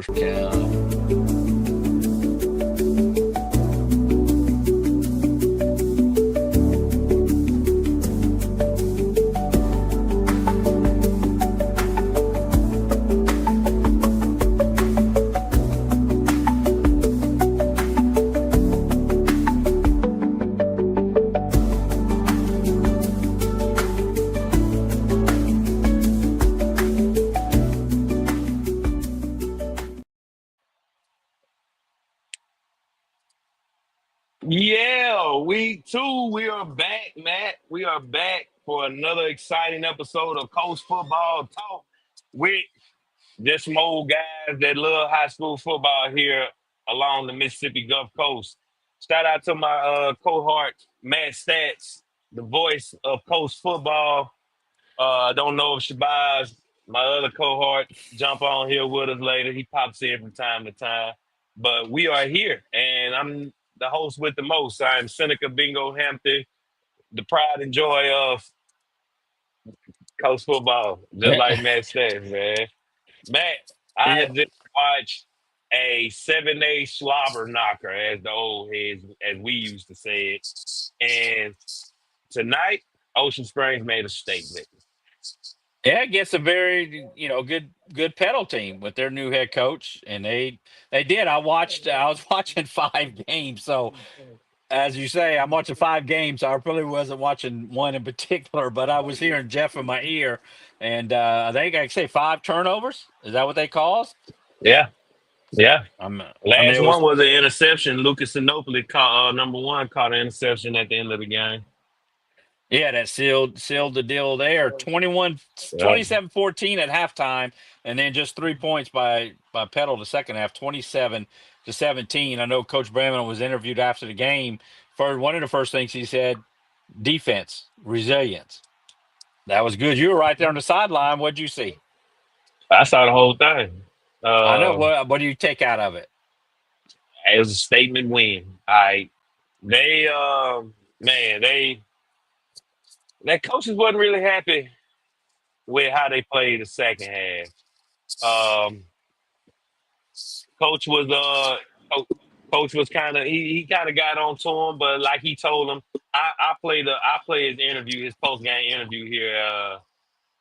First count. Yeah, week two, we are back, Matt. We are back for another exciting episode of Coach Football Talk with just some old guys that love high school football here along the Mississippi Gulf Coast. Shout out to my cohort, Matt Stats, the voice of Coach Football. I don't know if Shabazz, my other cohort, jump on here with us later. He pops in from time to time. But we are here, and I'm the host with the most. I'm Seneca Bingo Hampton, the pride and joy of Coach Football, just Yeah. like Matt says, man. Matt, I Yeah. just watched a 7A slobber knocker, as the old heads, as we used to say it. And tonight, Ocean Springs made a statement. Yeah, it gets a very good pedal team with their new head coach, and they did. I was watching 5 games, so as you say, I'm watching 5 games. I probably wasn't watching one in particular, but I was hearing Jeff in my ear, and I think I say 5 turnovers. Is that what they caused? Yeah, yeah. I mean, Last it one was. was an interception. Lucas Sinopoli caught number one caught an interception at the end of the game. Yeah, that sealed the deal there. 27-14 at halftime, and then just 3 points by Petal the second half, 27-17. I know Coach Bramman was interviewed after the game. For one of the first things he said, defense, resilience. That was good. You were right there on the sideline. What'd you see? I saw the whole thing. I know. Uh, What do you take out of it? it was a statement win. They man, that coaches wasn't really happy with how they played the second half. Um, coach was co- coach was kind of he kind of got on to him, but like he told him, I play his interview, his post game interview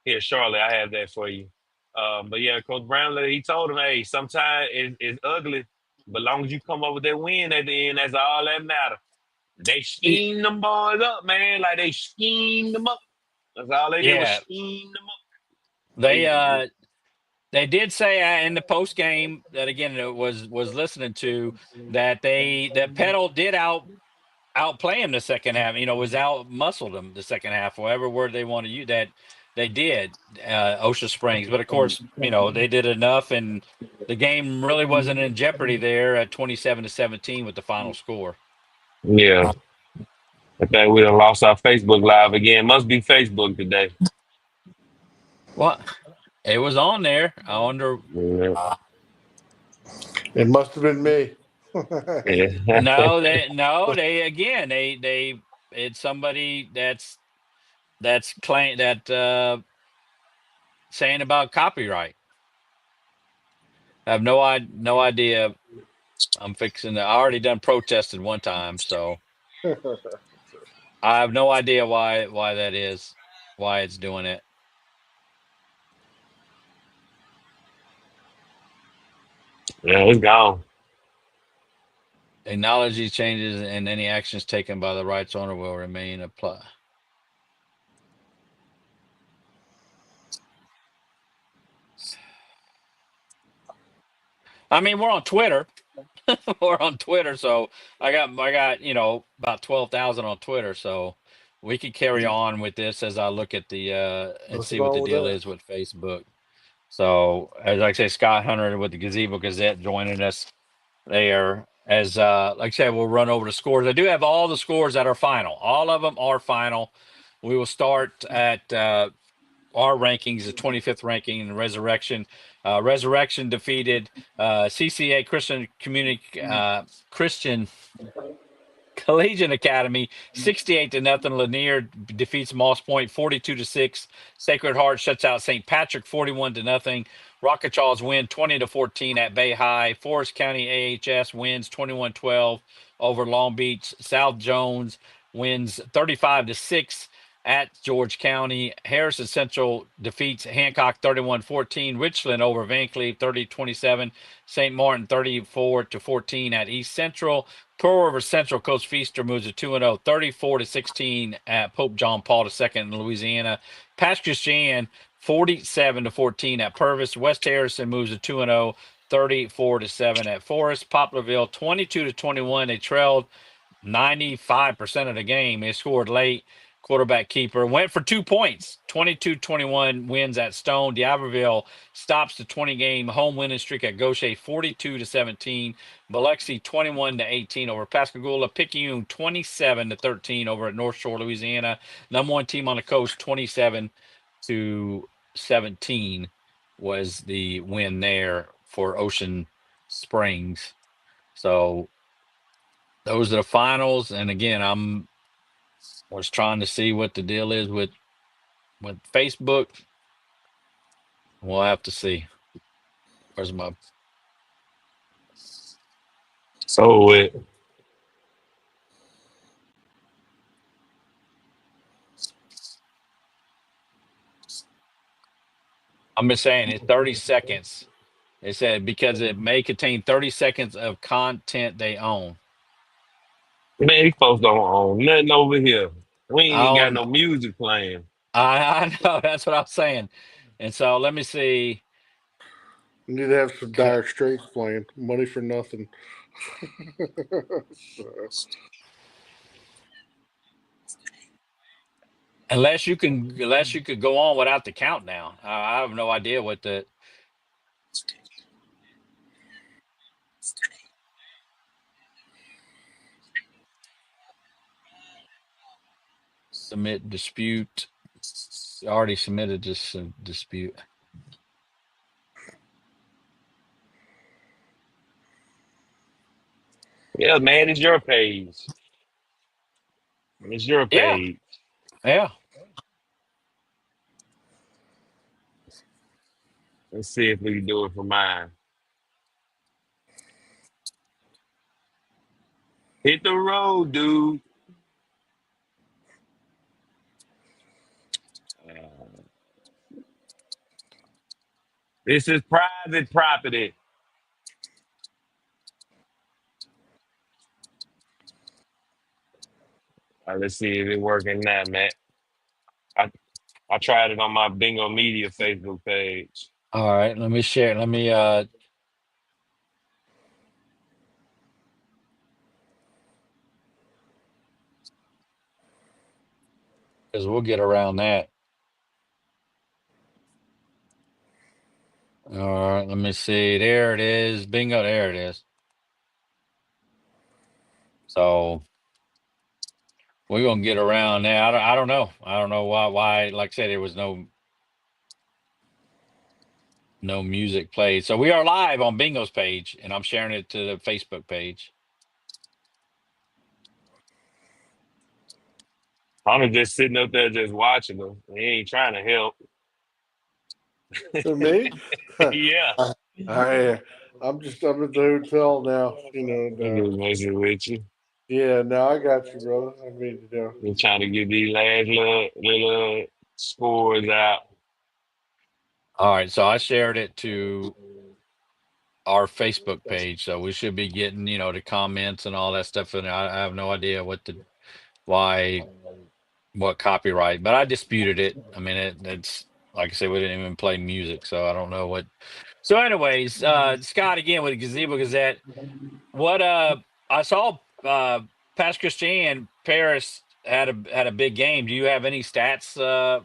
here shortly. I have that for you. But yeah, Coach Brownlee, he told him, hey, sometimes it's ugly, but long as you come up with that win at the end, that's all that matter. They Y- schemed them boys up, man. Like they schemed them up. That's all they did was Yeah, scheme them up. they They, uh they did say in the post game that again it was listening to that Petal did outplay him the second half. Was out muscled him the second half, whatever word they want to use. That they did, Ocean Springs. But of course, they did enough, and the game really wasn't in jeopardy there at 27-17 with the final score. yeah, I think we done lost our Facebook Live again. Must be Facebook today. Well, it was on there. I wonder. Yeah. It must have been me. Yeah. No, they again they it's somebody that's claim that saying about copyright. I have no idea. I'm fixing to. I already done protested one time, so I have no idea why that is, why it's doing it. Yeah, it's gone. Acknowledge these changes and any actions taken by the rights owner will remain apply. I mean, we're on Twitter. We're on Twitter, so I got about 12,000 on Twitter, so we could carry on with this as I look at the and What's see what the wrong with deal that? is with Facebook. So as I say, Scott Hunter with the Gazebo Gazette joining us there. As like I said, we'll run over the scores. I do have all the scores that are final. All of them are final. We will start at our rankings, the 25th ranking in Resurrection. Resurrection defeated CCA Christian Community Christian Collegiate Academy, 68-0. Lanier defeats Moss Point 42-6. Sacred Heart shuts out St. Patrick 41-0. Rockachaws win 20-14 at Bay High. Forest County AHS wins 21-12 over Long Beach. South Jones wins 35-6 at George County. Harrison Central defeats Hancock 31-14. Richland over Van Cleve 30-27. St. Martin 34-14 at East Central. Pearl River Central, Coach Feaster moves to 2-0, 34-16 at Pope John Paul II in Louisiana. Pass Christian 47-14 at Purvis. West Harrison moves to 2-0, 34-7 at Forest. Poplarville 22-21. They trailed 95% of the game. They scored late. Quarterback keeper went for 2 points. 22-21 wins at Stone. D'Iberville stops the 20-game home winning streak at Gaucher 42-17. Biloxi 21-18 over Pascagoula. Picayune 27-13 over at North Shore, Louisiana. Number one team on the coast 27-17 was the win there for Ocean Springs. So those are the finals. And again, was trying to see what the deal is with Facebook. We'll have to see. Where's my? So I'm just saying it's 30 seconds. It said because it may contain 30 seconds of content they own. man, these folks don't own nothing over here. We ain't even got I no music playing. know that's what I'm saying. And so let me see. You need to have some Dire Straits playing. Money for nothing. Unless you could go on without the countdown. I have no idea what the. Submit dispute. Already submitted this dispute. Yeah, man, it's your page. It's your Yeah. page. Yeah. Let's see if we can do it for mine. Hit the road, dude. This is private property. Let's see if it's working now, man. I tried it on my Bingo Media Facebook page. All right. Let me share. Let me because we'll get around that. All right, let me see. There it is. Bingo, there it is. So we're gonna get around that. I don't know. I don't know why. Like I said, there was no music played. So we are live on Bingo's page, and I'm sharing it to the Facebook page. I'm just sitting up there just watching them. He ain't trying to help. To me? Yeah. I'm at the hotel now. I'm just messing with you. Yeah, no, I got you, brother. I mean, I'm trying to get these last little scores out. All right, so I shared it to our Facebook page, so we should be getting the comments and all that stuff. And I have no idea what copyright, but I disputed it. I mean, it's like I said, we didn't even play music, so I don't know what. So, anyways, Scott again with the Gazebo Gazette. What I saw Pass Christian Paris had a big game. Do you have any stats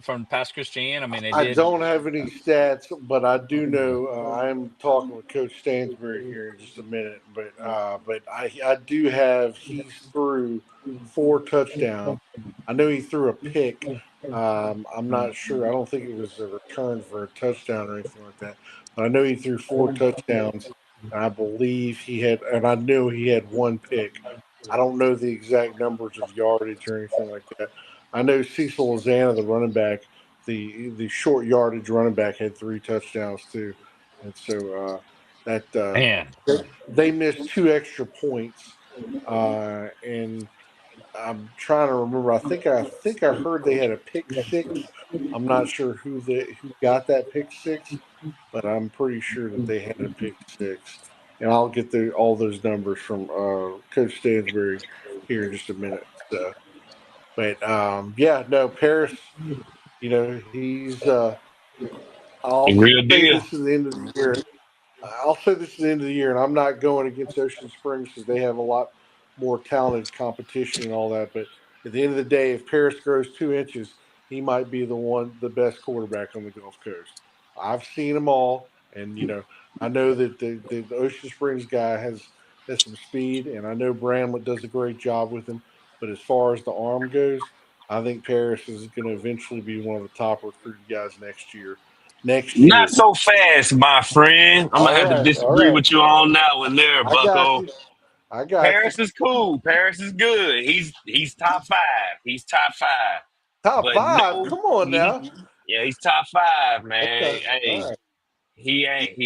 from Pass Christian? I mean, I don't have any stats, but I do know I'm talking with Coach Stansbury here in just a minute. But I do have he's threw 4 touchdowns. I know he threw a pick. I'm not sure. I don't think it was a return for a touchdown or anything like that. But I know he threw 4 touchdowns. And I believe and I know he had 1 pick. I don't know the exact numbers of yardage or anything like that. I know Cecil Lozana, the running back, the short yardage running back, had 3 touchdowns too, and so that Man, they missed 2 extra points, and I'm trying to remember. I think I heard they had a pick six. I'm not sure who got that pick six, but I'm pretty sure that they had a pick six. And I'll get all those numbers from Coach Stansbury here in just a minute. So, but yeah, no, Paris. He's. I'll Real say deal. this is the end of the year. I'll say this at the end of the year, and I'm not going against Ocean Springs because they have a lot more talented competition and all that. But at the end of the day, if Paris grows 2 inches, he might be the best quarterback on the Gulf Coast. I've seen them all, and I know that the Ocean Springs guy has some speed, and I know Bramlett does a great job with him. But as far as the arm goes, I think Paris is going to eventually be one of the top recruited guys next year. Next Not year. so fast, my friend. I'm gonna All have to right, all disagree right. with you on that one there, I got Bucko. you. I got you. Paris is cool. Paris is good. He's top five. He's top five. Top But five. no, Come on now. yeah, he's top five, Okay. man. All Hey, right. he ain't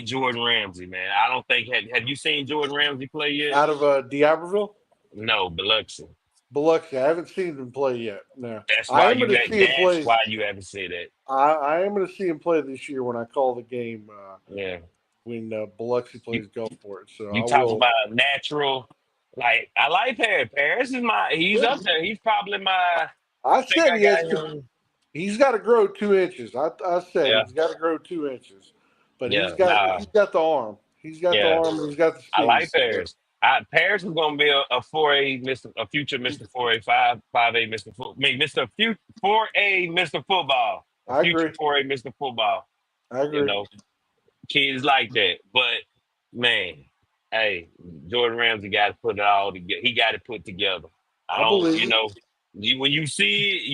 Jordan Ramsey, man. I don't think have you seen Jordan Ramsey play yet? Out of D'Iberville, No, Biloxi. Biloxi. I haven't seen him play yet. No, That's I why am you going to got. see him That's play. why you haven't said that. I am going to see him play this year when I call the game Yeah. when Biloxi You plays Gulfport. So you I talk will. about natural. Like I like Paris. Paris is my. He's Yeah. up there. He's probably my. I I think said I he has got to. him. He's got to grow 2 inches. I said Yeah. he's got to grow 2 inches, but Yeah. he's got Nah. he's got the arm. He's got the Yeah. arm. He's got the I speed. like Paris. Paris is gonna be a 4A Mr. a future Mr. 4A 5A Mr. I mean Mr. 4A Mr. Football. A I future agree. 4A Mr. Football. I You agree. know, kids like that. But man, hey, Jordan Ramsey got to put it all together. He got to put together. I I don't, believe it. when you see it,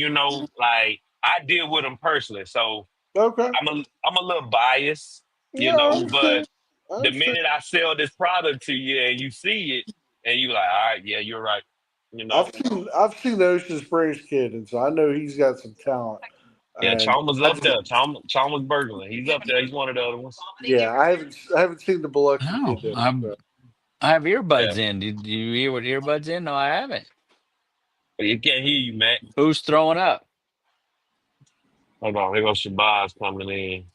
like I deal with him personally, so Okay. I'm a little biased, Yeah, I but understand. I the understand. minute I sell this product to you and you see it and you like, all right, yeah, you're right. You know, I've seen the Ocean Springs kid, and so I know he's got some talent. yeah, And Chalmers I up just there. Chalmers Berglund. He's up there. He's one of the other ones. yeah, I haven't seen the Biloxi no, kid though. So. I have Yeah. earbuds in. Did you hear what earbuds in? No, I haven't. But you can't hear you, Matt. Who's throwing up? Hold on. Here goes Shabazz coming in.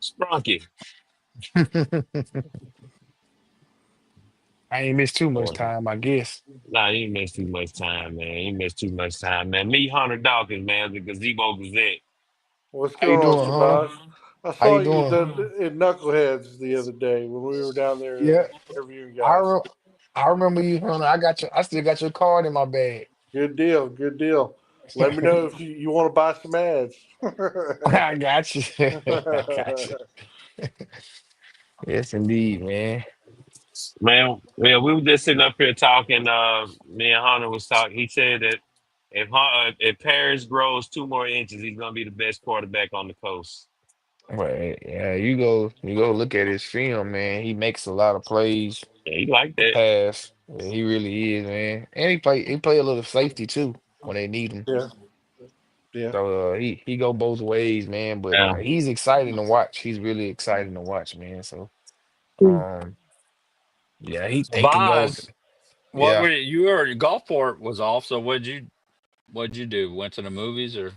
Sprunky. I ain't missed too much Boy, time, I guess. nah, you missed too much time, man. You missed too much time, man. Me, Hunter Dawkins, man, the Gazebo Gazette. What's How you going on, doing, Hunter? Shabazz? I How saw you you doing? in Knuckleheads the other day when we were down there Yeah, interviewing I guys. re I remember you, Hunter. I still got your card in my bag. Good deal. Good deal. Let me know if you want to buy some ads. I got you. I got you. Yes, indeed, man. Man, yeah, we were just sitting up here talking. Me and Hunter was talking. He said that if Paris grows 2 more inches, he's gonna be the best quarterback on the coast. Well, yeah, you go look at his film, man. He makes a lot of plays Yeah, he like to that. pass. Yeah, he really is, man. And he play a little safety too when they need him. Yeah. Yeah. So he go both ways, man. But Yeah. he's exciting to watch. He's really exciting to watch, man. So um, yeah, he can go. Boz, what Yeah, were you were Gulfport was off, so what'd you do? Went to the movies or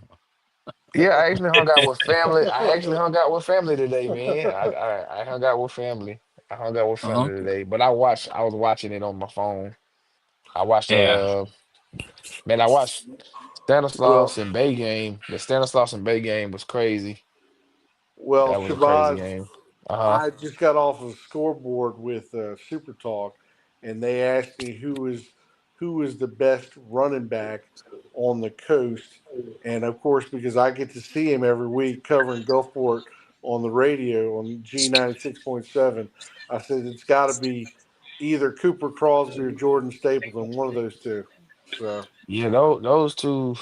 yeah. I actually hung out with family. I actually hung out with family today, man. I hung out with family. I hung out with uh-huh. family today. But I was watching it on my phone. I watched Yeah. man. I watched Well, Stanislaus and Bay game. The Stanislaus and Bay game was crazy. well, That was a crazy Shabazz, game. Uh-huh. I just got off of scoreboard with Super Talk, and they asked me who is the best running back on the coast, and of course because I get to see him every week covering Gulfport on the radio on G96.7, I said it's got to be either Cooper Crosby or Jordan Stapleton, one of those two. So Yeah, those two.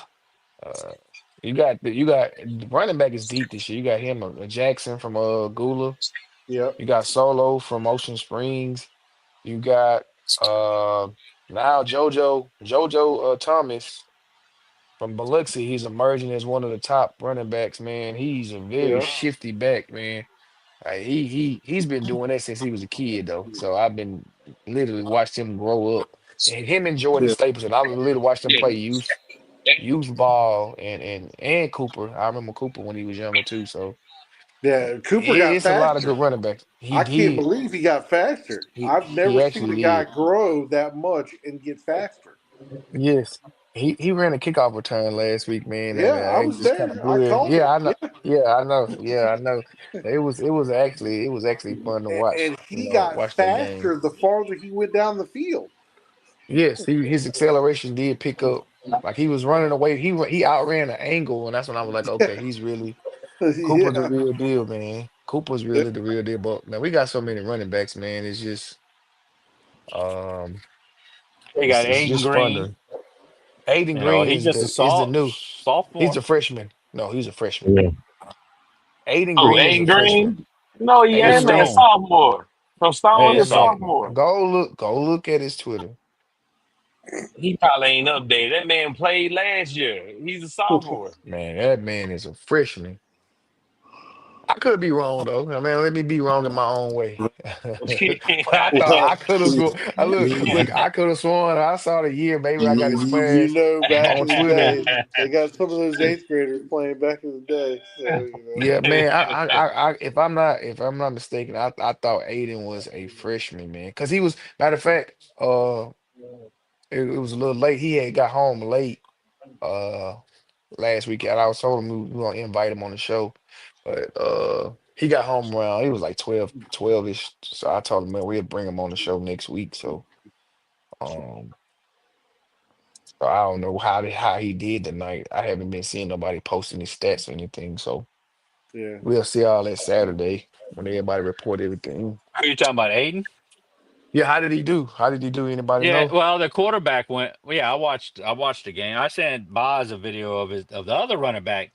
Uh, you got running back is deep this year. You got him, a Jackson from Gula. Yep. You got Solo from Ocean Springs. You got uh now JoJo Thomas from Biloxi. He's emerging as one of the top running backs, man. He's a very Yeah. shifty back, man. He's been doing that since he was a kid though. So I've been literally watched him grow up. And him and Jordan Yeah. Stapleton. I literally watched them Yeah. play youth ball and Cooper. I remember Cooper when he was younger too. So Yeah. Cooper got it's a lot of good faster. running backs. I can't believe he got faster. I've He never seen actually a guy did. grow that much and get faster. Yes. He ran a kickoff return last week, man, and Yeah, I it was just kind of there. I blew it. called Yeah, it. I know. Yeah. Yeah, I know. Yeah, I know. It was actually fun to watch, And he got watch that game. faster the farther he went down the field. Yes, his acceleration did pick up. Like he was running away. He outran the angle, and that's when I was like, okay, he's really Cooper's the Yeah. real deal, man. Cooper's really the real deal. But man, we got so many running backs, man. It's just um They got it's Aiden just fun Green. to Aiden You know, Green he's is just a the new. He's sophomore. a freshman. No, he's a freshman. Yeah. Aiden Oh, Green is a Aiden freshman. Green? No, he With ain't, Aiden man. Green. Stone. Sophomore. From Stone, Hey, his Man, sophomore. sophomore. go look at his Twitter. He probably ain't updated. That man played last year. He's a sophomore. Man, that man is a freshman. I could be wrong though. I mean, let me be wrong in my own way. But I thought Well, I could have sworn. Look, I could have sworn. I saw the year. Maybe I got it you splashed know, back on in the Twitter. day, they got some of those eighth graders playing back in the day. So Yeah, man. If I'm not mistaken, I thought Aiden was a freshman, man, because he was. Matter of fact, it was a little late. He had got home late uh last weekend. I was told him we were gonna invite him on the show, but he got home around. He was like 12-ish. So I told him, man, we'll bring him on the show next week. Um, so I don't know how he did tonight. I haven't been seeing nobody posting his stats or anything. So yeah, we'll see all that Saturday when everybody report everything. Who you talking about, Aiden? Yeah, how did he do? How did he do? Anybody Yeah, know? well, the quarterback went. Well, yeah, I watched the game. I sent Boz a video of the other running back,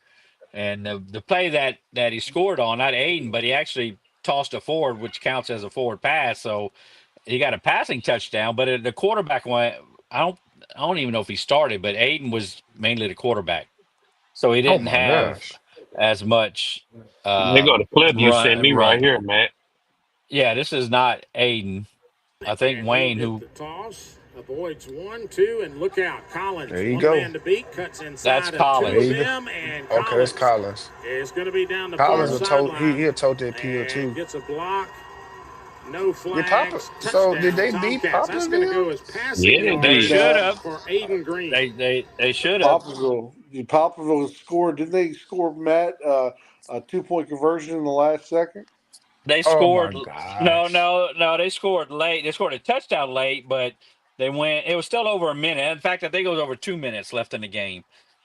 and the play that he scored on, not Aiden, but he actually tossed a forward, which counts as a forward pass. So he got a passing touchdown. But the quarterback went. I don't I don't even know if he started, but Aiden was mainly the quarterback, so he Oh didn't my have gosh. as much They go to clip you sent me right run. here, man. Yeah, this is not Aiden. I think And he'll Wayne, get who the toss, avoids 1-2, and look out. There Collins, you one go. man to beat, cuts that's inside of two There of Collins. you go. them, and Okay, that's Collins Collins. is going to be down the far Collins will tote. sideline He'll tote that pill and too. gets a block. No Did Papa? flags. So did Touchdown, they beat Tomcats. That's going to Poplarville? go as passing Yeah, they They did. yards should now have. for Aiden Green. They should have. Poplarville scored. Didn't they score Matt a 2 point conversion in the last second? They Oh my scored. No, gosh. no, no. They scored late. They scored a touchdown late, but they went. It was still over a minute. In fact, I think it was over 2 minutes left in the game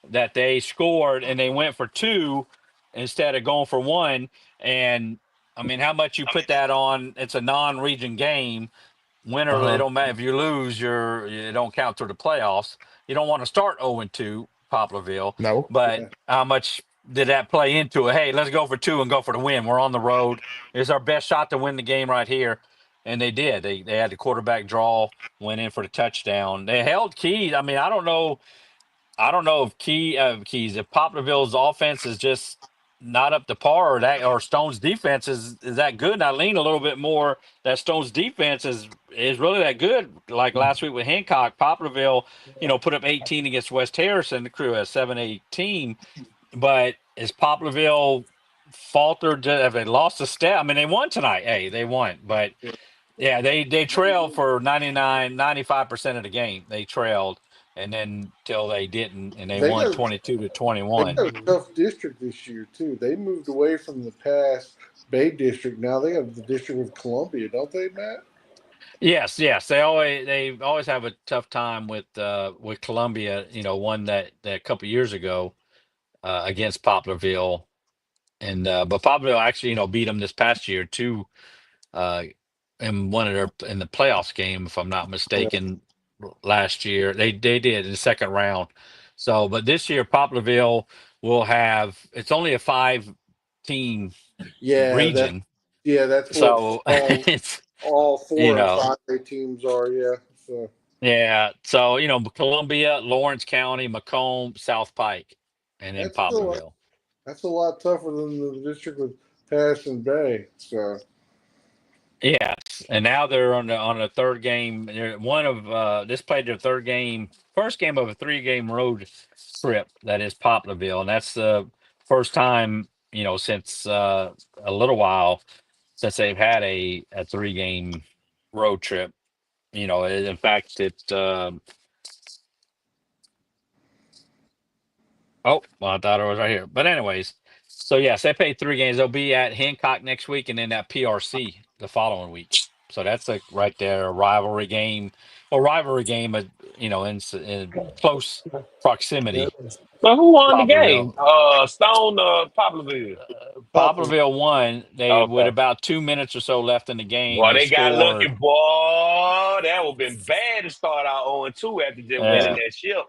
that they scored, and they went for two instead of going for one. And I mean, how much you put that on? It's a non-region game. Winner, it Uh-huh. don't matter if you lose. It don't count toward the playoffs. You don't want to start 0-2, Poplarville, No. but Yeah. how much did that play into it? Hey, let's go for two and go for the win. We're on the road. It's our best shot to win the game right here, and they did. They had the quarterback draw, went in for the touchdown. They held Keys. I mean, I don't know if Keys, if Poplarville's offense is just not up to par, or Stone's defense is that good. And I lean a little bit more that Stone's defense is really that good. Like last week with Hancock, Poplarville, put up 18 against West Harrison. The crew has 7-8 team, but is Poplarville faltered? Have they lost a step? I mean, they won tonight. Hey, they won, but yeah, they trailed for 95% of the game. They trailed, and then till they didn't, and they They won got 22 to they 21. got a tough district this year too. They moved away from the past Bay District. Now they have the District of Columbia, don't they, Matt? Yes, yes. They always have a tough time with Columbia. Won that a couple years ago against Poplarville, and but Poplarville actually beat them this past year too, uh, in the playoffs game, if I'm not Yeah. mistaken. Last year they did in the second round. So, but this year Poplarville will have. It's only a 5-team Yeah, region, Yeah, that's what So all it's all you four of know 5A teams are. Yeah, so yeah. So Columbia, Lawrence County, Macomb, South Pike, and then that's still Poplarville. that's a lot tougher than the district with Patterson Bay. So Yes, and now they're on a third game. One of this played their first game of a 3-game road trip that is Poplarville, and that's the first time since a little while since they've had a 3-game road trip. In fact, oh, well, I thought it was right here. But anyways, so yes, they played 3 games. They'll be at Hancock next week, and then at PRC the following week. So that's right there a rivalry game, in close yeah, proximity. So who won the Poplarville, game? Stone or Poplarville? Poplar. Poplarville won. They with Okay. about 2 minutes or so left in the game, Boy, they they got lucky, scored. boy. That would have been bad to start out 0-2 after just winning Yeah, that ship.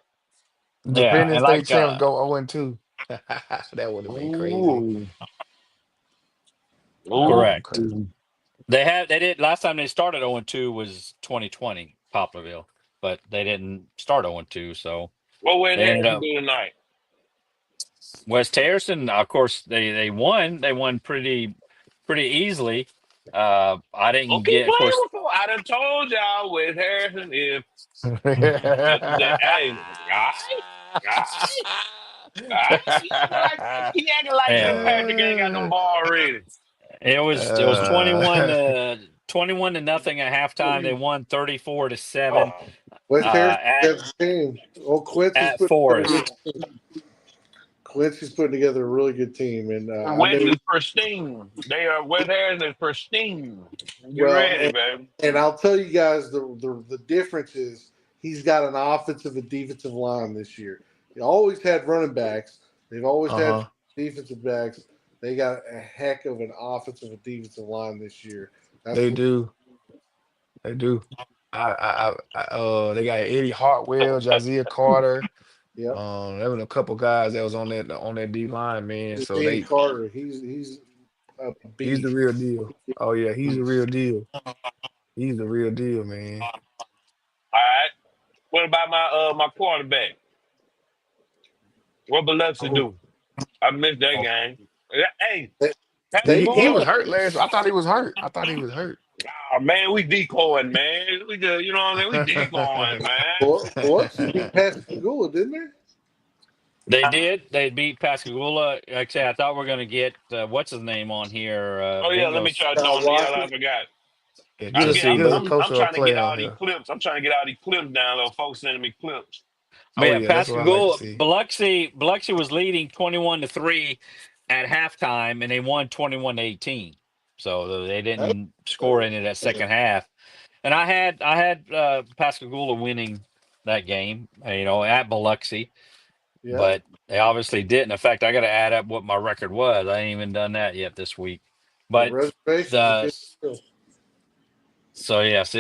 yeah, Defending and state like champs go 0-2. That would have been crazy. Ooh. Ooh. Oh, correct. crazy. They did last time they started 0-2 was 2020 Poplarville, but they didn't start 0-2, so What way they there ended to up do tonight? West Harrison. Of course, they won. They won pretty easily. I Don't didn't keep get, of playing course. with four. I done told y'all with Harrison if hey, all right. He acting like Yeah, Patrick ain't got them ball ready. it was 21 to nothing at halftime. They won 34-7 Oh. West Harrison at got the team. Oh, at Forest. Quincy's putting together a really good team, and I West know. is pristine. They are West Harrison is pristine. Get Well, ready, baby. and I'll tell you guys the difference is he's got an offensive and defensive line this year. He always had running backs. They've always had Uh-huh. defensive backs. They got a heck of an offensive and defensive line this year. That's They what. do. They do. They got Eddie Hartwell, Jazia Carter. Yep. There was a couple guys that was on that D line, man. So Danny Carter, he's a he's the beast. real deal. Oh yeah, he's the real deal. He's the real deal, man. All right. What about my quarterback? What Biloxi Oh, do? I missed that game. Yeah, hey, They, Patrick they He won. was Gula. hurt last. I thought he was hurt. I thought he was hurt. Oh, man, we decoying, man. We just, you know what I mean? We decoying, man. Biloxi beat Pascagoula, didn't they? They did. They beat Pascagoula. Like I said, I thought we are going to get what's his name on here. Oh yeah, let me Bengals. try Kyle throwing. Yeah, I Lockett. forgot. Yeah, I'm Let's get, see, I'm, give but a I'm, coach I'm or a trying to get player all on these here. clips. I'm trying to get all these clips down. Little folks sending me clips. But Oh yeah, yeah, that's what I like to Pascagoula, see. Biloxi was leading 21-3 at halftime, and they won 21-18. So they That didn't score in that second half. And I had Pascagoula winning that game, at Biloxi, yeah. but they obviously didn't. In fact, I got to add up what my record was. I ain't even done that yet this week. Well, But reservations the against Bill. so yes,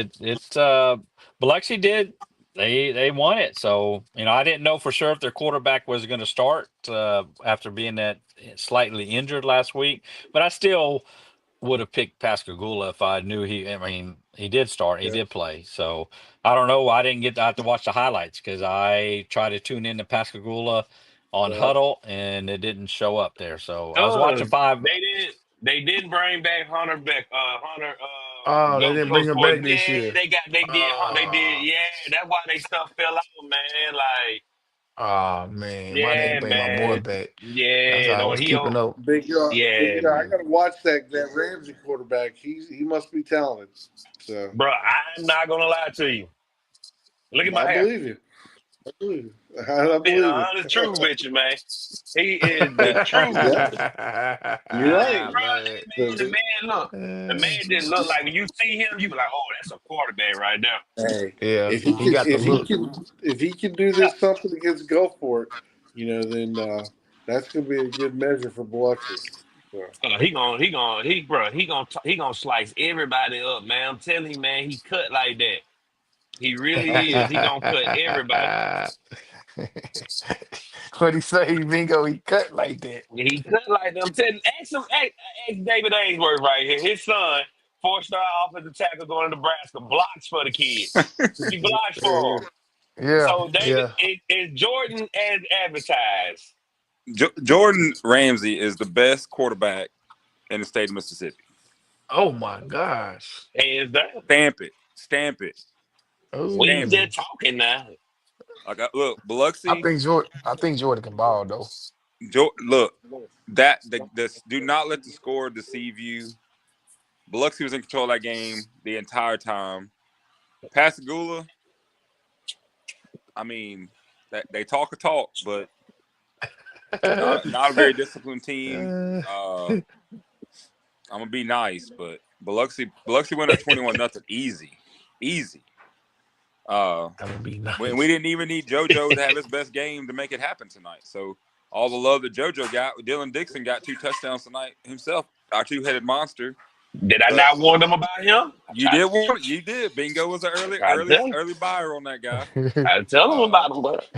Biloxi did. They won it. So I didn't know for sure if their quarterback was going to start after being that slightly injured last week, but I still would have picked Pascagoula if I knew he. I mean, he did start. He Yeah. did play. So I don't know. I have to watch the highlights because I tried to tune in to Pascagoula on Yeah. Huddle and it didn't show up there. So I was watching five. They didn't bring back Hunter Beck. Hunter Oh, they didn't bring him Gulfport. back Yeah, this year. they did. Yeah, that's why they stuff fell out, man. Like, Oh man, why they yeah, didn't bring my boy man. back? That's Yeah, how I no, was keeping up. Big yeah, I man. got to watch that Ramsey quarterback. He must be talented. So Bro, I'm not gonna lie to you. Look at my I hair. believe you. I believe you. I Being believe you. honest truth with you, man. He is the truth. Yeah, you're right. Bro, Man. the man look. The man didn't look like when you see him, you be like, oh, that's a quarterback right there. Hey, Yeah, if he he got the look. if he can do this something against Gulfport, then that's gonna be a good measure for Biloxi. So, He gonna slice everybody up, man. I'm telling you, man, he cut like that. He really is. He gonna cut everybody. What he say, Bingo? He cut like that. He cut like them. Ask David Ainsworth right here. His son, 4-star offensive tackle going to Nebraska, blocks for the kid. He blocks for him. Yeah, So David, yeah. is Jordan as advertised? Jordan Ramsey is the best quarterback in the state of Mississippi. Oh my gosh. Hands down. Stamp it. Oh, We Stamp it. just talking now. Like, look, Biloxi. I think Jordan can ball though. Look, do not let the score deceive you. Biloxi was in control of that game the entire time. Pascagoula, I mean, they talk a talk, but not a very disciplined team. I'm gonna be nice, but Biloxi went up 21-0 easy. That would be nice. We didn't even need JoJo to have his best game to make it happen tonight. So all the love that JoJo got, Dylan Dixon got 2 touchdowns tonight himself, our 2-headed monster. Did I not warn them about him? You did. Bingo was an early buyer on that guy. I tell them about him, but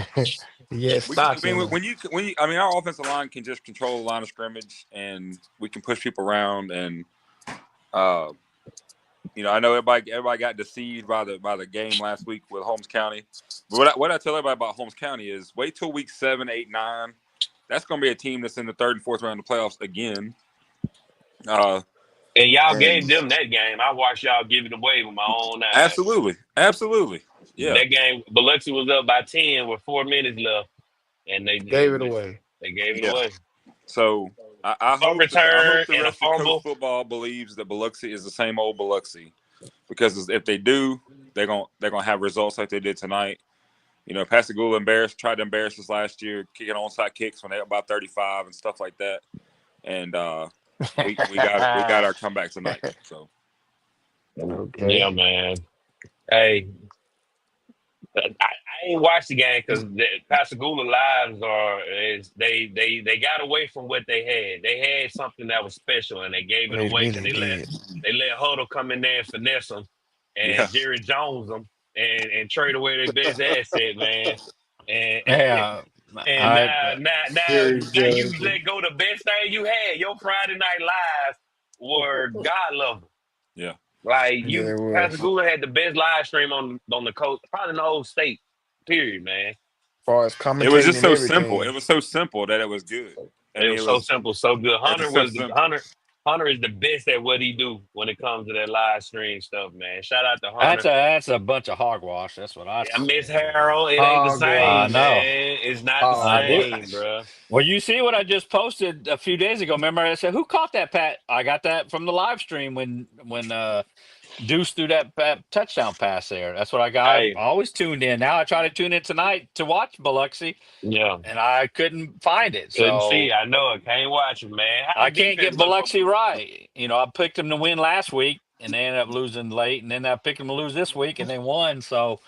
Our offensive line can just control the line of scrimmage, and we can push people around. And I know everybody got deceived by the game last week with Holmes County. But what I tell everybody about Holmes County is wait till week 7, 8, 9. That's going to be a team that's in the 3rd and 4th round of the playoffs again. And y'all gave them that game. I watched y'all give it away with my own eyes. Absolutely. Yeah. That game, Biloxi was up by 10 with 4 minutes left, and they gave it away. They gave it away. So I hope return the and a rest of fumble. coach football believes that Biloxi is the same old Biloxi, because if they do, they're gonna have results like they did tonight. Pascagoula tried to embarrass us last year, kicking onside kicks when they were about 35 and stuff like that, and we got our comeback tonight. So Okay. Yeah, man. Hey, I ain't watched the game because Pascagoula lives they got away from what they had. They had something that was special, and they gave it They away. really did. They let Huddle come in there and finesse them, and Jerry Jones them, and trade away their best asset, man. And Yeah. now you let go the best thing you had. Your Friday night lives were God level. Yeah. Like Yeah, it was. Pascagoula had the best live stream on the coast, probably in the whole state. Period, man. As far as commentating, it was just so everything. simple. It was so simple that it was good. It was so simple, so good. Hunter is the best at what he do when it comes to that live stream stuff, man. Shout out to Hunter. That's a bunch of hogwash. That's what I I miss Harold. It ain't the same, I know. man. It's not the same, bro. Well, you see what I just posted a few days ago. Remember, I said, "Who caught that, Pat?" I got that from the live stream when Deuce threw that touchdown pass there. That's what I got. Hey. I always tuned in. Now I try to tune in tonight to watch Biloxi, Yeah. and I couldn't find it. Couldn't So see. I know it. Can't watch it, man. I can't get Biloxi right. I picked them to win last week, and they ended up losing late. And then I picked them to lose this week, and they won. So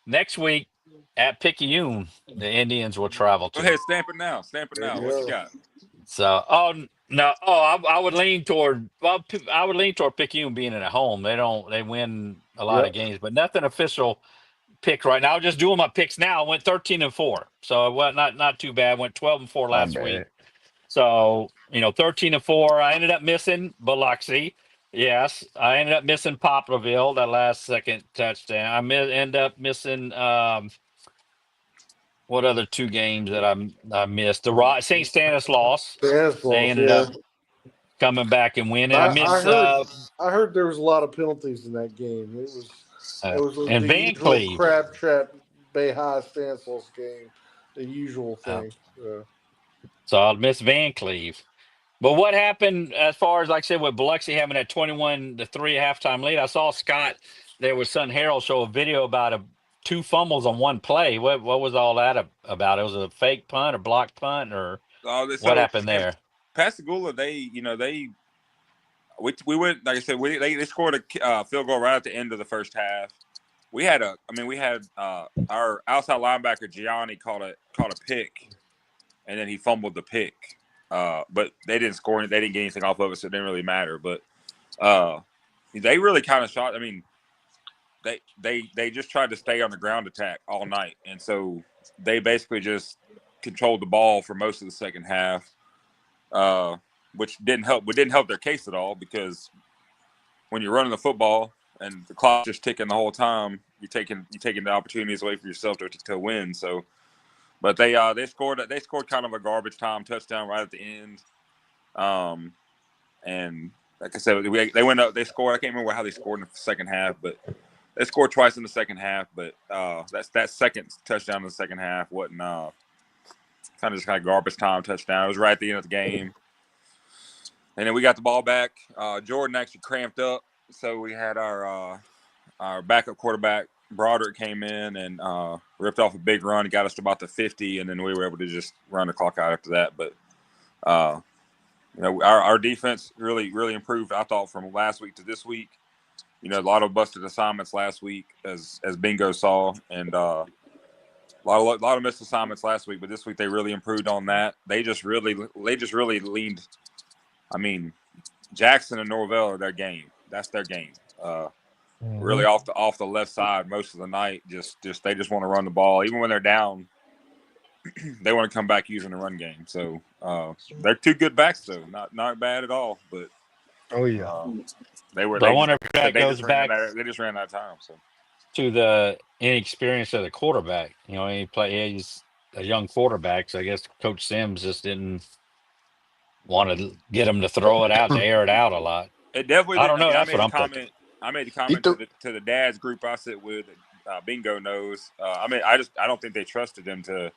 next week at Picayune, the Indians will travel to. Go ahead, stamp it now. What you got? So, I would lean toward Picayune being at home. They win a lot of games, but nothing official picked right now. Just doing my picks now. I went 13-4, so it was not too bad. Went 12-4 last week. So 13-4. I ended up missing Biloxi. Yes, I ended up missing Poplarville, that last second touchdown. End up missing. What other 2 games that I missed? The St. Stanislaus. They ended up coming back and winning. I heard there was a lot of penalties in that game. It was and Van Cleve. Crab Trap Bay High Stanislaus game, the usual thing. So I'll miss Van Cleve. But what happened as far as, like I said, with Biloxi having that 21-3 halftime lead? I saw Scott there with Sun Herald show a video about 2 fumbles on one play. What was all that about? It was a fake punt or blocked punt, or what happened there? Pascagoula, we went, like I said, they scored a field goal right at the end of the first half. We had our outside linebacker Gianni caught a pick, and then he fumbled the pick. But they didn't score. They didn't get anything off of it, so it didn't really matter. But they really kind of shot. I mean, they just tried to stay on the ground attack all night, and so they basically just controlled the ball for most of the second half, which didn't help. But didn't help their case at all because when you're running the football and the clock's just ticking the whole time, you're taking the opportunities away for yourself to win. So, but they scored kind of a garbage time touchdown right at the end, and like I said, they went up. They scored. I can't remember how they scored in the second half, but they scored twice in the second half. But that second touchdown in the second half wasn't kind of just kind of garbage time touchdown. It was right at the end of the game. And then we got the ball back. Jordan actually cramped up, so we had our backup quarterback Broderick came in and ripped off a big run. He got us to about the 50, and then we were able to just run the clock out after that. But our defense really improved, I thought, from last week to this week. A lot of busted assignments last week, as Bingo saw, and a lot of missed assignments last week. But this week they really improved on that. They just really leaned. I mean, Jackson and Norvell are their game. That's their game. Really off the left side most of the night. They just want to run the ball, even when they're down. They want to come back using the run game. So they're two good backs, though. Not bad at all. But they were. I wonder if that goes back. They just ran out of time. So to the inexperience of the quarterback. He's a young quarterback, so I guess Coach Sims just didn't want to get him to throw it out, to air it out a lot. It definitely. I don't know. That's what I'm thinking. I made the comment to the dad's group I sit with. Bingo knows. I don't think they trusted him to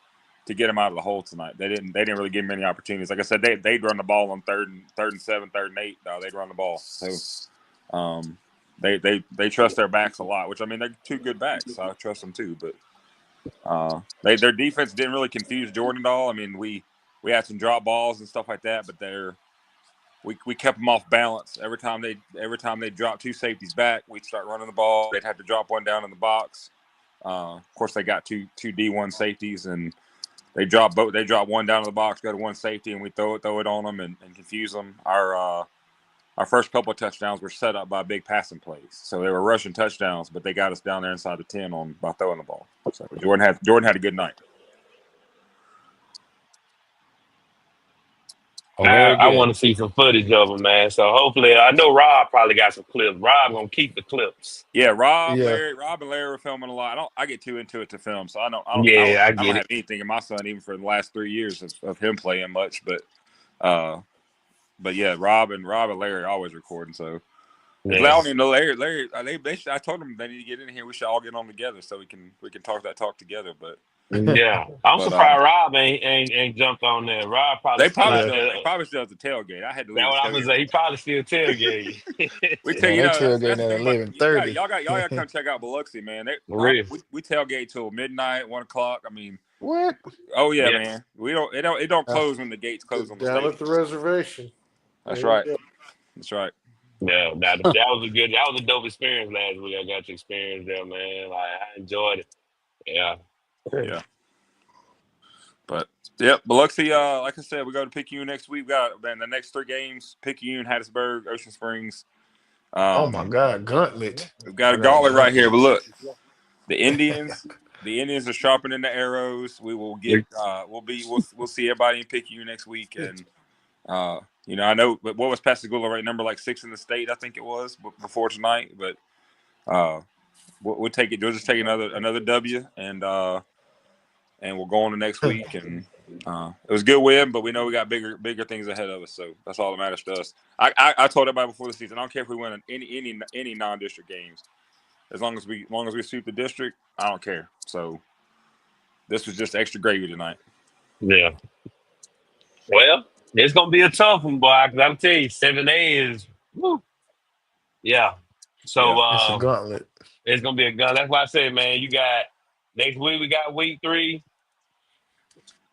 get him out of the hole tonight. They didn't really give him any opportunities. Like I said, they'd run the ball on third and 7, 3rd and 8. They'd run the ball. So they trust their backs a lot. Which I mean, they're two good backs. So I trust them too. But their defense didn't really confuse Jordan at all. I mean, we had some drop balls and stuff like that, but we kept them off balance. Every time they dropped two safeties back, we'd start running the ball. They'd have to drop one down in the box. Of course, they got two D1 safeties, and they drop one down in the box, go to one safety, and we throw it on them and confuse them. Our first couple of touchdowns were set up by big passing plays, so they were rushing touchdowns, but they got us down there inside the 10 by throwing the ball. So Jordan had a good night. Oh, I want to see some footage of them, man. So hopefully, I know Rob probably got some clips. Rob gonna keep the clips. Yeah, Rob and Larry were filming a lot. I get too into it to film, so I don't have anything in my son even for the last 3 years of him playing much. But yeah, Rob and Larry are always recording. So I don't even know Larry. I told them they need to get in here. We should all get on together so we can talk that talk together. But yeah, I'm surprised Rob ain't jumped on there. Rob probably probably still at the tailgate. I had to leave. That's what I'm gonna say. He probably still tailgating. We tell you, tailgating at 11:30. Y'all got to come check out Biloxi, man. We tailgate till midnight, 1 o'clock. I mean, what? Oh yeah, man. It don't close when the gates close on the down stage. at the reservation. That's right. That's right. Yeah, that was a dope experience last week. I got to experience that, man. Like, I enjoyed it. Yeah. But Biloxi, like I said, we go to Picayune next week. We got the next 3 games: Picayune, Hattiesburg, Ocean Springs. Oh my God, gauntlet! We've got a gauntlet right here. But look, the Indians are sharpening the arrows. We will get. We'll see everybody in Picayune next week, and I know. But what was Pascagoula right? Number like 6 in the state, I think it was before tonight. But we'll take it. We'll just take another W, and we'll go on the next week. And it was a good win, but we know we got bigger things ahead of us. So that's all that matters to us. I told everybody before the season, I don't care if we win any non-district games, as long as we sweep the district, I don't care. So this was just extra gravy tonight. Yeah. Well, it's gonna be a tough one, boy. Because I'll tell you, 7A is woo. Yeah. So it's a gauntlet. It's gonna be a gun. That's why I said, man, you got next week. We got week 3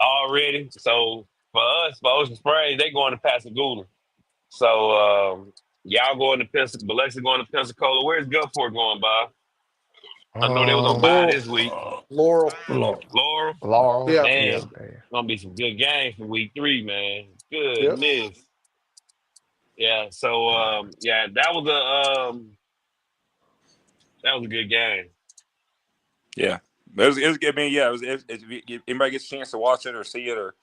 already. So for us, for Ocean Springs, they going to Pascagoula. So y'all going to Pensacola. Biloxi going to Pensacola. Where's Gulfport going, Bob? I know they was on bye this week. Laurel. Yeah. Man, gonna be some good games for week 3, man. Goodness. Yeah. So that was a good game. Yeah. I mean, yeah, if anybody gets a chance to watch it or see it, or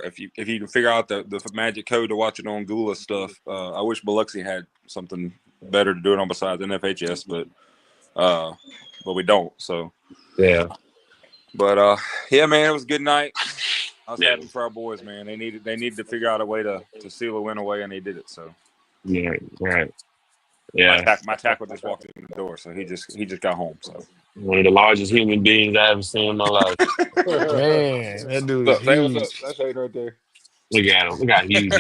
if you can figure out the magic code to watch it on Gula stuff, I wish Biloxi had something better to do it on besides NFHS, but we don't. So Yeah. but yeah, man, it was a good night. I was Yeah. happy for our boys, man. They needed to figure out a way to seal a win away, and they did it. So Yeah. Right. Yeah. my tackle just walked in the door, so he just got home. So One of the largest human beings I ever seen in my life. Man, that dude is what's up? Say what's up. huge. That's right there. Look at him. Look how huge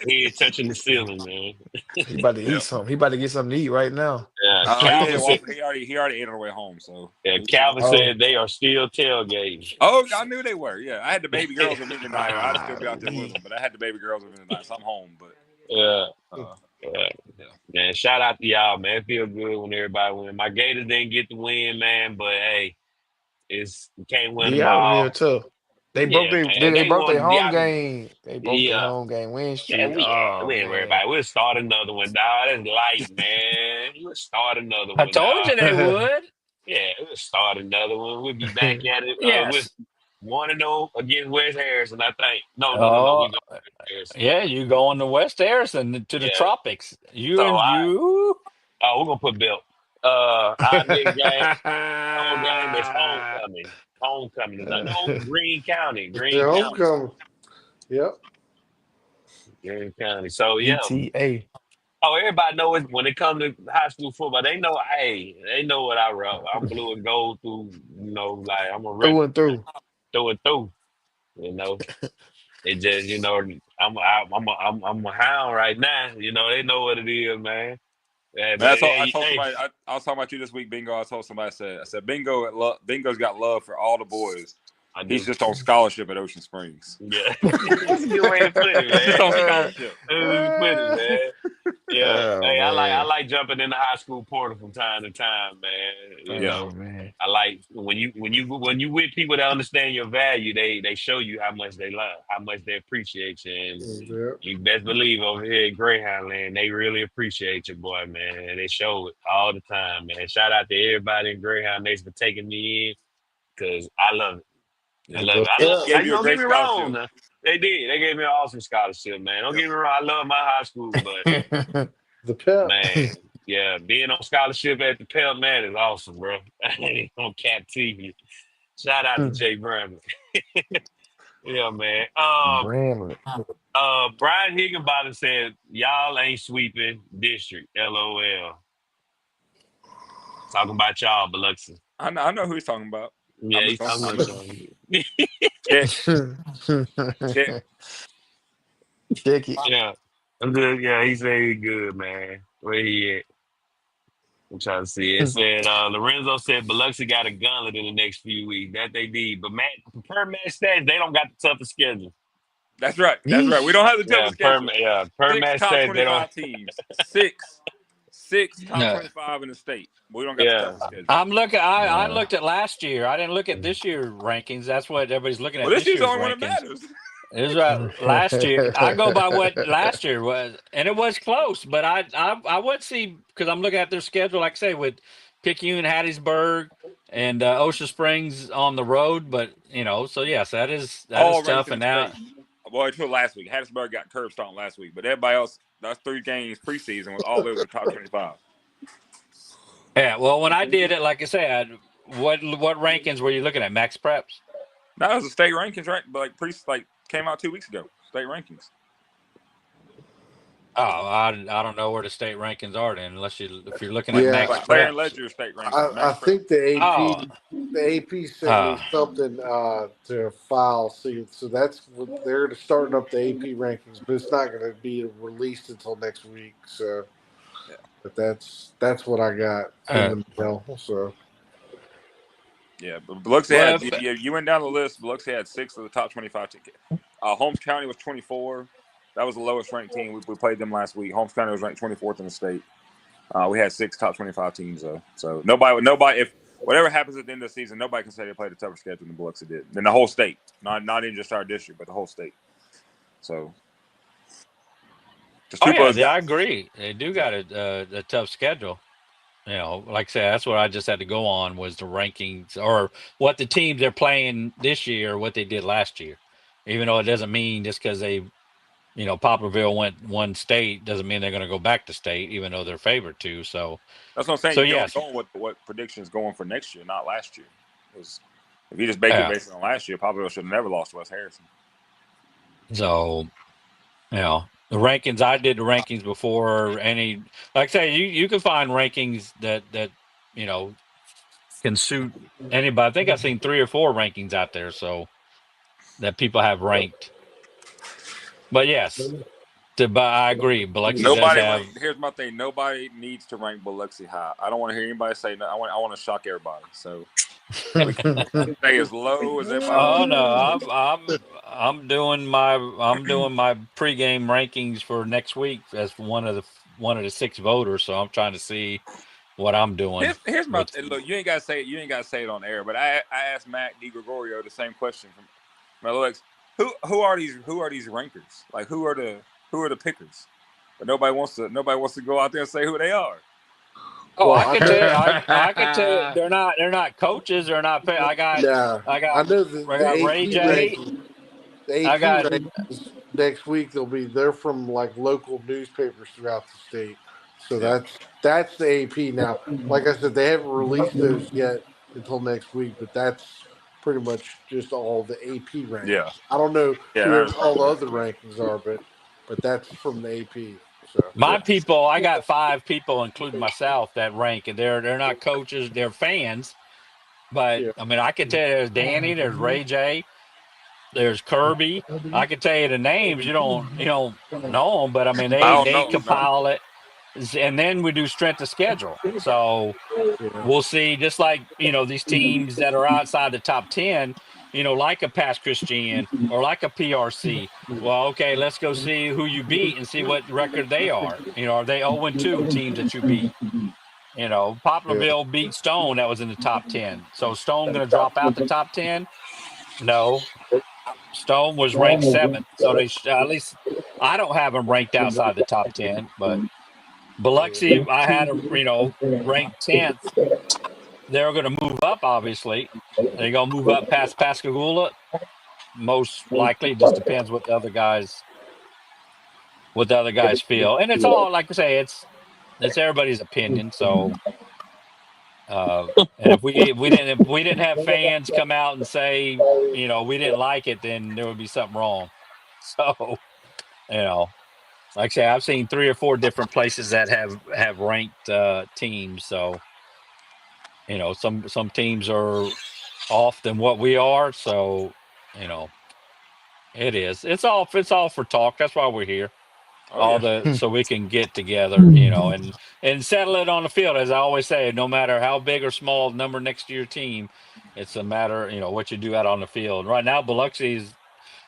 he is touching the ceiling, man. He about to Yeah. eat something. He about to get something to eat right now. Yeah. He Calvin said, already ate on the way home. So Calvin Oh. said they are still tailgating. oh, I knew they were. Yeah, I had the baby girls with me tonight. I'd still be out there with them, but I had the baby girls with me tonight, so I'm home. But Yeah. yeah. Man, shout out to y'all, man. It feel good when everybody win. My Gators didn't get the win, man, but hey, you can't win them Diablo all. here too. They broke Yeah, their man. they broke their won home Diablo. game. They broke their Yeah. home game win Man, streak. we Oh ain't worried man. about it. We'll start another one, dog. That's light, man. We'll start another I one, told dog. you they would. Yeah, we'll start another one. We'll be back at it. Yes. With 1-0 against West Harrison, I think. No. We Oh, go West Harrison. yeah. You going to West Harrison to the Yeah. tropics. You So and you. we're gonna put Belt. Our next game, home game is homecoming. Homecoming is no Green County. Green Yeah, County. homecoming. Yep. Green County. So yeah. ETA. Oh, everybody knows when it comes to high school football, they know. Hey, they know what I wrote. I'm blue and gold through. Like I'm a Through and through. through and through. It just I'm a hound right now. They know what it is, man. Yeah, Man, but I told somebody I was talking about you this week, Bingo. I told somebody I said Bingo's got love for all the boys. I do. He's just on scholarship at Ocean Springs. Yeah, that's a good way to put it, He's just on man. scholarship. That's a good way to put it, man. Yeah, Oh, hey, I man. like jumping in the high school portal from time to time, man. Oh man. I like when you with people that understand your value, they show you how much they love, how much they appreciate you, and Yep. you best believe over here at Greyhound Land, they really appreciate you, boy, man. And they show it all the time, man. Shout out to everybody in Greyhound Nation for taking me in, because I love it. I love it. Gave you a Don't great get me wrong. scholarship. Now. They did. They gave me an awesome scholarship, man. Don't get me wrong. I love my high school, but The pep. man, yeah, being on scholarship at the Pell, man, is awesome, bro. I ain't gonna cap to you. Shout out to Jay Bramlett. Yeah, man. Bramlett. Brian Higginbottom said, "Y'all ain't sweeping district." LOL. Talking about y'all, Biloxi. I know who he's talking about. Yeah, I'm he's just talking about y'all. Check. Check it. Yeah, I'm good. Yeah, he said he's good, man. Where he at? I'm trying to see. It said Lorenzo said Biloxi got a gauntlet in the next few weeks. That they need, but per Matt stats, they don't got the toughest schedule. That's right. That's right. We don't have the toughest schedule. Per 6 Matt top stats, they 25 don't. teams. Six top No. 25 in the state. We don't got Yeah. the toughest schedule. I'm looking. I looked at last year. I didn't look at this year rankings. That's what everybody's looking at. Well, this year's the year's only one that rankings. matters. It was right last year. I go by what last year was, and it was close. But I would see, because I'm looking at their schedule, like I say, with Picayune, Hattiesburg, and Ocean Springs on the road. But so yes, that is All tough. ranked in And the now, state. Well, until last week, Hattiesburg got curb stomped last week, but everybody else, that's 3 games preseason, was all over the top 25. yeah. Well, when I did it, like I said, what rankings were you looking at? Max Preps. That was the state rankings, right? But came out 2 weeks ago. State rankings. Oh, I don't know where the state rankings are then, if you're looking at Yeah. Max Like Claire and Preps. Ledger state rankings. I think the AP Oh. sent me something to file. So that's what they're starting up the AP rankings, but it's not going to be released until next week. So, but that's what I got in the mail. So. Yeah, but Biloxi had, you went down the list. Biloxi had 6 of the top 25 tickets. Holmes County was 24. That was the lowest ranked team. We played them last week. Holmes County was ranked 24th in the state. We had 6 top 25 teams though. So nobody. If whatever happens at the end of the season, nobody can say they played a tougher schedule than Biloxi did. Than the whole state, not even just our district, but the whole state. So. I agree. They do got a tough schedule. like I said, that's what I just had to go on was the rankings or what the teams they're playing this year, what they did last year. Even though it doesn't mean just because Poplarville went one state doesn't mean they're going to go back to state, even though they're favored to. So That's what I'm saying. So You're yes, going with what predictions going for next year, not last year. 'Cause if you just make it yeah. based on last year, Poplarville should have never lost to West Harrison. So the rankings I did the rankings before any. Like I say, you can find rankings that you know can suit anybody. I think I've seen 3 or 4 rankings out there, so that people have ranked. But yes, but I agree. Biloxi does Nobody have. rank. Here's my thing. Nobody needs to rank Biloxi high. I don't want to hear anybody say no. I want to shock everybody. So we can stay as low as everybody Oh wants. no, I'm doing my pregame rankings for next week as one of the 6 voters. So I'm trying to see what I'm doing. Here's my with- look. You ain't gotta say it. You ain't gotta say it on air. But I asked Matt DiGregorio the same question from Alex. Who are these rankers? Like who are the pickers? But nobody wants to go out there and say who they are. Oh, Well, I can tell. I can tell. They're not coaches. They're not. I got I know I got Ray AP J. rankings. The I AP got rankings next week. They're from like local newspapers throughout the state. So Yeah. that's the AP now. Like I said, they haven't released those yet until next week, but that's pretty much just all the AP rankings. Yeah. I don't know Yeah, who all the other rankings are, but that's from the AP. So my people. I got 5 people, including myself, that rank, and they're not coaches. They're fans. But yeah, I mean, I can tell you there's Danny, there's Ray J, there's Kirby. I can tell you the names. You don't know them, but I mean I don't they know. No. compile it, and then we do strength of schedule. So yeah. we'll see. Just like these teams that are outside the top 10, like a Pass Christian or like a PRC. Well, okay, let's go see who you beat and see what record they are. Are they 0-2 teams that you beat? Poplarville beat Stone. That was in the top 10. So Stone going to drop out the top 10? No. Stone was ranked 7th. So they at least I don't have them ranked outside the top 10. But Biloxi, I had them, ranked 10th. They're going to move up, obviously. They're going to move up past Pascagoula. Most likely. It just depends what the other guys feel. And it's all, like I say, it's everybody's opinion. So and if we didn't have fans come out and say we didn't like it, then there would be something wrong. So like I say, I've seen 3 or 4 different places that have ranked teams. So some teams are off than what we are. So it's all for talk. That's why we're here. Oh, yeah. So we can get together, and settle it on the field. As I always say, no matter how big or small the number next to your team, it's a matter, what you do out on the field. Right now, Biloxi's,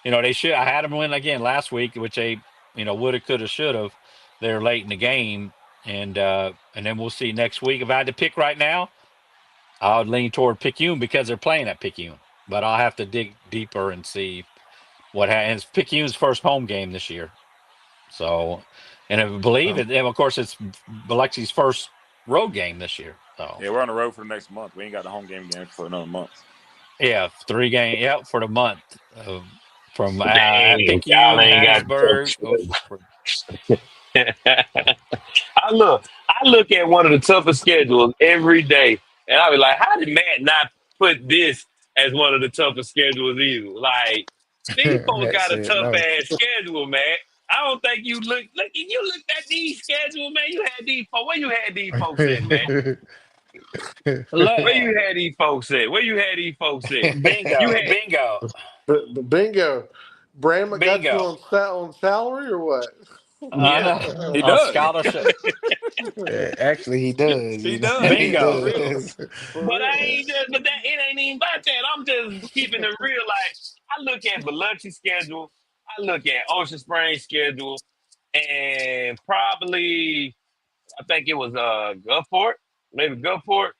they should. I had them win again last week, which they, woulda, coulda, shoulda. They're late in the game, and then we'll see next week. If I had to pick right now, I would lean toward Picayune because they're playing at Picayune. But I'll have to dig deeper and see what happens. It's Picayune's first home game this year. So, and I believe it, and of course, it's Biloxi's first road game this year. So, Yeah, we're on the road for the next month. We ain't got the home game for another month. yeah, 3 game, yeah, for the month from Dang, Picayune, y'all ain't got. Hattiesburg. I look at one of the toughest schedules every day, and I be like, how did Matt not put this as one of the toughest schedules either? Like these folks Matt got a said tough no. ass schedule, man. I don't think you looked at these schedules, man. You had these folks. Where you had these folks at, man? Where you had these folks at? Where you had these folks at? You had Bingo. But bingo, Bramlett got you Bingo. on salary or what? I yeah. know. He On does. scholarship. Actually, he does. He You know, does. he Bingo. does. But I ain't just, but that it ain't even about that. I'm just keeping it real. Like I look at Biloxi schedule, I look at Ocean Springs schedule, and probably I think it was Gulfport, maybe Gulfport.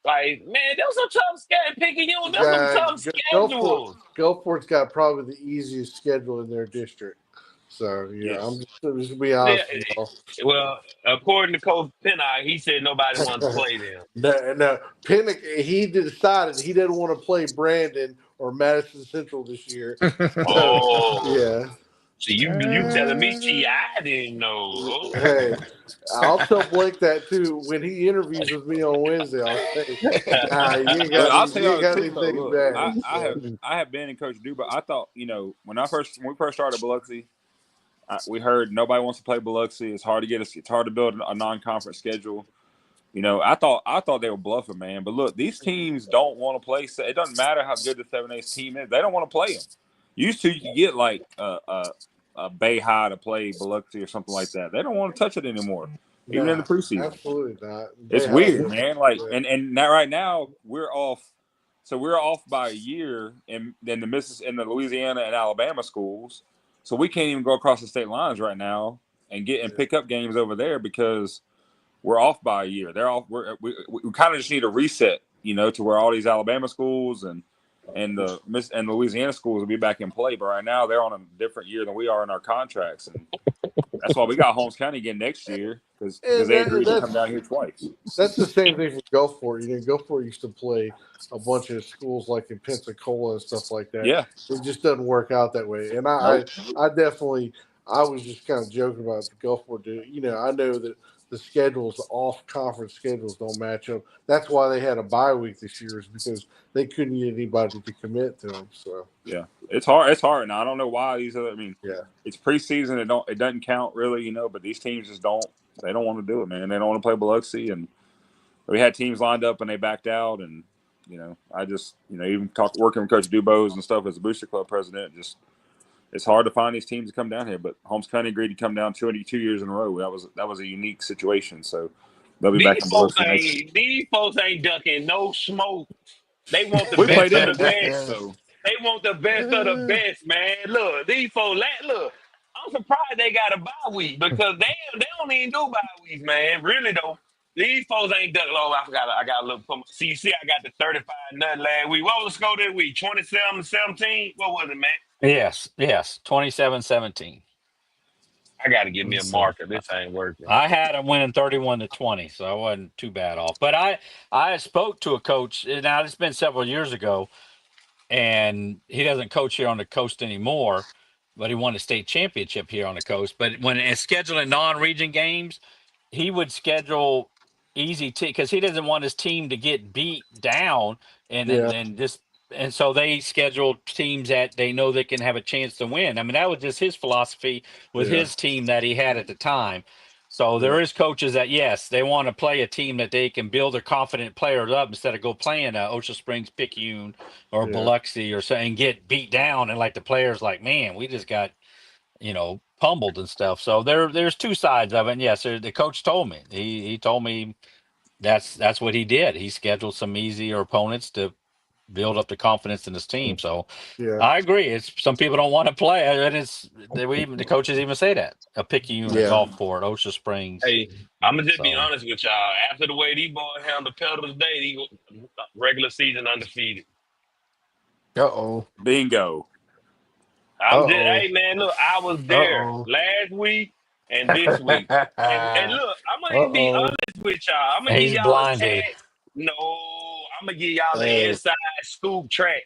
Like man, those some tough schedule picking you. Those some tough schedules. Gulfport's got probably the easiest schedule in their district. So Yeah. I'm just to be Yeah. honest with y'all. Well, according to Coach Pennock, he said nobody wanted to play them. No, Pinnock, he decided he didn't want to play Brandon or Madison Central this year. So Oh, yeah, so you telling me, gee, I didn't know. hey, I'll tell Blake that too when he interviews with me on Wednesday. I'll say, nah, But I'll tell you ain't y'all the got truth though. anything Look, bad. I have been in Coach Duba. I thought, when we first started Biloxi, we heard nobody wants to play Biloxi. It's hard to it's hard to build a non-conference schedule. I thought they were bluffing, man. But look, these teams don't want to play. It doesn't matter how good the 7A team is; they don't want to play them. Used to, you could get like a Bay High to play Biloxi or something like that. They don't want to touch it anymore, even in the preseason. Absolutely not. It's weird, man. Like, and now right now we're off. So we're off by a year in the Louisiana and Alabama schools. So we can't even go across the state lines right now and pick up games over there because we're off by a year. They're off. We kind of just need a reset, to where all these Alabama schools and the Louisiana schools will be back in play. But right now they're on a different year than we are in our contracts, and that's why we got Holmes County again next year because they agreed to come down here twice. That's the same thing for Gulfport. Gulfport used to play a bunch of schools like in Pensacola and stuff like that. Yeah, it just doesn't work out that way. And I definitely, I was just kind of joking about the Gulfport. I know that the schedules, off conference schedules, don't match up. That's why they had a bye week this year, is because they couldn't get anybody to commit to them. So yeah, it's hard. It's hard, and I don't know why these other. I mean, yeah, it's preseason. It doesn't count really, But these teams just don't. They don't want to do it, man. They don't want to play Biloxi, and we had teams lined up and they backed out. And I just even working with Coach Dubose and stuff as a Booster Club president, just it's hard to find these teams to come down here. But Holmes County agreed to come down 22 years in a row. That was a unique situation. So they'll be back in Biloxi next year. These folks ain't ducking no smoke. They want the We best played them of the twice, best. so They want the best of the best, man. Look, these folks. Look, I'm surprised they got a bye week because they don't even do bye weeks, man. Really though. These folks ain't ducking. Oh, I forgot. I got a little. See, you see, I got the 35 nothing last week. What was the score this week? 27-17. What was it, man? Yes, 27-17. I got to give me a So marker. This ain't working. I had them winning 31-20, so I wasn't too bad off. But I spoke to a coach. Now it's been several years ago, and he doesn't coach here on the coast anymore, but he won a state championship here on the coast. But when it's scheduling non-region games, he would schedule easy because he doesn't want his team to get beat down and so they schedule teams that they know they can have a chance to win. I mean, that was just his philosophy with his team that he had at the time. So there is coaches that, yes, they want to play a team that they can build their confident players up instead of go playing Ocean Springs, Picayune, or Biloxi or something and get beat down. And like the players like, man, we just got, pummeled and stuff. So there's two sides of it. And yes, the coach told me, he told me that's what he did. He scheduled some easier opponents to build up the confidence in his team. So I agree. It's some people don't want to play, and the coaches even say that a Picayune, a Gulfport, Ocean Springs. Hey, I'm gonna just be honest with y'all. After the way these boys handled Pedals Day, these regular season undefeated. Bingo. Hey man, look, I was there last week and this week, and look, I'm gonna even be honest with y'all. I'm gonna give y'all blinded. a tag. No, I'm gonna give y'all the inside scoop track.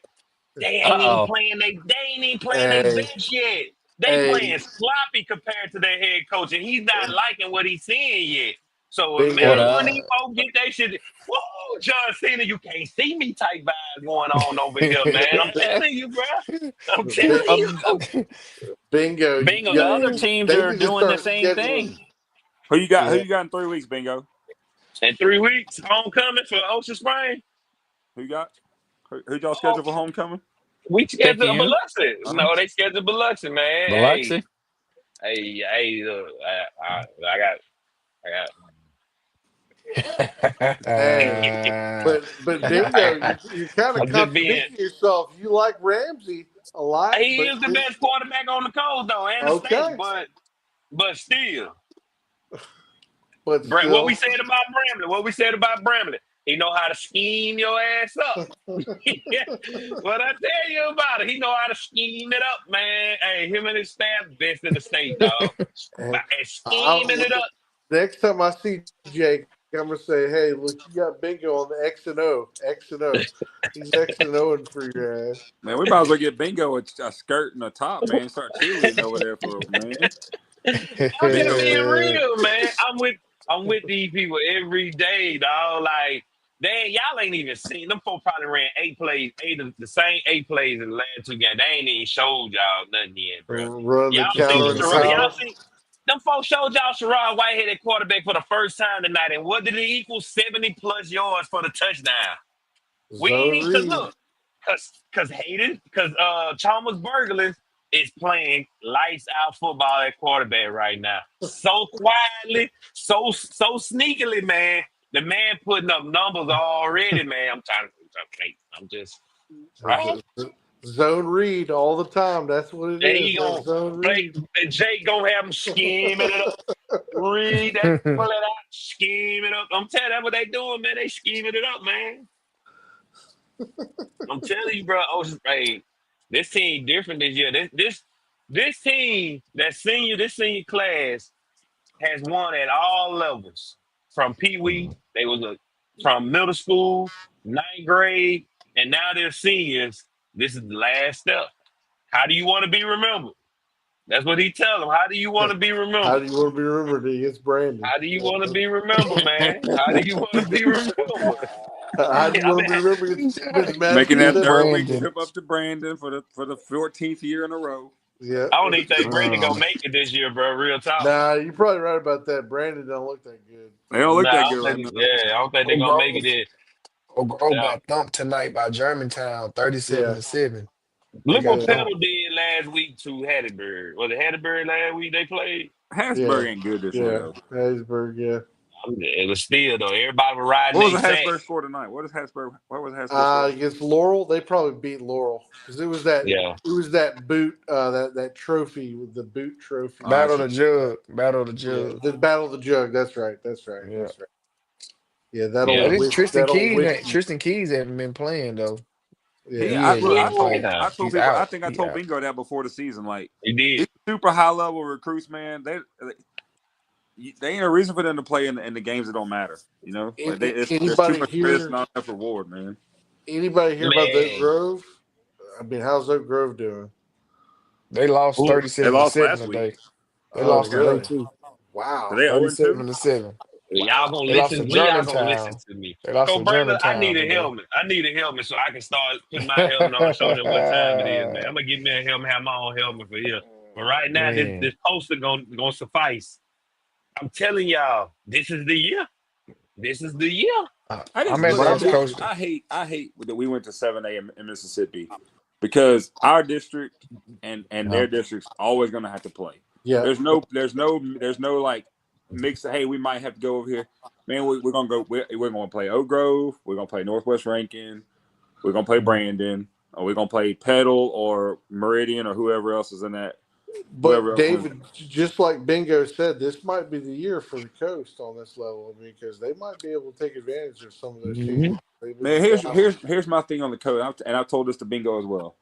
They ain't even playing. They ain't even playing their bench yet. They playing sloppy compared to their head coach, and he's not liking what he's seeing yet. So imagine when these folks get that shit. Whoa, John Cena, you can't see me type vibes going on over here, man. I'm telling you, bro. I'm telling you. Bingo. The other teams are doing the same thing. Who you got? Who you got in 3 weeks, Bingo? In 3 weeks, homecoming for Ocean Spring. Who you got? Who y'all scheduled for homecoming? We scheduled Biloxi. No, they scheduled Biloxi, man. Biloxi. Hey, look, I got. But Bingo, you kind of contradicting yourself. You like Ramsey a lot. He is the best quarterback on the coast, though, and the state. But still. But what we said about Bramlett? He know how to scheme your ass up. Yeah. What I tell you about it, he know how to scheme it up, man. Hey, him and his staff, best in the state, dog. And And scheming it up. next time I see Jake, I'm gonna say, "Hey, look, you got Bingo on the X and O. X and O. He's X and O'ing for your ass." Man, we might as well get Bingo a skirt and a top, man. Start cheerleading over there for man. I'm just being real, man. I'm with these people every day, dog. Like, y'all ain't even seen them. Folks probably ran the same 8 plays in the last 2 games. They ain't even showed y'all nothing yet, bro. Run the Y'all counter seen in the Sherrod? Y'all power. see them folks showed y'all Sherrod Whitehead at quarterback for the first time tonight, and what did it equal? 70+ yards for the touchdown. We ain't Zone because read. look, Chalmers Burglars is playing lights out football at quarterback right now. So quietly, so sneakily, man. The man putting up numbers already, man. I'm just right. Zone read all the time. That's what it Then is. he That gonna zone play. read. And Jake gonna have him scheming it up. Read that, pull it out, scheme it up. I'm telling you, that's what they doing, man. They scheming it up, man. I'm telling you, bro. Hey, this team different this year. This team, this senior class has won at all levels. From Pee Wee, from middle school, 9th grade, and now they're seniors. This is the last step. How do you want to be remembered? That's what he tells them. How do you want to be How remembered? do you want to be remembered against Brandon? How do you want to be remembered, man? How do you want to be remembered? How do you I want mean, to be remembered against Madison Making that Center? third week Brandon. trip up to Brandon for the 14th year in a row. Yeah. I don't even think Brandon Uh, gonna make it this year, bro. Real talk. Nah, you're probably right about that. Brandon don't look that good. They don't look Nah, that I good don't right think. now. Yeah, I don't think they're Oak gonna make it. Grove, There. Oak Grove Yeah. got thumped tonight by Germantown, 37 Yeah. to 7. They Look got what Yeah. Pedal thumped. did last week to Hattiesburg. Was it Hattiesburg last week they played? Hasburg Yeah. ain't good this year Yeah. though. Hattiesburg, yeah. It was still though. Everybody was riding What they was the sack. Hasburg score tonight? What was Hasburg score? Against Laurel, they probably beat Laurel because it was Yeah. that boot that trophy with the boot trophy. Oh, I Battle see. the Jug. Battle the Yeah, Jug. the Battle of the Jug. That's right. That's right. Yeah. That's right. Yeah, Hey, Yeah. this whiskey. Tristan Keys haven't been playing though. Yeah, He ain't been playing. Yeah. I told He's people, I out. think I He told out. Bingo that before the season. Like, He did. these super high level recruits, man, they ain't a reason for them to play in the games that don't matter. You know, like there's too anybody much risk, here? not enough reward, man. Anybody hear about Oak Man. Grove? I mean, how's Oak Grove doing? They lost Who? They 37 to lost 7 last week. today. They Oh, lost today really? too. So Wow. they 0-2. 37 to 7. Y'all gonna They lost to listen. When y'all gonna listen Germantown. to me? They lost So, to Brandon, I Germantown need a today. helmet. I need a helmet so I can start putting my helmet on and show them what time it is, man. I'm gonna get me a helmet, have my own helmet for here. But right now, Man, this poster gonna suffice. I'm telling y'all, this is the year. This is the year. I I just met look. Lance Coach. I hate that we went to 7A in Mississippi because our district and their district's always going to have to play. Yeah. There's no like mix. Hey, we might have to go over here. Man, we're gonna go. We're gonna play Oak Grove. We're gonna play Northwest Rankin. We're gonna play Brandon. Or we're gonna play Petal or Meridian or whoever else is in that. Whoever But else wins. David, just like Bingo said, this might be the year for the Coast on this level. I mean, because they might be able to take advantage of some of those teams. Man, here's my thing on the Coast, and I've told this to Bingo as well.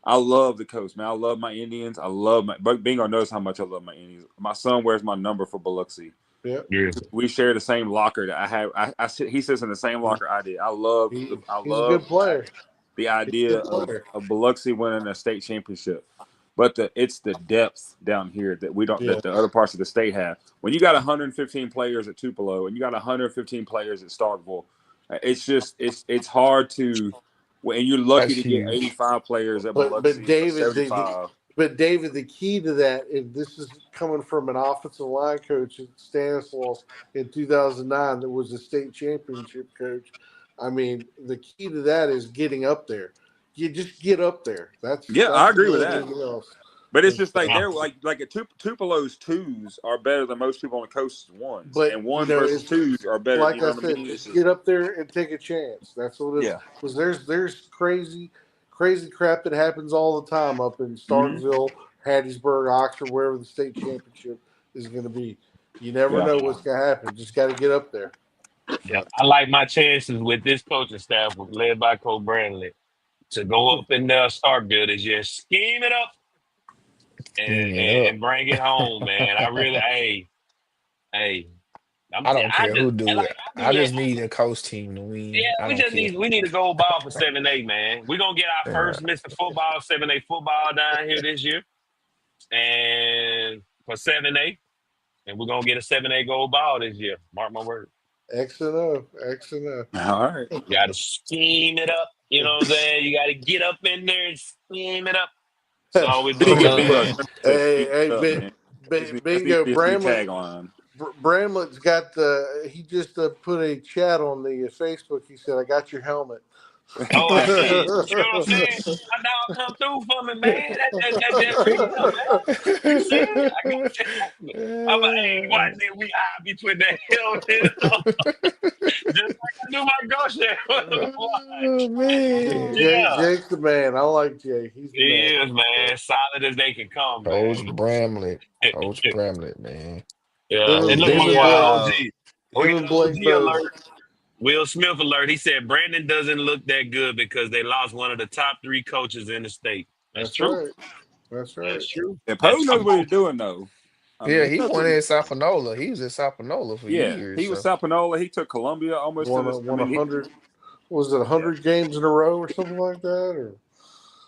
I love the Coast, man. I love my Indians. But Bingo knows how much I love my Indians. My son wears my number for Biloxi. Yeah. We share the same locker that I have. He sits in the same locker I did. I love He's a good player. the idea of Biloxi winning a state championship. But it's the depth down here that we don't that the other parts of the state have. When you got 115 players at Tupelo and you got 115 players at Starkville, it's hard to. And you're lucky That's to get huge. 85 players at But Biloxi, David, 75. David, the key to that, if this is coming from an offensive line coach at Stanislaus in 2009, that was a state championship coach. I mean, the key to that is getting up there. You just get up there. That's I agree with more than that. anything else. But it's just like they're like at Tupelo's twos are better than most people on the coast's ones, But and one versus twos are better. Like you know I what said, I mean? just get up there and take a chance. That's what it is. Because there's crazy crap that happens all the time up in Starkville, Hattiesburg, Oxford, wherever the state championship is going to be. You never know what's going to happen. Just got to get up there. Yeah, I like my chances with this coaching staff, led by Cole Brandley, to go up in there, Starkville this year, scheme it up, and, Team it and, up. and bring it home, man. I really, hey, I don't I care just who do like it. I I be just need a coach team to win. yeah, I we don't just care. need a gold ball for 7A, man. We're gonna get our Yeah. first Mr. Football 7A football down here this year, and for 7A, and we're gonna get a 7A gold ball this year. Mark my word. X and O, X and O. All right. You gotta scheme it up. You know what I'm saying? You gotta get up in there and scheme it up. That's all we're Bingo, doing, So bingo. man. Hey, hey, Up, man. That's need Bingo, to be his new Bramlett. tagline. Bramlett's got he just put a chat on the Facebook. He said, "I got your helmet." Oh, I see. You know what I'm saying? My dog come through for me, man. That just real, man. You see it? I got you. I'm like, hey, watch it. We I be putting that helmet on. Just like I do my ghost there. Oh man. Yeah. Jake's the man. I like Jake. He's the He man. is, man. Solid as they can come, Coach man. Bramlett. Coach Bramlett, man. Yeah. Him And and look, the my him and boy Blake. OG. We Him got and an Blake OG both. alert. Will Smith alert. He said Brandon doesn't look that good because they lost one of the top 3 coaches in the state. That's That's true. right. That's right. That's true. Yeah, That's Poe knows what he's doing though. I Yeah, mean, he went in South Panola. He was in South Panola for yeah, years. he was So South Panola. He took Columbia almost to this. Won 100. Was it Yeah. 100 games in a row or something like that? Or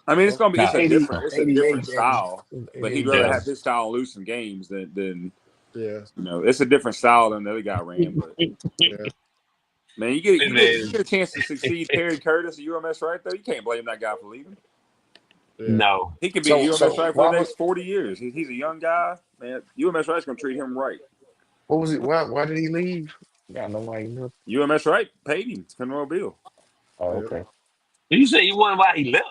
I mean, it's gonna be No. it's a 88 different games. style. But he'd 88 rather Yeah. have games. his style loose in games than yeah, it's a different style than the other guy ran. But yeah. man, you get a chance to succeed. Terry Curtis at UMS right though. You can't blame that guy for leaving. Yeah. No. He could be at UMS right for why the was next 40 years. He's a young guy, man. UMS right's gonna treat him right. what was it? Why did he leave? Got no idea. UMS right paid him Monroe. Oh, Yeah. okay. You say you wonder why he left.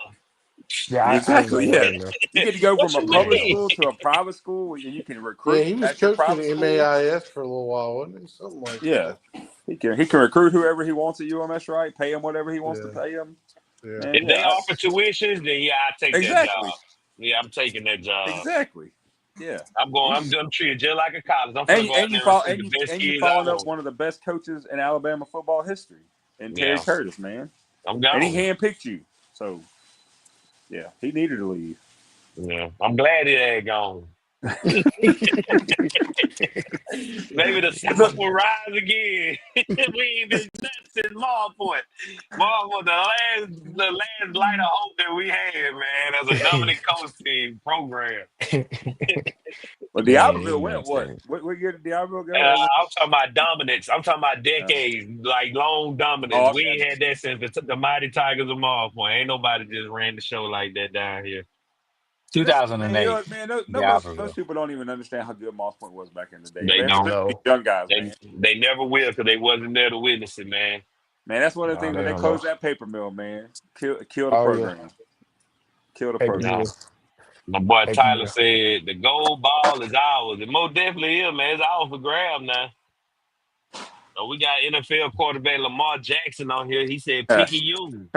Yeah, I didn't know Exactly. why Yeah, he left. you get to go What from a you public mean? school to a private school, and you can Yeah, recruit he was at your coaching private at school. MAIS for a little while, wasn't he? Something like Yeah, that. he can recruit whoever he wants at UMS right, pay him whatever he wants to Yeah. pay him. Yeah. Man, If they yeah, offer tuitions, then yeah, I take that exactly, job. Yeah, I'm taking that job. exactly. Yeah, I'm treated just like a college. I'm gonna go out and you there and follow recruit the best and you kids following I up want. one of the best coaches in Alabama football history, and Terry Yeah, Curtis, man, I'm and he gone. handpicked you, so yeah, he needed to leave. Yeah, I'm glad he ain't gone. Maybe the South will rise again. We ain't been nuts since Mall Point. Mall was the last light of hope that we had, man, as a Dominic Coast team program. But Man, Diabloville went what? What year did Diabloville go? I'm talking about dominance. I'm talking about decades, like long dominance. Oh, We okay. ain't had that since the Mighty Tigers of Mall Point. Ain't nobody just ran the show like that down here. 2008. Man, most people don't even understand how good Moss Point was back in the day. They Man, don't. especially young guys, man. They never will because they wasn't there to witness it, man. Man, that's one of the No, things they when they don't closed know. that paper mill, man. Kill the Oh yeah, program. Kill the paper program. No. mill, My boy paper Tyler mill. said the gold ball is ours. It most definitely is, man. It's ours for grab now. So we got NFL quarterback Lamar Jackson on here. He said, "Picky you."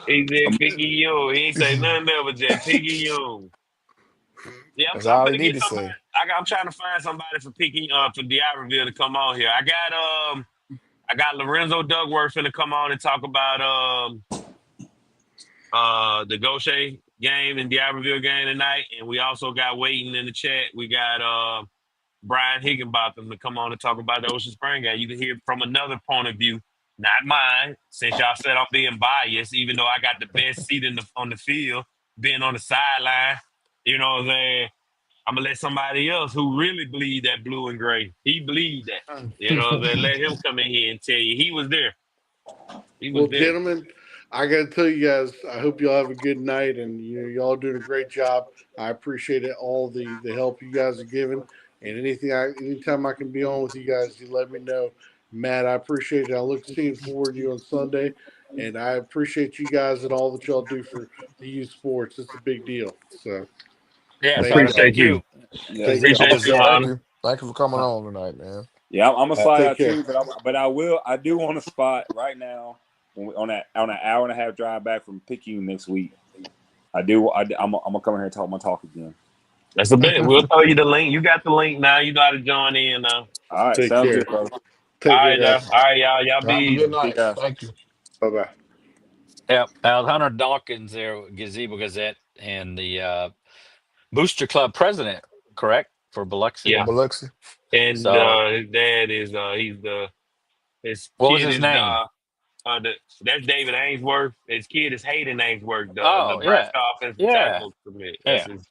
He said, "Picky you." He ain't say nothing else but just "Picky you." Yeah, That's I'm all he gonna need get to somebody. say. I'm trying to find somebody for for D'Iberville to come on here. I got Lorenzo Dugworth finna come on and talk about the Gaucher game and D'Iberville game tonight, and we also got waiting in the chat. We got Brian Higginbotham to come on and talk about the Ocean Spring game. You can hear from another point of view, not mine, since y'all said I'm being biased, even though I got the best seat on the field, being on the sideline. You know what I'm saying? I'm gonna let somebody else who really bleed that blue and gray. He bleed that. You know what I'm saying? Let him come in here and tell you he was there. He was Well, there. gentlemen, I got to tell you guys, I hope y'all have a good night, and y'all doing a great job. I appreciate it, all the help you guys are giving, and anytime I can be on with you guys, you let me know. Matt, I appreciate it. I look forward to you on Sunday, and I appreciate you guys and all that y'all do for the youth sports. It's a big deal. So Yeah, thank sir. y'all. Thank you. Yeah, Take care. Appreciate you, Thank Hunter. you. Thank you for coming on tonight, man. I'm gonna slide Take out care. too, but I do want a spot right now on an hour and a half drive back from Picayune next week. I'm gonna come in here and talk my talk again. That's a bet. We'll throw you the link. You got the link now. You know how to join in now. All right, Take sounds care. good, brother. All Take care, right, now. guys. All right, y'all. Y'all be Have a good easy. See you night. guys. Thank you. Bye bye. Yep. Hunter Dawkins there, Gazebo Gazette, and the Booster Club president, correct, for Biloxi. For Yeah. Biloxi. And So, his dad is his what was kid his is name? that's David Ainsworth. His kid is Hayden Ainsworth, the Oh, yeah. Nebraska offensive Yeah. tackle commit. That's Yeah. his.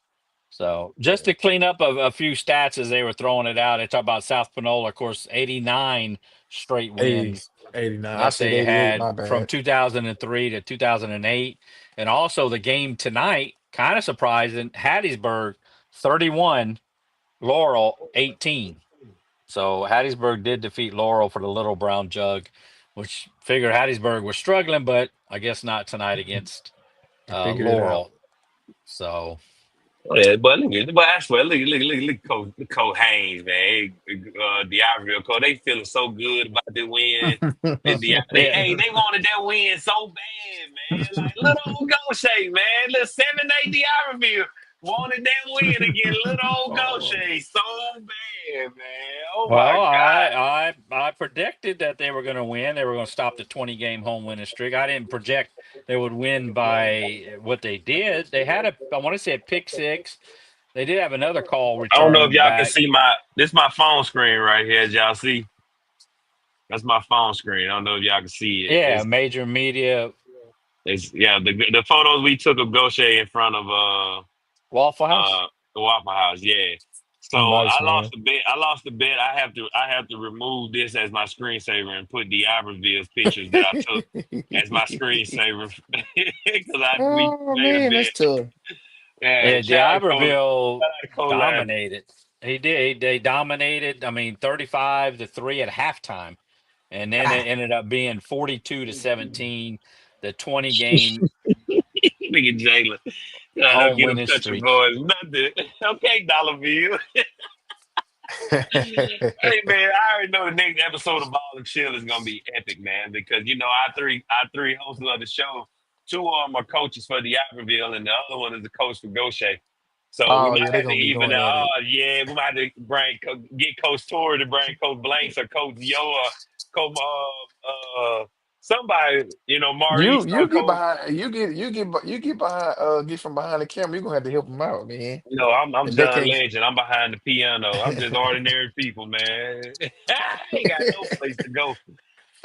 So, just to clean up a few stats as they were throwing it out, they talk about South Panola, of course, 89 straight 80, wins 89. I that said they 88. had My from bad. 2003 to 2008. And also the game tonight, kind of surprising, Hattiesburg 31, Laurel 18. So Hattiesburg did defeat Laurel for the Little Brown Jug, which figured Hattiesburg was struggling, but I guess not tonight against I figured it out. Laurel. So Oh, yeah, but I swear, look, Coach Haynes, man. D'Ivory, coach, they feeling so good about the win. And yeah. they wanted that win so bad, man. Like little old Gaucher, man. Little 7-8 D'Ivory wanted that win again. Little old Gaucher, so bad, man. Oh my Well, God. I predicted that they were going to win. They were going to stop the 20-game home winning streak. I didn't project they would win by what they did. They had I want to say a pick six. They did have another call I don't know if returned y'all can back. see this my phone screen right here, as y'all see. That's my phone screen. I don't know if y'all can see it. Yeah, major media It's the photos we took of Gaucher in front of Waffle House. the Waffle House, yeah. So Nice, I lost man. the bet. I lost the bet. I have to remove this as my screensaver and put the Iberville's pictures that I took as my screensaver because we Oh made a man, bet. that's tough. Yeah, Yeah, shout D'Iberville out to Cole Lab. dominated. He did. They dominated. I mean, 35-3 at halftime, and then it ended up being 42-17. The 20-game Look at Jalen. Don't home get him winning country streak. boys. Nothing. Okay, Dollar Bill. Hey man, I already know the next episode of Ball and Chill is gonna be epic, man. Because our three hosts of the show, two of them are coaches for the Iberville, and the other one is the coach for Gaucher. So we Oh might yeah, they're have to gonna be even going at it. yeah, we might have to get Coach Torrey to bring Coach Blanks or Coach Yo or Coach somebody, You Maurice or you get Coach. behind you get behind get from behind the camera. You're gonna have to help them out, man. I'm And they John can't. Legend. I'm behind the piano. I'm just ordinary people, man. I ain't got no place to go.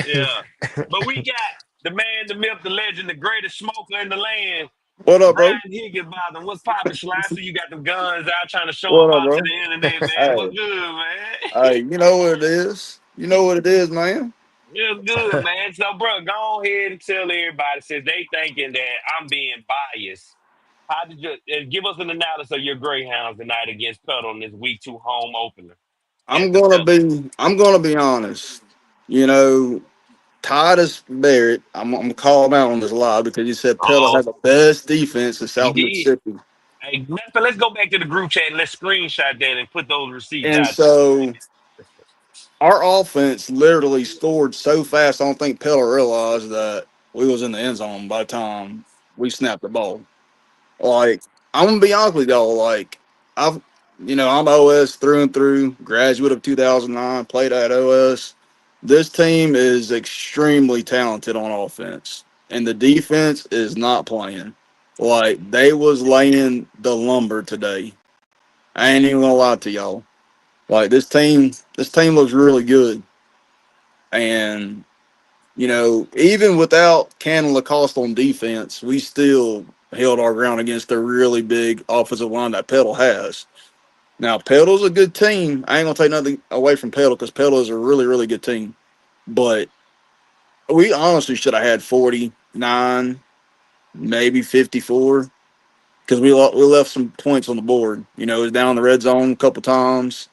Yeah. But we got the man, the myth, the legend, the greatest smoker in the land, What up, bro? Brian Higginbotham. What's poppin', Slicer? You got them guns out trying to show What them up, out to bro? the internet, man. Hey, What's good, man? hey, you know what it is? You know what it is, man? It's good, man. So, bro, go ahead and tell everybody since they thinking that I'm being biased. How did you give us an analysis of your Greyhounds tonight against Petal in this week 2 home opener at the Pelt? I'm gonna be honest. You know, Titus Barrett, I'm gonna call him out on this live because he said Pella Oh, had the best defense in he South did. Mississippi. Hey, let's go back to the group chat and let's screenshot that and put those receipts And out there. so our offense literally scored so fast, I don't think Pella realized that we was in the end zone by the time we snapped the ball. Like, I'm gonna be honest with y'all. Like, I've, I'm OS through and through. Graduate of 2009, played at OS. This team is extremely talented on offense, and the defense is not playing. Like, they was laying the lumber today. I ain't even gonna lie to y'all. Like, this team looks really good, and even without Cannon Lacoste on defense, we still held our ground against a really big offensive line that Pedal has. Now, Pedal's a good team. I ain't gonna take nothing away from Pedal because Pedal is a really, really good team. But we honestly should have had 49, maybe 54, because we left some points on the board. It was down in the red zone a couple times,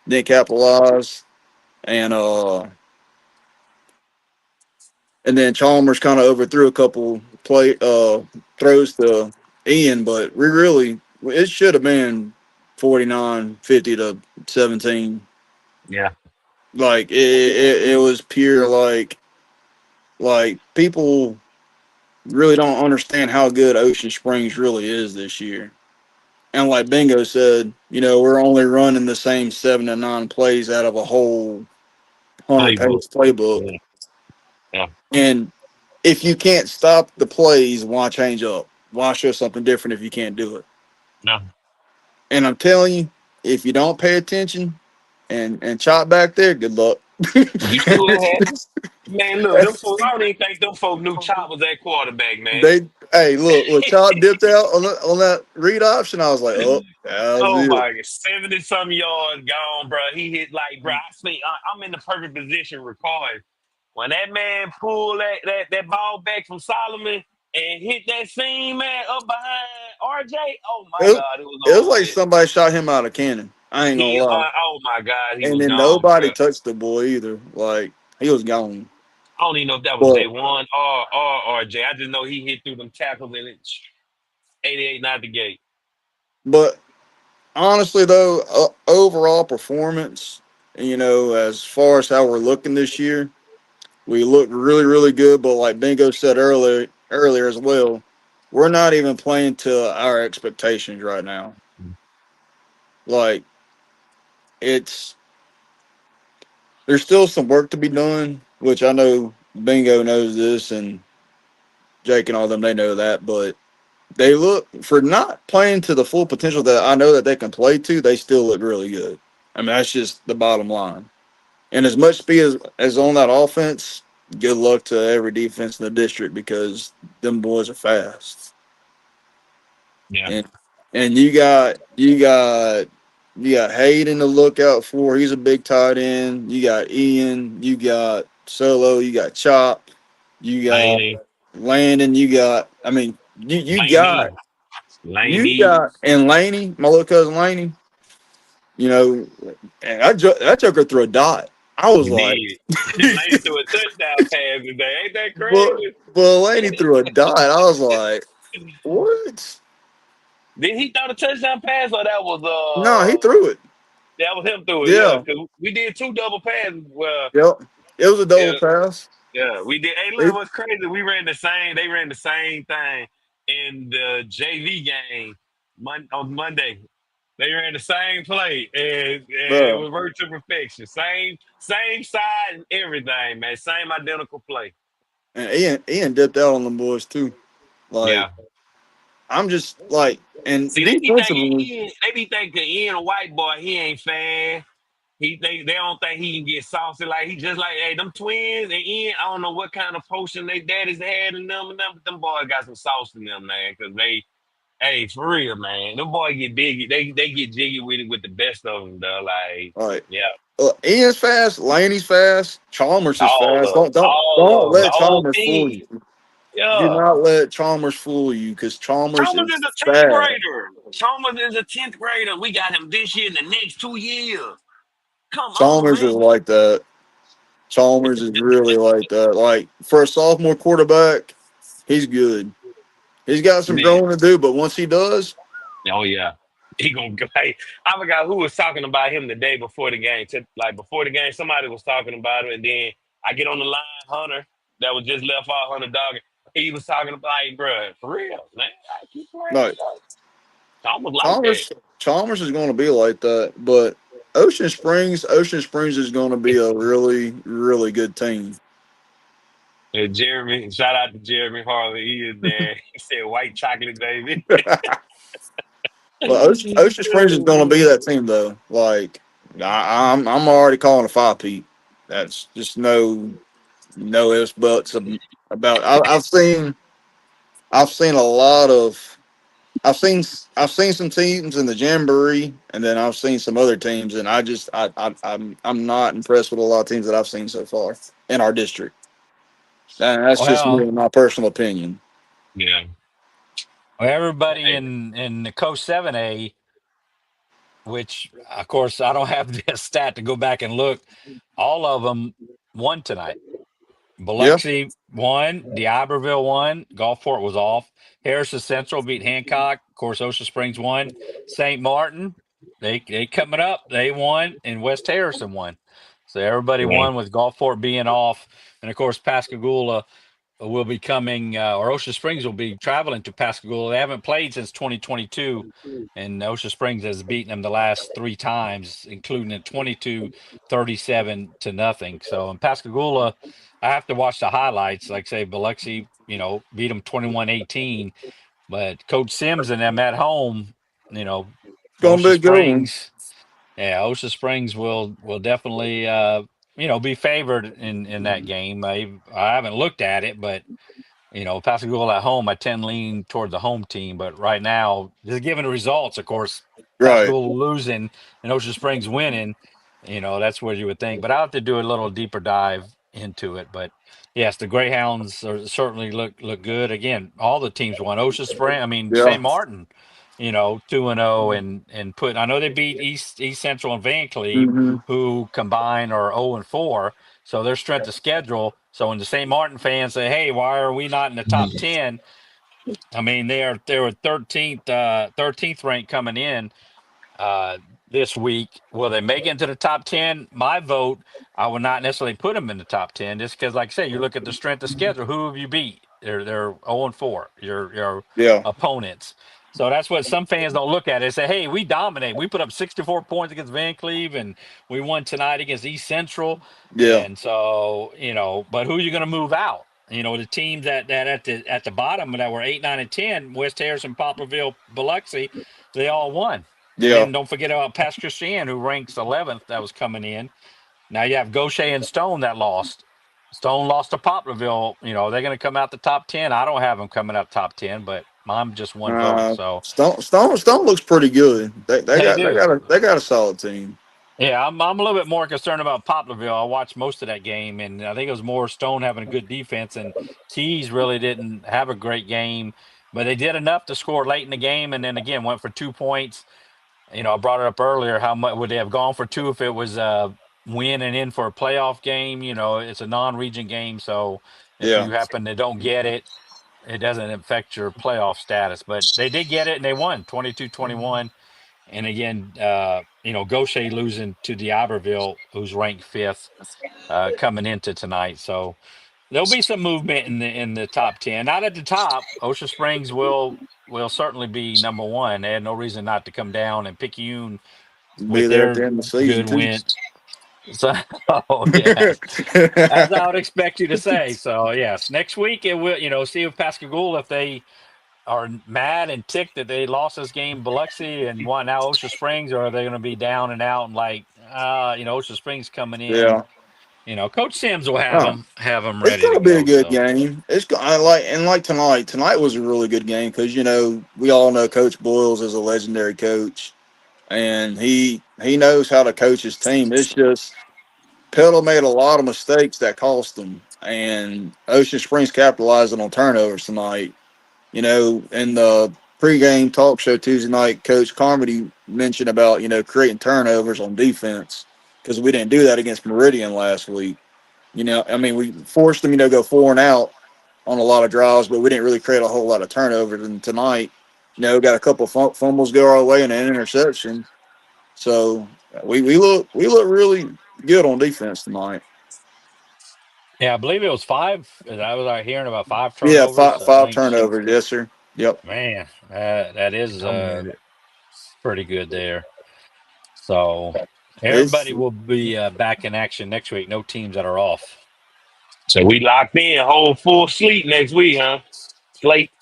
didn't capitalize, and and then Chalmers kind of overthrew a couple throws to Ian, but it should have been 49-50 to 17. Yeah. Like it was pure like people really don't understand how good Ocean Springs really is this year. And like Bingo said, we're only running the same 7 to 9 plays out of a whole 100-page playbook. Yeah. Yeah. And if you can't stop the plays, why change up? Why show something different if you can't do it? No. And I'm telling you, if you don't pay attention and chop back there, good luck. You see what happens? Man, look, them folks, I don't even think them folks knew Chop was that quarterback, man. Hey, look, when Chop dipped out on that read option, I was like, oh, that was Oh it. my God, 70-some yards gone, bro. He hit like, bro. I'm in the perfect position recording. When that man pulled that ball back from Solomon and hit that seam, man, up behind RJ. Oh my God, it was It was over like with. somebody shot him out of cannon. I ain't gonna lie. Oh my God, he And was then gone, nobody bro. touched the boy either. Like, he was gone. I don't even know if that was But day one or RJ. I just know he hit through them tackles and it 88 not the gate. but honestly though, overall performance, as far as how we're looking this year, we look really, really good. But like Bingo said earlier as well, we're not even playing to our expectations right now. Like, there's still some work to be done, which I know Bingo knows this and Jake and all them, they know that, but they look, for not playing to the full potential that I know that they can play to, they still look really good. I mean, that's just the bottom line. And as much speed as on that offense, good luck to every defense in the district because them boys are fast. Yeah. And you got Hayden to look out for. He's a big tight end. You got Ian. You got Solo. You got Chop. You got Laney. Landon. You got. I mean, Laney. and Laney, my little cousin Laney. And that joker threw a dot. I was like, Did. Laney threw a touchdown pass today. Ain't that but crazy? Laney threw a dot. I was like, what? Did he throw the touchdown pass or that was No, he threw it. that was him through it? Yeah, Yeah. because we did 2 double passes. Well, Yep. It was a double yeah, pass. yeah, we did. Hey, look, what's crazy? They ran the same thing in the JV game on Monday. They ran the same play and it Bro. was worked to perfection. Same side and everything, man. Same identical play. And Ian dipped out on them boys too. Like, Yeah. I'm just like, and See, defensively, they be thinking Ian a white boy, he ain't fast. They don't think he can get saucy. Like he just like, hey, them twins and Ian, I don't know what kind of potion they daddies had in them and them, but them boys got some sauce in them, man. Cause hey, for real, man. Them boys get big. They get jiggy with it with the best of them, though. Like, yeah. Ian's fast, Laney's fast, Chalmers is fast. Don't let The whole Chalmers fool team. you. Do Yeah. not let Chalmers fool you because Chalmers Chalmers is is a 10th fast. grader. Chalmers is a 10th grader. We got him this year and the next 2 years. Come on, Chalmers man. is like that. Chalmers is really like that. Like, for a sophomore quarterback, he's good. He's got some Man. growing to do, but once he does, Oh yeah. He gonna go. Hey, I forgot who was talking about him the day before the game. Like before the game, somebody was talking about him, and then I get on the line, Hunter, that was just left off, Hunter Dog. He was talking about, like, bro, for real, man. I keep playing. no, Almost like that. Chalmers is going to be like that, but Ocean Springs is going to be a really, really good team. And Jeremy, shout out to Jeremy Harley. He is there. He said white chocolate, baby. Well, Ocean Springs is going to be that team, though. Like, I'm already calling a 5-peat. That's just no ifs buts about. I've seen a lot of. I've seen some teams in the Jamboree, and then I've seen some other teams, and I'm not impressed with a lot of teams that I've seen so far in our district. And that's just me, Well, in my personal opinion. Yeah. everybody in the Coast 7A, which of course I don't have this stat to go back and look, all of them won tonight. Biloxi won, D'Iberville won, Gulfport was off. Harrison Central beat Hancock. Of course, Ocean Springs won. St. Martin, they coming up, they won, and West Harrison won. So everybody won with Gulfport being off, and of course Pascagoula will be coming, or Ocean Springs will be traveling to Pascagoula. They haven't played since 2022, and Ocean Springs has beaten them the last 3 times, including a 22-37 to nothing. So in Pascagoula, I have to watch the highlights. Like say Biloxi, beat them 21-18, but Coach Sims and them at home, It's gonna be Ocean a good one. Springs. Yeah, Ocean Springs will definitely be favored in that game. I haven't looked at it, but Pascagoula at home, I tend to lean toward the home team. But right now, just given the results, of course, Right. Pascagoula losing and Ocean Springs winning, that's what you would think. But I'll have to do a little deeper dive into it. But yes, the Greyhounds certainly look good. Again, all the teams won. Ocean Spring, I mean Yeah. St. Martin, 2-0 and put. I know they beat East Central and Van Cleve, Hmm. who combined are 0-4. So their strength of schedule. So when the St. Martin fans say, "Hey, why are we not in the top 10?" I mean, they were 13th ranked coming in uh, this week. Will they make it into the top 10? My vote, I would not necessarily put them in the top 10 just because, like I say, you look at the strength of schedule. Who have you beat? They're 0-4. Your Yeah. opponents. So that's what some fans don't look at. They say, "Hey, we dominate. We put up 64 points against Van Cleve, and we won tonight against East Central." Yeah. And so, but who are you going to move out? The teams that at the bottom that were 8, 9, and 10, West Harrison, Poplarville, Biloxi, they all won. And Yeah. then don't forget about Pass Christian, who ranks 11th, that was coming in. Now you have Gaucher and Stone that lost. Stone lost to Poplarville. They're going to come out the top 10. I don't have them coming out top 10, but I'm just one vote. So Stone looks pretty good. They they got they do. got a they got a solid team. Yeah, I'm a little bit more concerned about Poplarville. I watched most of that game, and I think it was more Stone having a good defense, and Tees really didn't have a great game, but they did enough to score late in the game, and then again went for 2 points. I brought it up earlier. How much would they have gone for two if it was a win and in for a playoff game? It's a non-region game, so if Yeah. you happen to don't get it, it doesn't affect your playoff status. But they did get it, and they won 22-21. And again, Gaucher losing to D'Iberville, who's ranked fifth, coming into tonight. So there'll be some movement in the top 10. Not at the top. Ocean Springs will certainly be number one. They had no reason not to come down, and Picayune Be with there at their the end of the season good too. win. So, oh yes, as I would expect you to say. So yes, next week it will. See if Pascagoula, if they are mad and ticked that they lost this game, Biloxi, and won now Ocean Springs, or are they going to be down and out and like, Ocean Springs coming in? Yeah. Coach Sims will have Oh, them it's ready to gonna be a go. good So game. I like tonight. Tonight was a really good game because we all know Coach Boyles is a legendary coach, and he knows how to coach his team. It's just Petal made a lot of mistakes that cost them, and Ocean Springs capitalizing on turnovers tonight. In the pregame talk show Tuesday night, Coach Carmody mentioned about creating turnovers on defense because we didn't do that against Meridian last week. I mean, we forced them, go 4 and out on a lot of drives, but we didn't really create a whole lot of turnovers. And tonight, got a couple fumbles go our way and an interception. So we look really good on defense tonight. yeah, I believe it was 5. I was hearing about 5 Yeah, turnovers. I five think, turnovers. Yes, sir. Yep. man, that is Dominated. pretty good there. So It's everybody will be back in action next week. No teams that are off. So we locked in, whole full sleep next week, huh? Slate.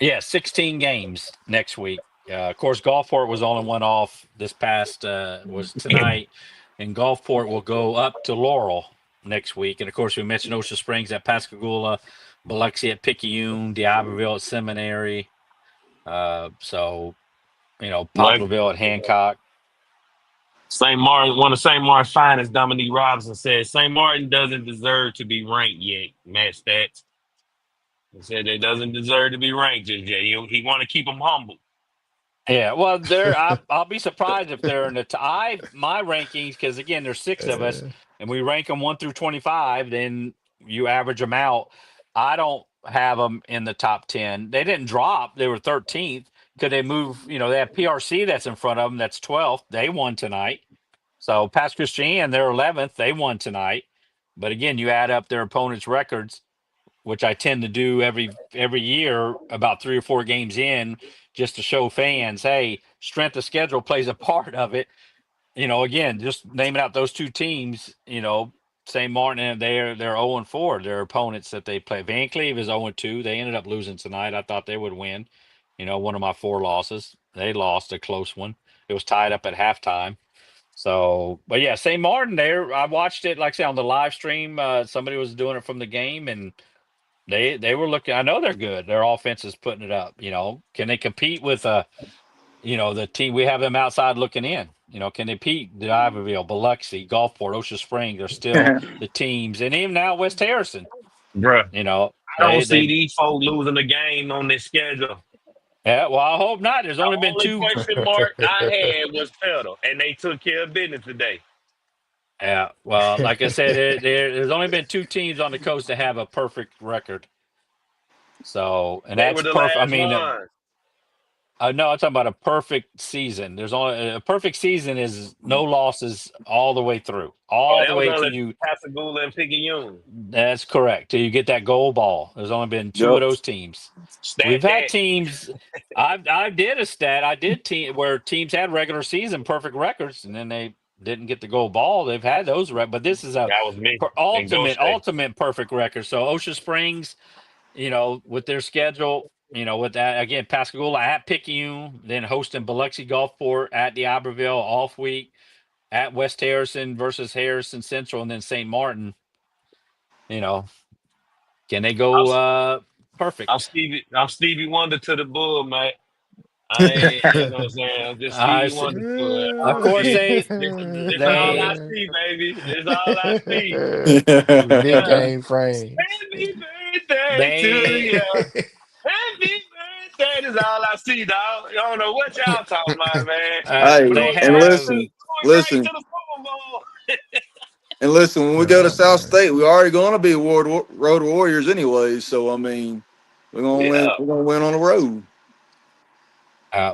Yeah, 16 games next week. Of course, Gulfport was only one off this past was tonight, and Gulfport will go up to Laurel next week. And of course, we mentioned Ocean Springs at Pascagoula, Biloxi at Picayune, D'Iberville at Seminary. So Like Poplarville at Hancock. St. Martin, one of St. Martin's finest, Dominique Robinson said, St. Martin doesn't deserve to be ranked yet. Matt Stats. He said it doesn't deserve to be ranked just yet. He want to keep them humble. Yeah, well, I'll be surprised if they're in the my rankings, because again, there's 6 of us, and we rank them 1 through 25. Then you average them out. I don't have them in the top 10. They didn't drop; they were 13th. Could they move? They have PRC that's in front of them. That's 12th. They won tonight. So Pass Christian, they're 11th. They won tonight. But again, you add up their opponents' records. which I tend to do every year about 3 or 4 games in, just to show fans, hey, strength of schedule plays a part of it. Again, just naming out those 2 teams, St. Martin, and they're 0-4. Their opponents that they play. Van Cleve is 0-2. They ended up losing tonight. I thought they would win. One of my 4 losses. They lost a close one. It was tied up at halftime. So, but yeah, St. Martin there. I watched it, like I said, on the live stream. Somebody was doing it from the game, and they were looking. I know they're good. Their offense is putting it up. Can they compete with the team? We have them outside looking in. Can they beat the Iberville, Biloxi, Gulfport, Ocean Springs? They're still the teams, and even now West Harrison. Bruh. I don't see They these folks losing a game on this schedule. yeah. Well, I hope not. There's The only been only 2. question mark I had was Pedal, and they took care of business today. Yeah. Well, like I said, there's only been 2 teams on the coast that have a perfect record. So, and They that's were the perfect. I last mean, one. no, I'm talking about a perfect season. There's only a perfect season is no losses all the way through, Oh, all that the was way till only you. Pascagoula and Picayune. That's correct. Till you get that gold ball. There's only been 2 of Yep. those teams. Stat We've had that. teams. I did a stat. I did team where teams had regular season perfect records, and then they didn't get the gold ball. They've had those, but this is a That was me. And go ultimate perfect record. So Ocean Springs, with their schedule, with that again, Pascagoula at Picayune, then hosting Biloxi Gulfport at the Iberville off week, at West Harrison versus Harrison Central, and then St. Martin. Can they go perfect? I'm Stevie Wonder to the bull, mate. I ain't, you know what I'm saying? I'm just I Stevie s- Wonder to it. of course This all I they see, baby. This all I see. Nick Uh, game frame. happy birthday to they you. Happy birthday. This all I see, dog. I don't know what y'all talking about, man. Hey, they Going and right have. to listen, listen, the Super Bowl. when we go to South State, we're already going to be road warriors anyway. So I mean, we're gonna Yeah. win. We're gonna win on the road.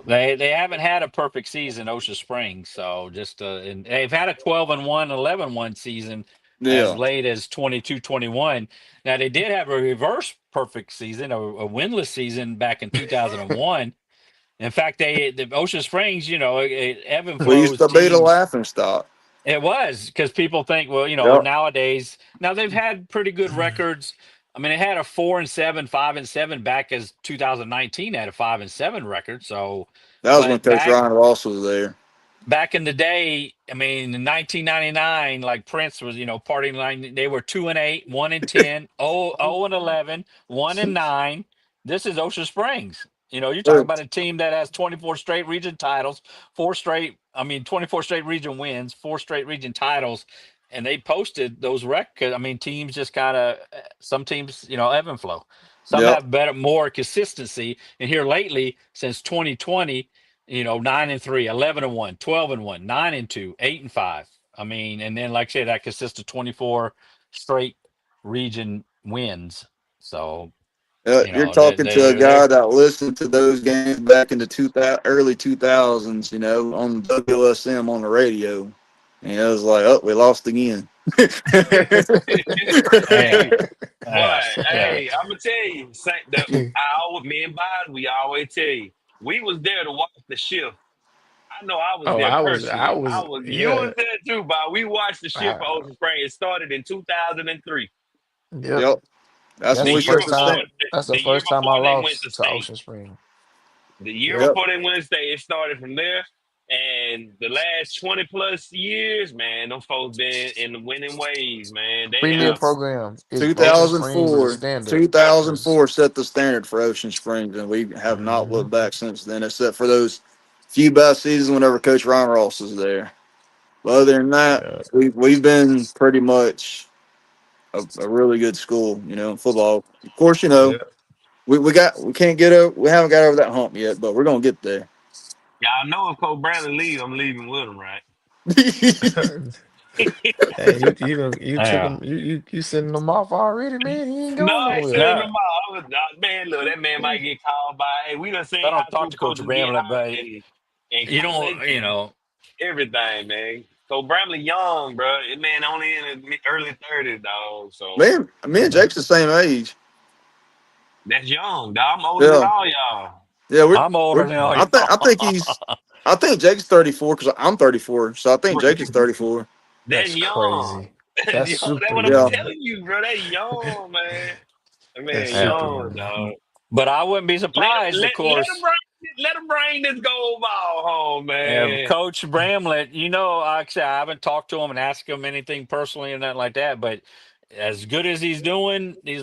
They haven't had a perfect season, Ocean Springs. So and they've had a 12-1, 11-1 season as Yeah, late as 22-21. Now they did have a reverse perfect season, a winless season back in 2001. In fact, the Ocean Springs, Evan we used Flow's to be the teams. laughing stock. It was because people think, well, Yep, nowadays, now they've had pretty good records. I mean, it had a 4-7, 5-7 back as 2019 had a 5-7 record. So, that was when but Coach Ryan Ross was there. back in the day, I mean, in 1999, like Prince was, partying line, they were 2-8, 1-10, 0-11, 1-9. This is Ocean Springs. You're talking Look, about a team that has 24 straight region titles, 24 straight region wins, 4 straight region titles, and they posted those records. I mean, teams just kind of, some teams, ebb and flow. Some Yep, have more consistency. And here lately, since 2020, 9-3, 11-1, 12-1, 9-2, 8-5. I mean, and then like I said, that consists of 24 straight region wins. So, you're talking to a they're guy that listened to those games back in the early 2000s. On WSM on the radio. And it was like, oh, we lost again. yeah, Boy, yeah. hey, I'm gonna tell you, me and Bob, we always tell you, we was there to watch the shift. I know I was Oh, there I personally. was, You yeah. was there too, Bob. We watched the shift for I, Ocean Spring. It started in 2003. yep. Yep, that's The when That's the we year set first the before, time. standard. That's the the year first time I before they went lost to to state. Ocean Spring. The year Yep. before they went to state, it started from there. And the last 20 plus years, man, them folks been in the winning ways, man. They Premier have, program is Ocean Springs is a 2004, standard. yep, 2004 set the standard for Ocean Springs, and we have not Mhm. looked back since then, except for those few best seasons whenever Coach Ron Ross was there. But other than that, Yeah. we've been pretty much a really good school, in football. Of course, Yeah. we can't get over we haven't got over that hump yet, but we're gonna get there. y'all know if Cole Bradley leave, I'm leaving with him, right? Hey, you took Yeah. him. You sending him off already, man. He ain't No, going I ain't nowhere. sending Yeah. him out. Man, look, that man might get called by. Hey, we done I seen don't high talk school to Coach coaches get Bramlett, but hired and you college don't, and everything, man. So Bramley young, bro. That man only in his early 30s, dog. So Man, me and Jake's the same age. That's young, dog. I'm older than Yeah, all y'all. yeah. I'm older than all I think he's. I think Jake's 34 because I'm 34, so I think Jake is 34. That's That's young. crazy. That's That's young. That's super what I'm Yeah. young. telling you, bro. That's young, man. That That's man, Yeah. super young, young. dog. But I wouldn't be Let him surprised, of course. let him bring this gold ball home, man. Coach Bramlett, like I said, I haven't talked to him and asked him anything personally or nothing like that. But as good as he's doing these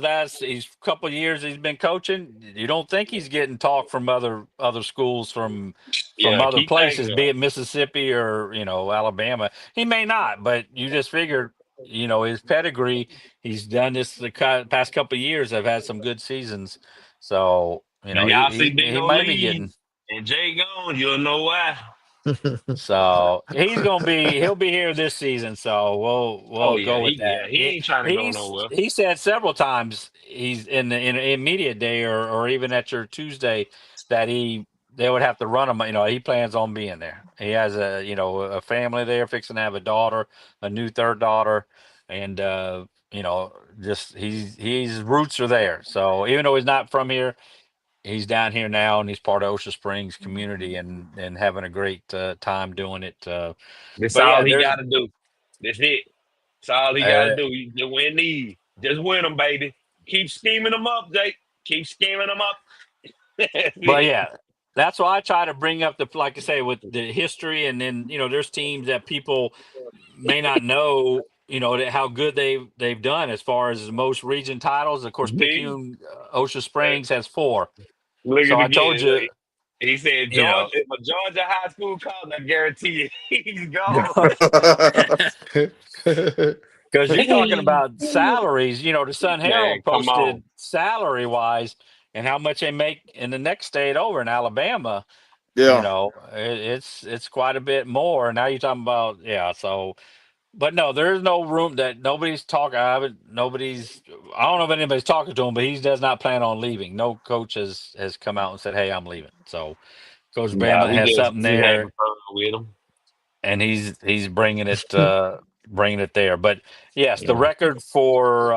couple of years he's been coaching, you don't think he's getting talk from other schools from Yeah, other keep places, thinking. be it Mississippi or Alabama. He may not, but you just figure, his pedigree. He's done this the past couple of years. Have had some good seasons, so Now, he y'all see he, Big he O might be leave getting. and Jay gone, you'll know why. So he'll be here this season. So Oh we'll yeah, go with that. he ain't trying to go nowhere. He said several times he's in immediate day or even at your Tuesday that they would have to run him. He plans on being there. He has a family there, fixing to have a daughter, a new third daughter, and just his roots are there. So even though he's not from here, he's down here now and he's part of Ocean Springs community and having a great time doing it. That's But all yeah, he there's gotta do. That's it. That's all he gotta uh, do. You just win these. Just win them, baby. Keep scheming them up, Jake. Keep scheming them up. That's but it. yeah, that's why I try to bring up like I say, with the history, and then there's teams that people may not know. How good they've done as far as the most region titles. Of course, See? Picayune, Ocean Springs has 4. Look So at I told again. Look. you, He said, you know. Georgia, if a Georgia high school calls, I guarantee you, he's gone. Because you're talking about salaries, the Sun Man, Herald come on. posted salary wise and how much they make in the next state over in Alabama. Yeah. It's quite a bit more. Now you're talking about, yeah. So, but no, there's no room that nobody's talking. I don't know if anybody's talking to him, but he does not plan on leaving. No coach has come out and said, "Hey, I'm leaving." So Coach Nah, Bramlett has something we there having fun with him. and he's bringing it there. But yes, the Yeah. record for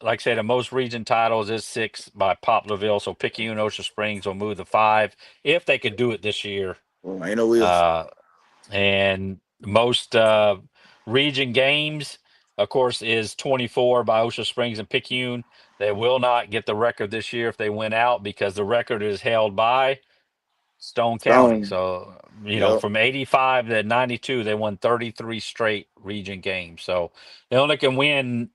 like I said, the most region titles is 6 by Poplarville. So Picayune, Ocean Springs will move to 5 if they could do it this year. Well, ain't no if. Uh, and most region games, of course, is 24 by Ocean Springs and Picayune. They will not get the record this year if they win out because the record is held by Stone County. Stone. So, Yep. from 85 to 92, they won 33 straight region games. So they only can win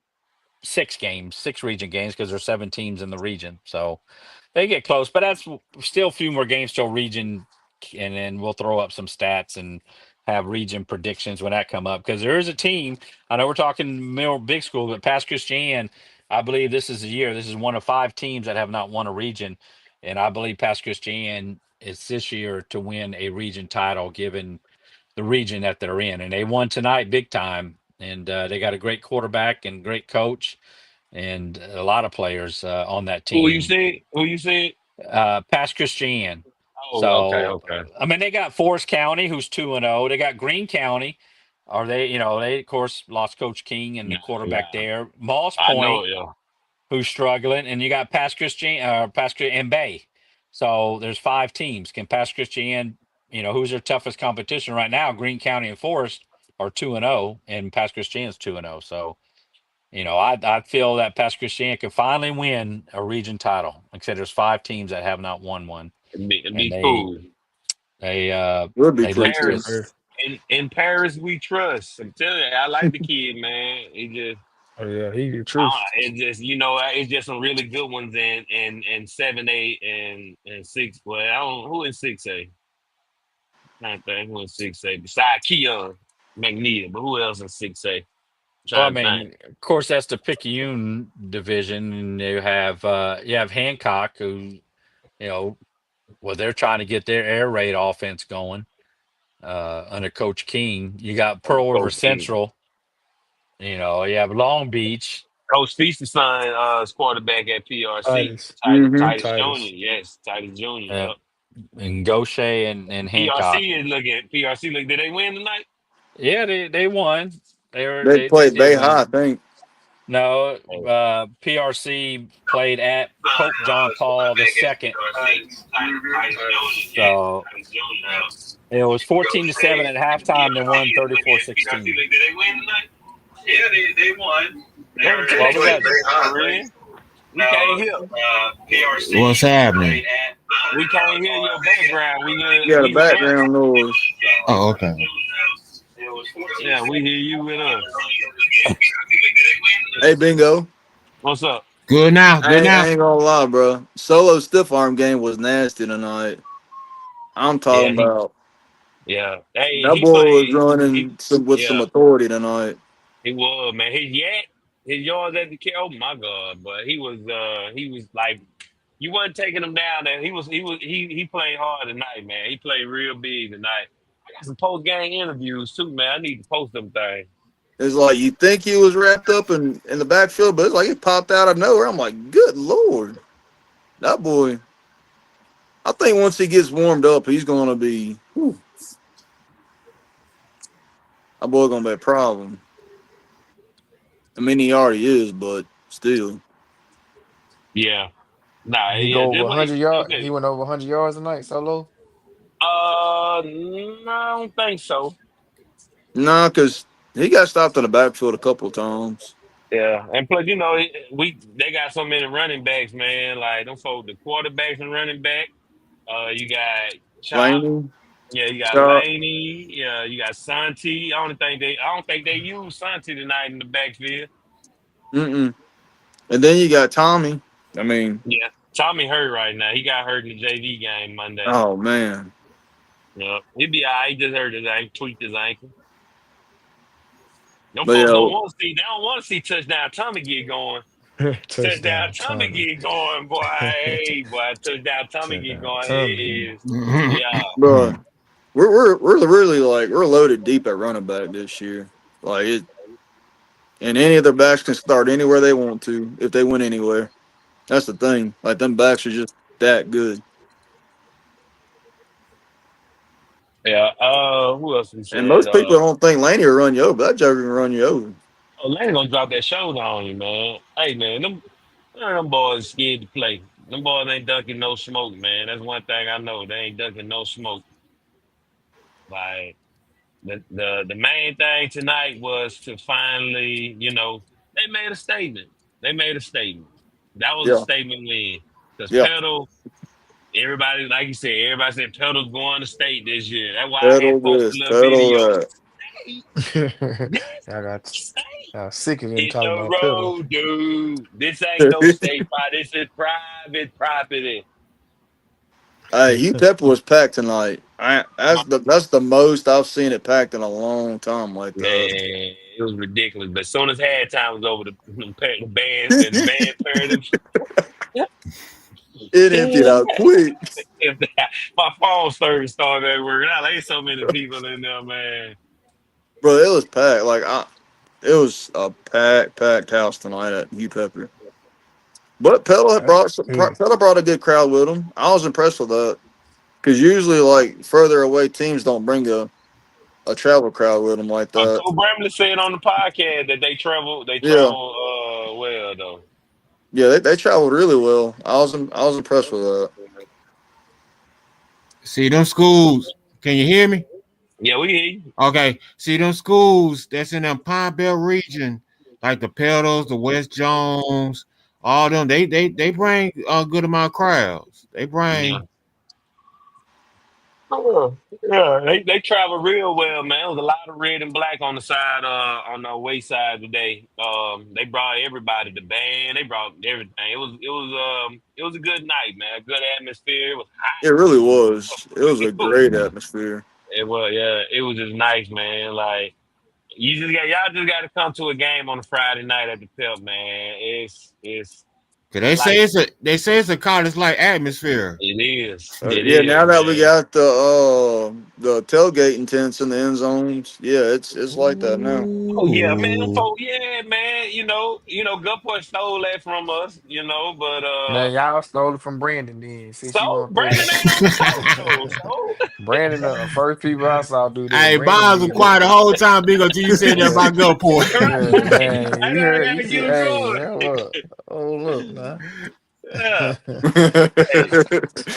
6 region games because there's 7 teams in the region. So they get close, but that's still a few more games till region. And then we'll throw up some stats and have region predictions when that come up. Because there is a team, I know we're talking middle big school, but Pass Christian, I believe this is the year. This is one of 5 teams that have not won a region. And I believe Pass Christian is this year to win a region title given the region that they're in. And they won tonight big time. And they got a great quarterback and great coach and a lot of players on that Who you team. said? Who you said? Pass Christian. Oh, okay, So okay. I mean, they got Forest County, who's 2-0. They got Greene County. Are they of course lost Coach King and Nah, the quarterback yeah. there. Moss I know Point, it, yeah. who's struggling, and you got Pass Christian, and Bay. So there's 5 teams. Can Pass Christian, who's their toughest competition right now? Greene County and Forest are 2-0, and Pass Christian's 2-0. So I feel that Pass Christian can finally win a region title. Like I said, there's 5 teams that have not won one, It'd and be cool. they Would be they pretty least cool. Paris. In Paris we trust. I'm telling you, I like the kid, man. He just Oh yeah, he the truth. it's just it's just some really good ones in 7A and 6. Well, I don't who in 6A. Not think who in 6A besides Keon McNeil, but who else in 6A? Well, I Trying to think. mean, of course, that's the Picayune division, and you have Hancock, who you know, they're trying to get their air raid offense going under Coach King. You got Pearl River Coach King. Central. You have Long Beach Coach Feaster's son is quarterback at PRC. Titus. Mm-hmm. Titus Jr. Titus. Yes, Titus Jr. uh, Yep. and Gaucher and Hancock. PRC is looking. PRC Did they win tonight? Yeah, they won. They They did played Bay High, I win. think. No, PRC played at Pope John Paul II. So it was 14-7 at halftime, then won 34-16. Yeah, they won. What was that? We can't hear. What's happening? We can't hear your background. Yeah, the We hear that. background noise. Oh, okay. Yeah, we hear you with us. Hey, Bingo. What's up? Good now. Good now. I ain't gonna lie, bro. Solo stiff arm game was nasty tonight. I'm talking about Yeah. Hey, that he boy was played. running with some authority tonight. He was, man. His yards at the kick. Oh my God, but he was like, you wasn't taking him down there. He played hard tonight, man. He played real big tonight. I got some post game interviews too, man. I need to post them things. It's like you think he was wrapped up in the backfield, but it's like he popped out of nowhere. I'm like, good Lord. That boy, I think once he gets warmed up, he's gonna be that boy gonna be a problem. I mean, he already is, but still. Yeah. Nah, He yeah, go that's over what 100 yards. okay. He went over 100 yards tonight, Solo. No, I don't think so. Nah, because he got stopped in the backfield a couple of times. Yeah, and plus, they got so many running backs, man. Like them folks, the quarterbacks and running back. You got Chop. Laney, Yeah, you got Sharp. Laney. Yeah, you got Santi. I don't think they use Santi tonight in the backfield. And then you got Tommy. I mean, Yeah, Tommy hurt right now. He got hurt in the JV game Monday. oh man. Yeah, he'd be all right. He just hurt his ankle, tweaked his ankle. Them But folks yeah, they don't want to see touchdown Tommy get going. Touchdown Touchdown, Tommy Tommy. get going, boy. Hey, boy, touchdown Tommy get Touchdown, going. Tommy. It is, yeah. bro, we're really like we're loaded deep at running back this year. Like it, and any of their backs can start anywhere they want to if they went anywhere. That's the thing. Like them backs are just that good. Yeah. Who else we And said? most people don't think Laney will run you over. That joker can run you over. Lane gonna drop that shoulder on you, man. Hey, man, them boys scared to play. Them boys ain't ducking no smoke, man. That's one thing I know. They ain't ducking no smoke. Like the main thing tonight was to finally, they made a statement. They made a statement. That was a Yeah, statement win. Because yeah. Pedal, everybody, like you said, everybody said Pedal's going to state this year. That's why I Pedal had posted this, a little pedal video. that. I got State. sick of him Hit talking the about pedal. road, dude. This ain't no state park. This is private property. Hey, Hugh Pepper was packed tonight. That's the most I've seen it packed in a long time like Man, that. it was ridiculous. But as soon as halftime was over, the band turned. It emptied out quick. My phone started back working. I ain't so many people in there, man. Bro, it was packed. It was a packed house tonight at Hugh Pepper. But Pedal had That's good. Pedal brought a good crowd with him. I was impressed with that. Because usually, like, further away teams don't bring a travel crowd with them like that. Cole Bramley said on the podcast that they travel Yeah. well though. Yeah, they traveled really well. I was impressed with that. See them schools. Can you hear me? Yeah, we hear you. Okay. See them schools that's in the Pine Belt region, like the Pedals, the West Jones, all them. They bring a good amount of crowds. They bring. Yeah, they travel real well, man. It was a lot of red and black on the side, on the away side today. They brought everybody, the band, they brought everything. It was a good night, man. Good atmosphere. It was hot. It really was. It was a great atmosphere. It was, yeah. It was just nice, man. Like y'all just got to come to a game on a Friday night at the Pep, man. It's Cause they say it's a college-like atmosphere. It is. Yeah, now that we man. got the tailgating tents in the end zones, yeah, it's like that now. Oh yeah, man. Ooh. Yeah, man. Gulfport stole that from us. But Man, y'all stole it from Brandon then, since you so want to throw Brandon that. ain't on the coast though. So Brandon, first people I saw do that. Hey, Brandon Bonds was did that. quiet the whole time, big until you said that Yeah, about Gulfport. yeah, right. man. I You heard? You gotta said, give him "Hey, going. hold up, look, man." Yeah. Hey,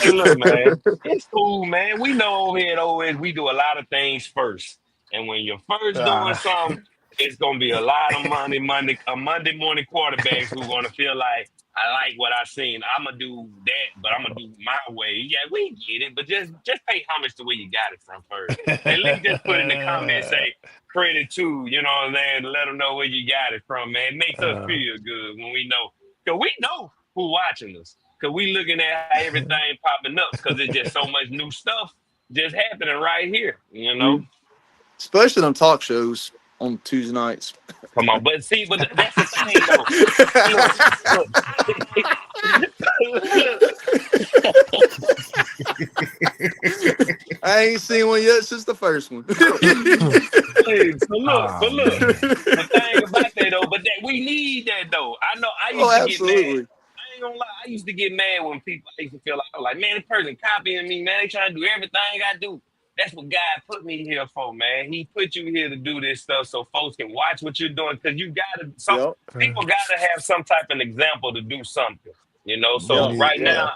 hey, look, man. It's cool, man. We know over here at OS we do a lot of things first. And when you're first doing Ah. something, it's gonna be a lot of Monday morning quarterbacks who gonna feel like I like what I seen. I'm gonna do that, but I'm gonna do my way. Yeah, we get it, but just pay homage to where you got it from first. At least just put in the comments, say credit to, you know what I'm saying, to let them know where you got it from, man. It makes us Uh, feel good when we know, because we know who watching us. Because we looking at how everything popping up because it's just so much new stuff just happening right here, you know? Especially on talk shows on Tuesday nights. Come on. But see, that's the thing, though. Look, look. I ain't seen one yet since the first one. Hey, so look, but oh look. man. The thing about that, though, but that we need that, though. I know I Oh, used to get mad. absolutely. I ain't gonna lie. I used to get mad when people, I used to feel like, man, this person copying me, man. They trying to do everything I do. That's what God put me here for, man. He put you here to do this stuff so folks can watch what you're doing. Because you gotta, Yep. people gotta have some type of example to do something, you know. You So Yeah. need, right Yeah. now,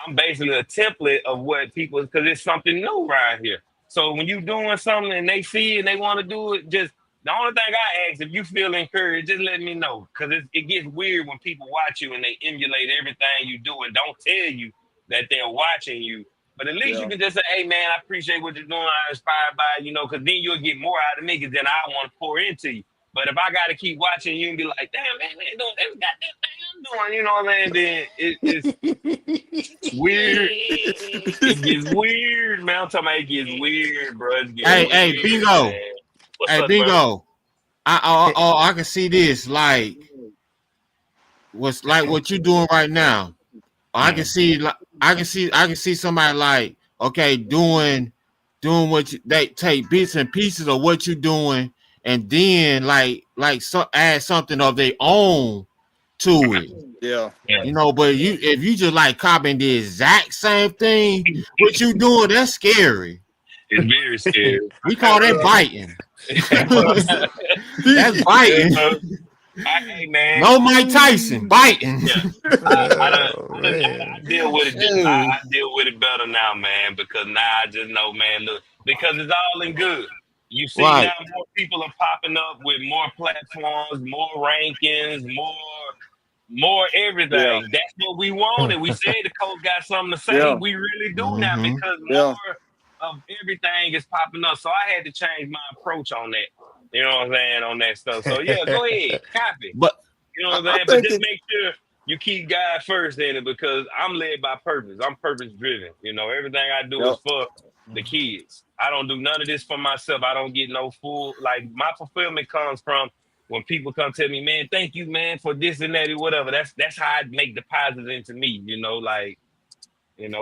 I'm basically a template of what people, because it's something new right here. So when you doing something and they see it and they want to do it, just the only thing I ask, if you feel encouraged, just let me know. Because it gets weird when people watch you and they emulate everything you do and don't tell you that they're watching you. But at least you Yeah. can just say, hey, man, I appreciate what you're doing. I'm inspired by it, because then you'll get more out of me because then I want to pour into you. But if I got to keep watching you and be like, damn, man, they doing that goddamn thing I'm doing, you know what I'm saying? Then it's weird. It gets weird, man. I'm talking about it gets weird, bro. It gets Hey, weird, bingo. man. What's Hey, up, bro? bingo. I can see this like what you doing right now. I can see like I can see somebody like okay doing what they take bits and pieces of what you're doing and then add something of their own to it. Yeah. Yeah. But if you just like copying the exact same thing, what you doing, that's scary. It's very scary. We call that biting. That's Yeah, biting. hey, man. No Mike Tyson biting. Yeah. I oh deal with it. Dude. I deal with it better now, man, because now I just know, man, look, because it's all in good. You see now Right. more people are popping up with more platforms, more rankings, more Yeah. everything. That's what we wanted. We said the coach got something to say. Yeah. We really do now Mm-hmm. because Yeah. more of everything is popping up. So I had to change my approach on that. You know what I'm saying? On that stuff. So yeah, go ahead, copy. But You know what I'm I saying? But think just it. make sure you keep God first in it because I'm led by purpose. I'm purpose driven. Everything I do Yep. is for the kids. I don't do none of this for myself. I don't get no full, like my fulfillment comes from when people come tell me, man, thank you, man, for this and that or whatever. That's how I make deposits into me,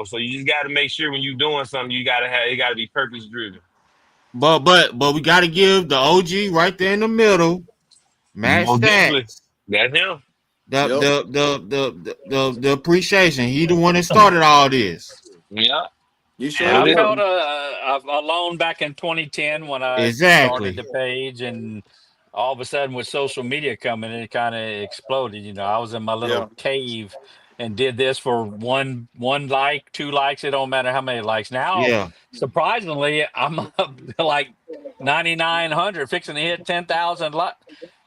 so you just gotta make sure when you're doing something, it gotta be purpose driven. but we gotta give the OG right there in the middle, Matt Most definitely. Stacks, That's him. Yep. the appreciation. He the one that started all this. Yeah. You And sure I Yeah. did. felt alone back in 2010 when I Exactly. started the page, and all of a sudden with social media coming, it kind of exploded. I was in my little Yeah. cave and did this for one like, 2 likes. It don't matter how many likes. Now, Yeah. surprisingly, I'm up to like 9,900, fixing to hit 10,000 likes.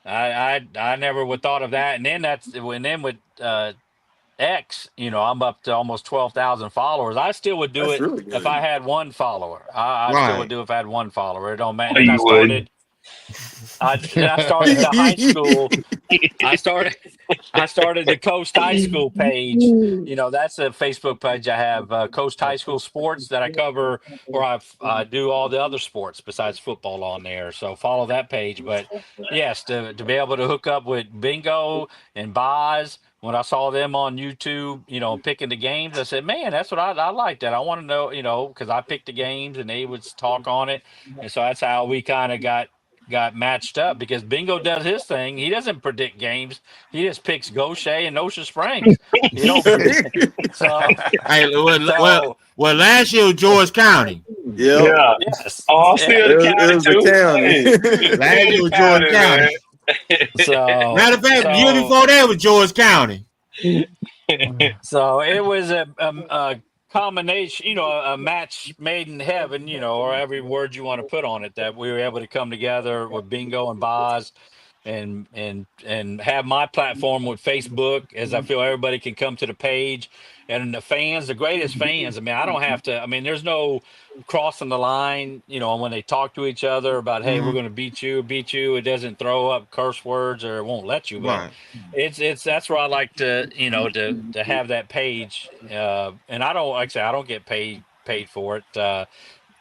I never would thought of that. And then with X, I'm up to almost 12,000 followers. I still would do That's it really if I good. had one follower. I still would Right. do it if I had one follower. It don't matter. No, And then you wouldn't. I started the high school. I started the Coast High School page. That's a Facebook page I have, Coast High School Sports, that I cover, where I do all the other sports besides football on there. So follow that page. But yes, to be able to hook up with Bingo and Boz, when I saw them on YouTube, picking the games, I said, man, that's what I like that. I want to know, because I picked the games and they would talk on it. And so that's how we kind of got matched up, because Bingo does his thing. He doesn't predict games. He just picks Gaucher and Ocean Springs. He don't predict. So, Hey, so last year was George County. Yep. Yeah. yes, Oh, I'm yeah. still the It county was too. the county. Hey, Last year still was the George county, man. County. So Matter of fact, the year so before that was George County. so it was a combination, a match made in heaven, or every word you want to put on it, that we were able to come together with Bingo and Boz and have my platform with Facebook, as I feel everybody can come to the page, and the fans, the greatest fans. I mean, I don't have to. I mean, there's no crossing the line. When they talk to each other about, hey, we're Mhm. going to beat you. It doesn't throw up curse words or it won't let you. But Right. it's that's where I like to to have that page. And I don't, like I say, I don't get paid for it.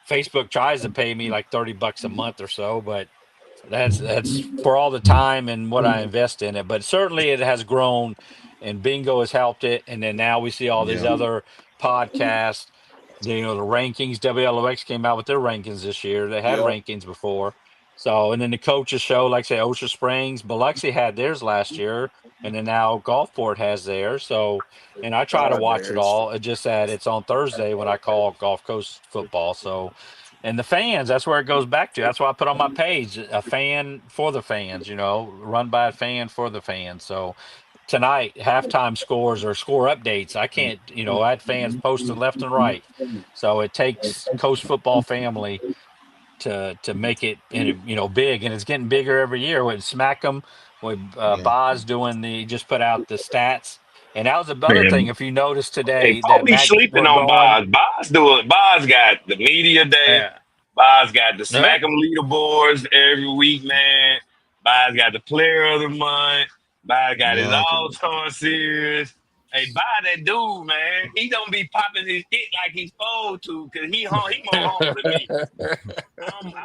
Facebook tries to pay me like $30 a month or so, but that's for all the time and what I invest in it. But certainly it has grown, and Bingo has helped it. And then now we see all these Yeah. other podcasts. The rankings. WLOX came out with their rankings this year. They had Yep. rankings before. So, and then the coaches show, like say Ocean Springs, Biloxi had theirs last year, and then now Gulfport has theirs. So, and I try to God, watch it there's. all. It just that it's on Thursday when I call Gulf Coast football. So, and the fans, that's where it goes back to. That's why I put on my page, a fan for the fans, run by a fan for the fans. So tonight, halftime scores or score updates, I can't, I had fans posting left and right. So it takes Coast Football Family to make it, big, and it's getting bigger every year. With Smack'em, with Yeah. Boz doing just put out the stats. And that was the other thing, Man, if you noticed hey, today, folks that be Mac, sleeping we're on going, Boz. Boz got the media day. yeah, Boz got the yeah, Smack 'em leaderboards every week, man. Boz got the Player of the Month. Boz got his Yeah. All Star Series. Hey, Boz, that dude, man, he don't be popping his shit like he's supposed to, because he more humble than me.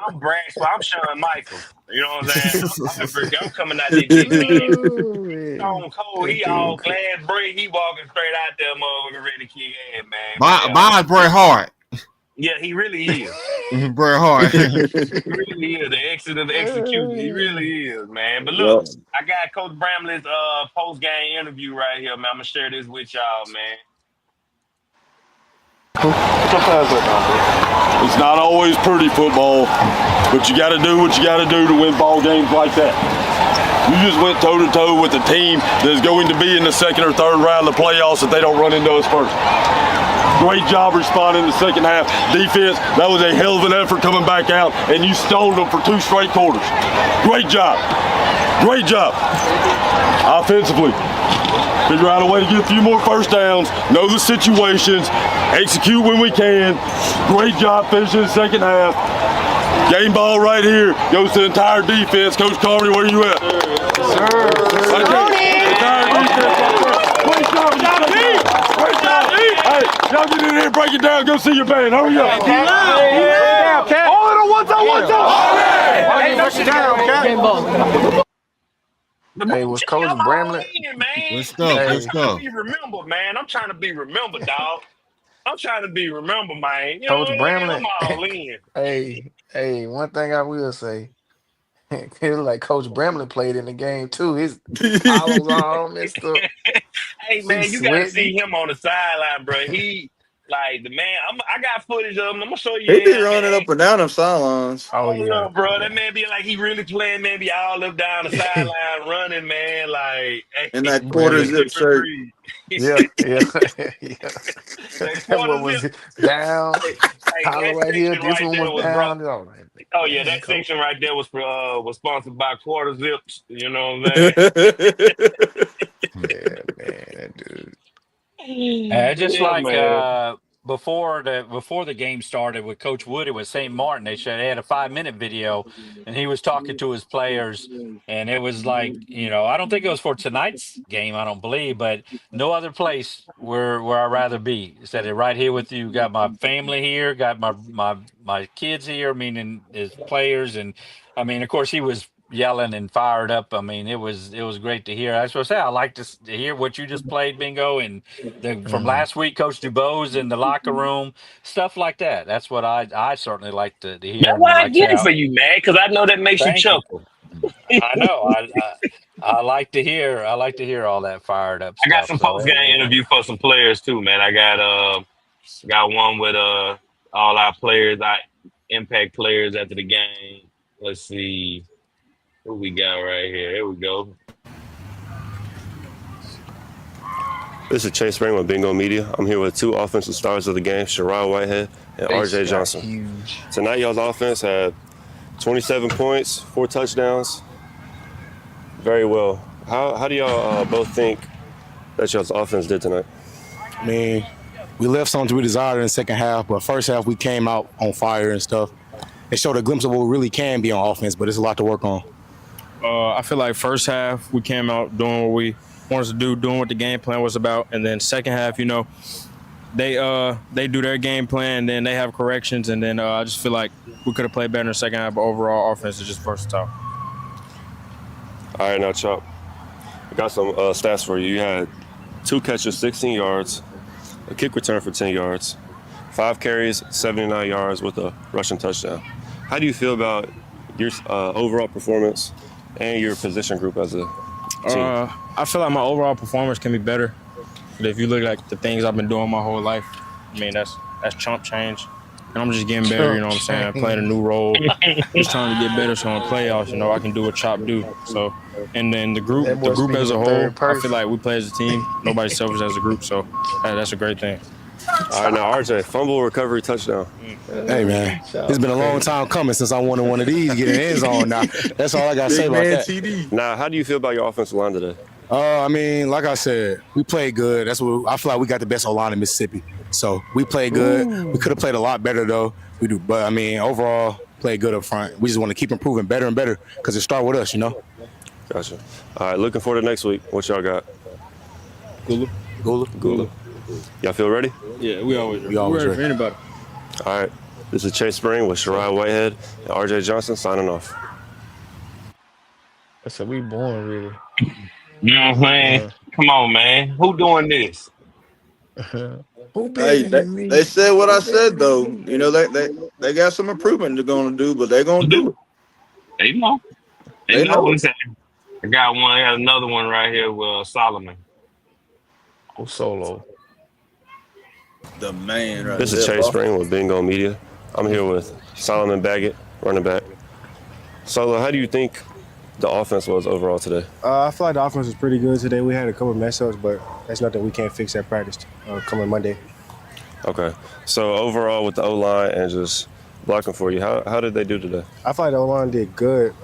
I'm Brad, so I'm Shawn Michaels. You know what I'm saying? I'm coming out there kicking ass. Oh, man. Stone Cold, That he all dude could- glad break. He walking straight out there, motherfucker, ready to kick ass, man. But yeah, Bob Bret Hart. yeah, he really is. Bret Hart. He really is the exit of the execution. He really is, man. But Yep. look, I got Coach Bramlett's post game interview right here, man. I'm gonna share this with y'all, man. It's not always pretty football, but you got to do what you got to do to win ball games like that. You just went toe-to-toe with a team that is going to be in the second or third round of the playoffs if they don't run into us first. Great job responding in the second half. Defense, that was a hell of an effort coming back out, and you stoned them for 2 straight quarters. Great job. Great job. Offensively, figure out a way to get a few more first downs, know the situations, execute when we can. Great job finishing the second half. Game ball right here goes to the entire defense. Coach Carney, where you at? Entire defense right there. Great job, team. Great job, team. Hey, y'all get in here, break it down, go see your band. Hurry up. All in a one-time. Hey, was Coach I'm all Bramlett? in, man. Good stuff. I'm Good trying stuff. to be remembered, man. I'm trying to be remembered, dog. I'm trying to be remembered, man. You know Coach what I mean? Bramlett. I'm all in. Hey, one thing I will say, it was like Coach Bramlett played in the game too. His hollows all messed up. Hey, man, He's you gotta sweating. see him on the sideline, bro. He like the man. I got footage of him. I'm gonna show you. He be him, running man. up and down them sidelines. Oh Hold yeah. up, bro. Yeah. That man be like he really playing. Man, be all up down the sideline running, man. Like In that he quarter a zip different shirt. breed. Yeah. Yeah. That That one quarter was zip. down. Hey, Hollow that right here. section This right one there was was down. brought. Oh, man. Oh yeah, Man, that Coach. section right there was sponsored by Quarter Zips. You know what I'm saying? Yeah, man, that dude. just Yeah, like man. before the game started with Coach Woody with St. Martin, they had a 5-minute video, and he was talking to his players, and it was like, I don't think it was for tonight's game, I don't believe, but no other place where I'd rather be. He said it right here with you. Got my family here, got my kids here, meaning his players, and I mean, of course, he was yelling and fired up. I mean, it was great to hear. That's what I say. I like to hear what you just played, Bingo, and from Mhm. last week, Coach DuBose in the locker room, stuff like that. That's what I certainly like to hear. That's And why I like get it say, for you, man, because I know that makes you thank you. chuckle. I know. I like to hear. I like to hear all that fired up I got stuff. some So post game interview for some players too, man. I got one with all our players, our impact players after the game. Let's see who we got right here. Here we go. This is Chase Spring with Bingo Media. I'm here with two offensive stars of the game, Sherrod Whitehead and Face RJ got Johnson. huge. Tonight, y'all's offense had 27 points, 4 touchdowns. Very well. How do y'all both think that y'all's offense did tonight? I mean, we left something to be desired in the second half, but first half we came out on fire and stuff. It showed a glimpse of what we really can be on offense, but it's a lot to work on. I feel like first half we came out doing what we wanted to do, doing what the game plan was about, and then second half, you know, they do their game plan, and then they have corrections, and then I just feel like we could have played better in the second half, but overall offense is just versatile. All right, now, Chop, I got some stats for you. You had 2 catches, 16 yards, a kick return for 10 yards, 5 carries, 79 yards with a rushing touchdown. How do you feel about your overall performance and your position group as a team? I feel like my overall performance can be better. But if you look like the things I've been doing my whole life, I mean, that's chump change. And I'm just getting better, you know what I'm saying? Playing a new role, just trying to get better so in playoffs, you know, I can do what Chop do. So, and then the group as a whole, I feel like we play as a team. Nobody's selfish as a group, so that's a great thing. All right, now, RJ, fumble recovery touchdown. Hey, man, it's been a long time coming since I wanted one of these, get in the end zone now. That's all I got to say about that. TD. Now, how do you feel about your offensive line today? I mean, like I said, we played good. That's what I feel like we got the best O-line in Mississippi. So we played good. Ooh. We could have played a lot better, though. We do, but I mean, overall, played good up front. We just want to keep improving better and better because it starts with us, you know. Gotcha. All right, looking forward to next week. What y'all got? Gula. Y'all feel ready? Yeah, we always ready. We're ready for anybody. All right. This is Chase Spring with Sherrod Whitehead and RJ Johnson signing off. I said we born really. You know what I'm saying? Come on, man. Who doing this? Who better than me? They said what I said though. You know, they got some improvement they're gonna do, but they're gonna do it. They know. They know what I'm saying. I got another one right here with Solomon. Oh, Solo. The man right This is Chase Spring with Bingo Media. I'm here with Solomon Baggett, running back. Solo, how do you think the offense was overall today? I feel like the offense was pretty good today. We had a couple of mess-ups, but that's nothing we can't fix at practice coming Monday. Okay. So overall with the O-line and just blocking for you, how did they do today? I feel like the O-line did good.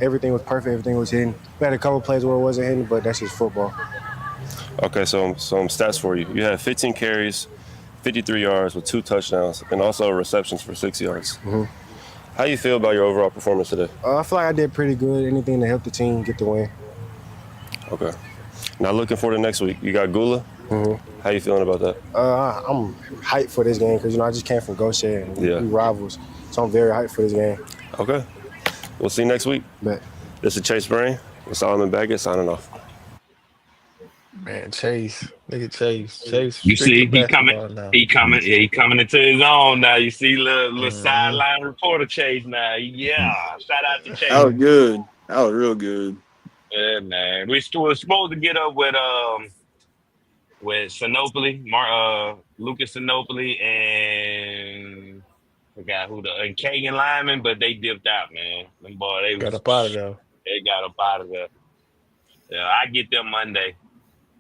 Everything was perfect. Everything was hitting. We had a couple of plays where it wasn't hitting, but that's just football. Okay, so some stats for you. You had 15 carries, 53 yards with 2 touchdowns, and also receptions for 6 yards. Mm-hmm. How do you feel about your overall performance today? I feel like I did pretty good. Anything to help the team get the win. Okay. Now looking forward to next week. You got Gula. Mm-hmm. How you feeling about that? I'm hyped for this game because I just came from Goshen and we rivals, so I'm very hyped for this game. Okay. We'll see you next week. Bet. This is Chase Brain with Solomon Baggett signing off. Man, Chase. Look at Chase. Chase. You see, he coming into his own now. You see little sideline reporter Chase now. Yeah. Shout out to Chase. That was good. That was real good. Yeah, man. We were supposed to get up with Sinopoli, Lucas Sinopoli, and I forgot and Kagan Lyman, but they dipped out, man. Them boy, they got up out of there. They got up out of there. Yeah, I get them Monday.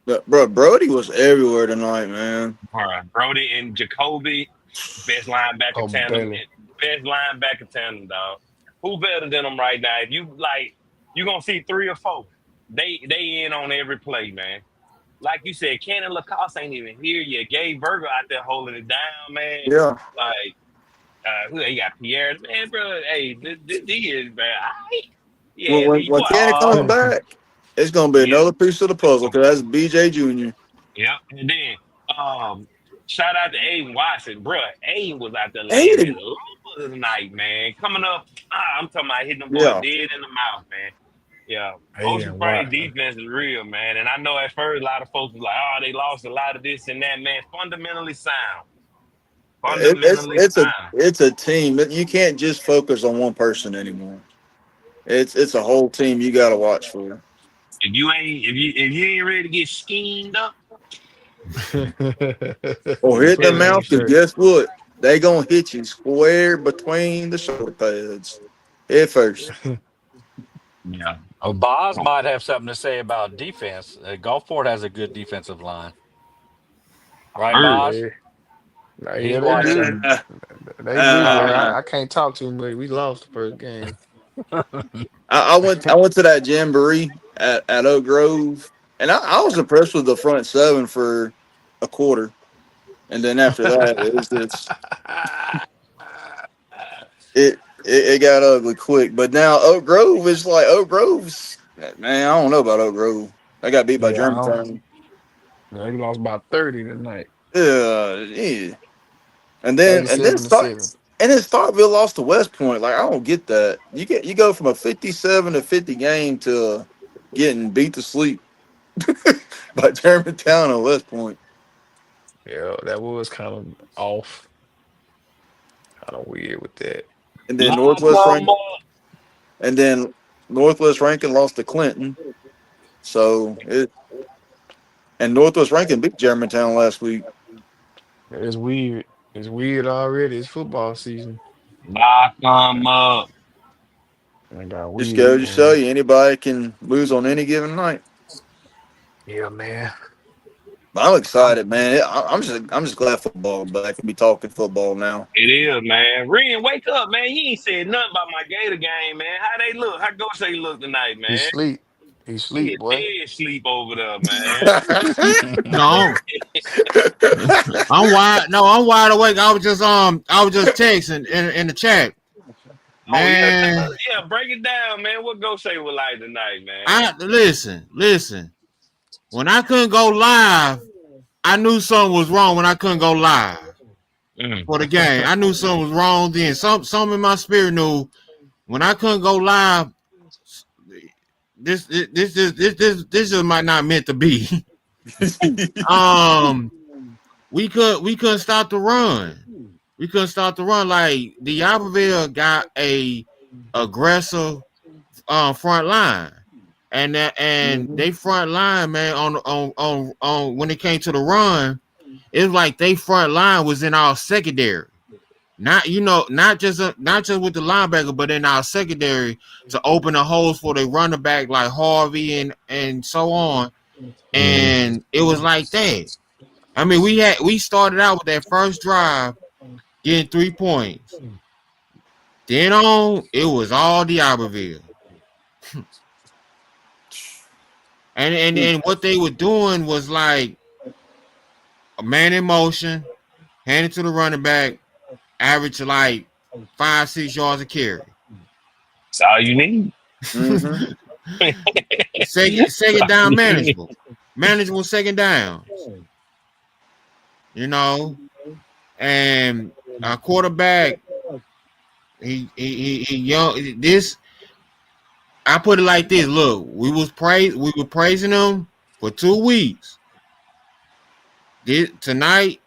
But bro, Brody was everywhere tonight, man. All right, Brody and Jacoby, best linebacker tandem. Best linebacker tandem, dog. Who better than them right now? If you you gonna see 3 or 4. They in on every play, man. Like you said, Cannon Lacoste ain't even here yet. Gabe Virgo out there holding it down, man. Yeah. Who they got? Pierre, man, bro. Hey, this is man. Yeah. When Cannon comes back, it's gonna be another piece of the puzzle because that's BJ Jr. Yep. And then Shout out to Aiden Watson, bro. Aiden was out there laying his Aiden, low tonight, man. Coming up, I'm talking about hitting them boy yeah. dead in the mouth, man. Yeah, Aiden Ocean Springs Watson. defense is real, man. And I know at first a lot of folks was like, "Oh, they lost a lot of this and that." Man, fundamentally sound, It, it's fundamentally it's a sound. it's a team. You can't just focus on one person anymore. It's a whole team you got to watch for. If you ain't ready to get schemed up, Or hit the Put it on your mouth, because shirt. guess what? They gonna hit you square between the shoulder pads. Head first. yeah. Boz might have something to say about defense. Gulfport has a good defensive line, right, Heard. Boz? Yeah, He's they watching. do. They do, but I can't talk too much. We lost the first game. I went to that jamboree at Oak Grove, and I was impressed with the front seven for a quarter, and then after that it was just it got ugly quick. But now Oak Grove is like Oak Grove's, man. I don't know about Oak Grove. They got beat by Yeah, Germantown. they lost by 30 tonight. Yeah. And then 37-7. And then Starkville lost to West Point. Like, I don't get that. You go from a 57-50 game to getting beat to sleep by Germantown and West Point. Yeah, that was kind of off. Kind of weird with that. And then Lock 'em up. Northwest Rankin lost to Clinton. So and Northwest Rankin beat Germantown last week. It's weird. It's weird already. It's football season. Lock 'em up. It got Just weird, goes to man. show you anybody can lose on any given night. Yeah, man. But I'm excited, man. I'm just glad football back and be talking football now. It is, man. Ren, wake up, man. You ain't said nothing about my Gator game, man. How they look? How Goshe look tonight, man? He sleep. He He sleep, boy. dead sleep over there, man. No, I'm wide. No, I'm wide awake. I was just texting in the chat. Oh Man, yeah, break it down, man. What Goshe was like tonight, man? listen. When I couldn't go live, I knew something was wrong. When I couldn't go live for the game, I knew something was wrong. Then something in my spirit knew when I couldn't go live. This just might not meant to be. We couldn't stop the run. We couldn't stop the run. Like D'Iberville got a aggressive front line, and they front line, man, on when it came to the run, it was like they front line was in our secondary. Not just with the linebacker, but in our secondary to open the holes for the running back like Harvey and so on. And it was like that. I mean, we started out with that first drive getting 3 points. Then on, it was all D'Iberville. and what they were doing was like a man in motion, hand it to the running back, average like 5-6 yards a carry. That's all you need. Second down manageable second downs. And our quarterback, he young. This I put it like this. Look, we were praising him for 2 weeks. Tonight,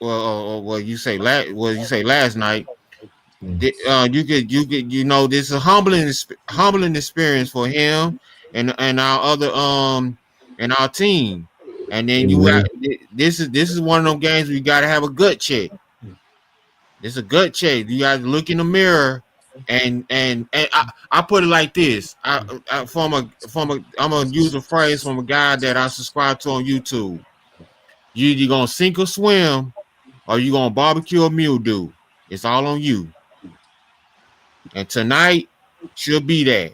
you say last night. This is a humbling experience for him and our other and our team. And then this is one of those games where you got to have a gut check. It's a gut check. You got to look in the mirror and I put it like this. I'm gonna use a phrase from a guy that I subscribe to on YouTube. You either gonna sink or swim, or you gonna barbecue or mildew. It's all on you. And tonight should be that.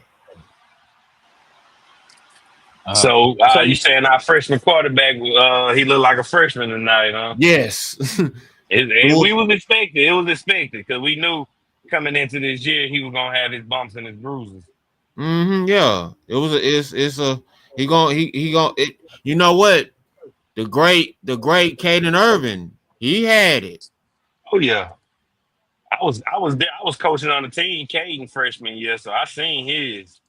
So you saying our freshman quarterback? He looked like a freshman tonight, huh? Yes. We was expected. It was expected because we knew coming into this year he was gonna have his bumps and his bruises. Yeah. He gonna. You know what? The great Caden Irvin He had it. Oh yeah. I was there. I was coaching on the team, Caden freshman year, so I seen his.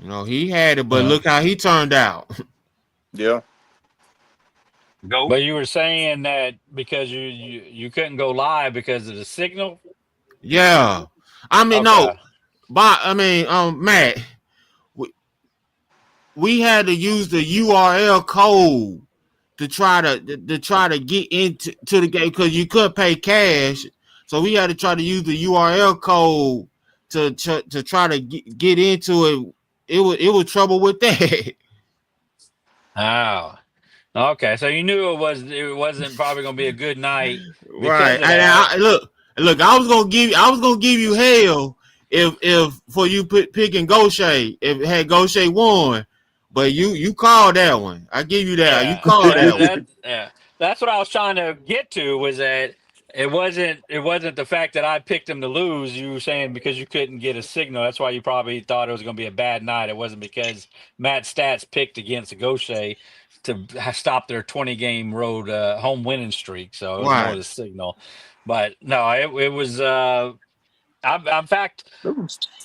You know, he had it, but look how he turned out. Yeah. Go. But you were saying that because you couldn't go live because of the signal. Yeah. I mean, Okay. no, but I mean, Matt, we had to use the URL code to try to get into the game because you couldn't pay cash, so we had to try to use the URL code to try to get into it. It was trouble with that. Oh. Okay, so you knew it wasn't probably going to be a good night because Right. of that. And look, I was gonna give you hell if for you picking Gaucher if had Gaucher won, but you called that one. I give you that. You called that one. That's what I was trying to get to, was that it wasn't the fact that I picked him to lose. You were saying because you couldn't get a signal. That's why you probably thought it was going to be a bad night. It wasn't because Matt Stats picked against Gaucher to stop their 20-game road home winning streak. So it was more Right. the signal. But no, it was. In fact,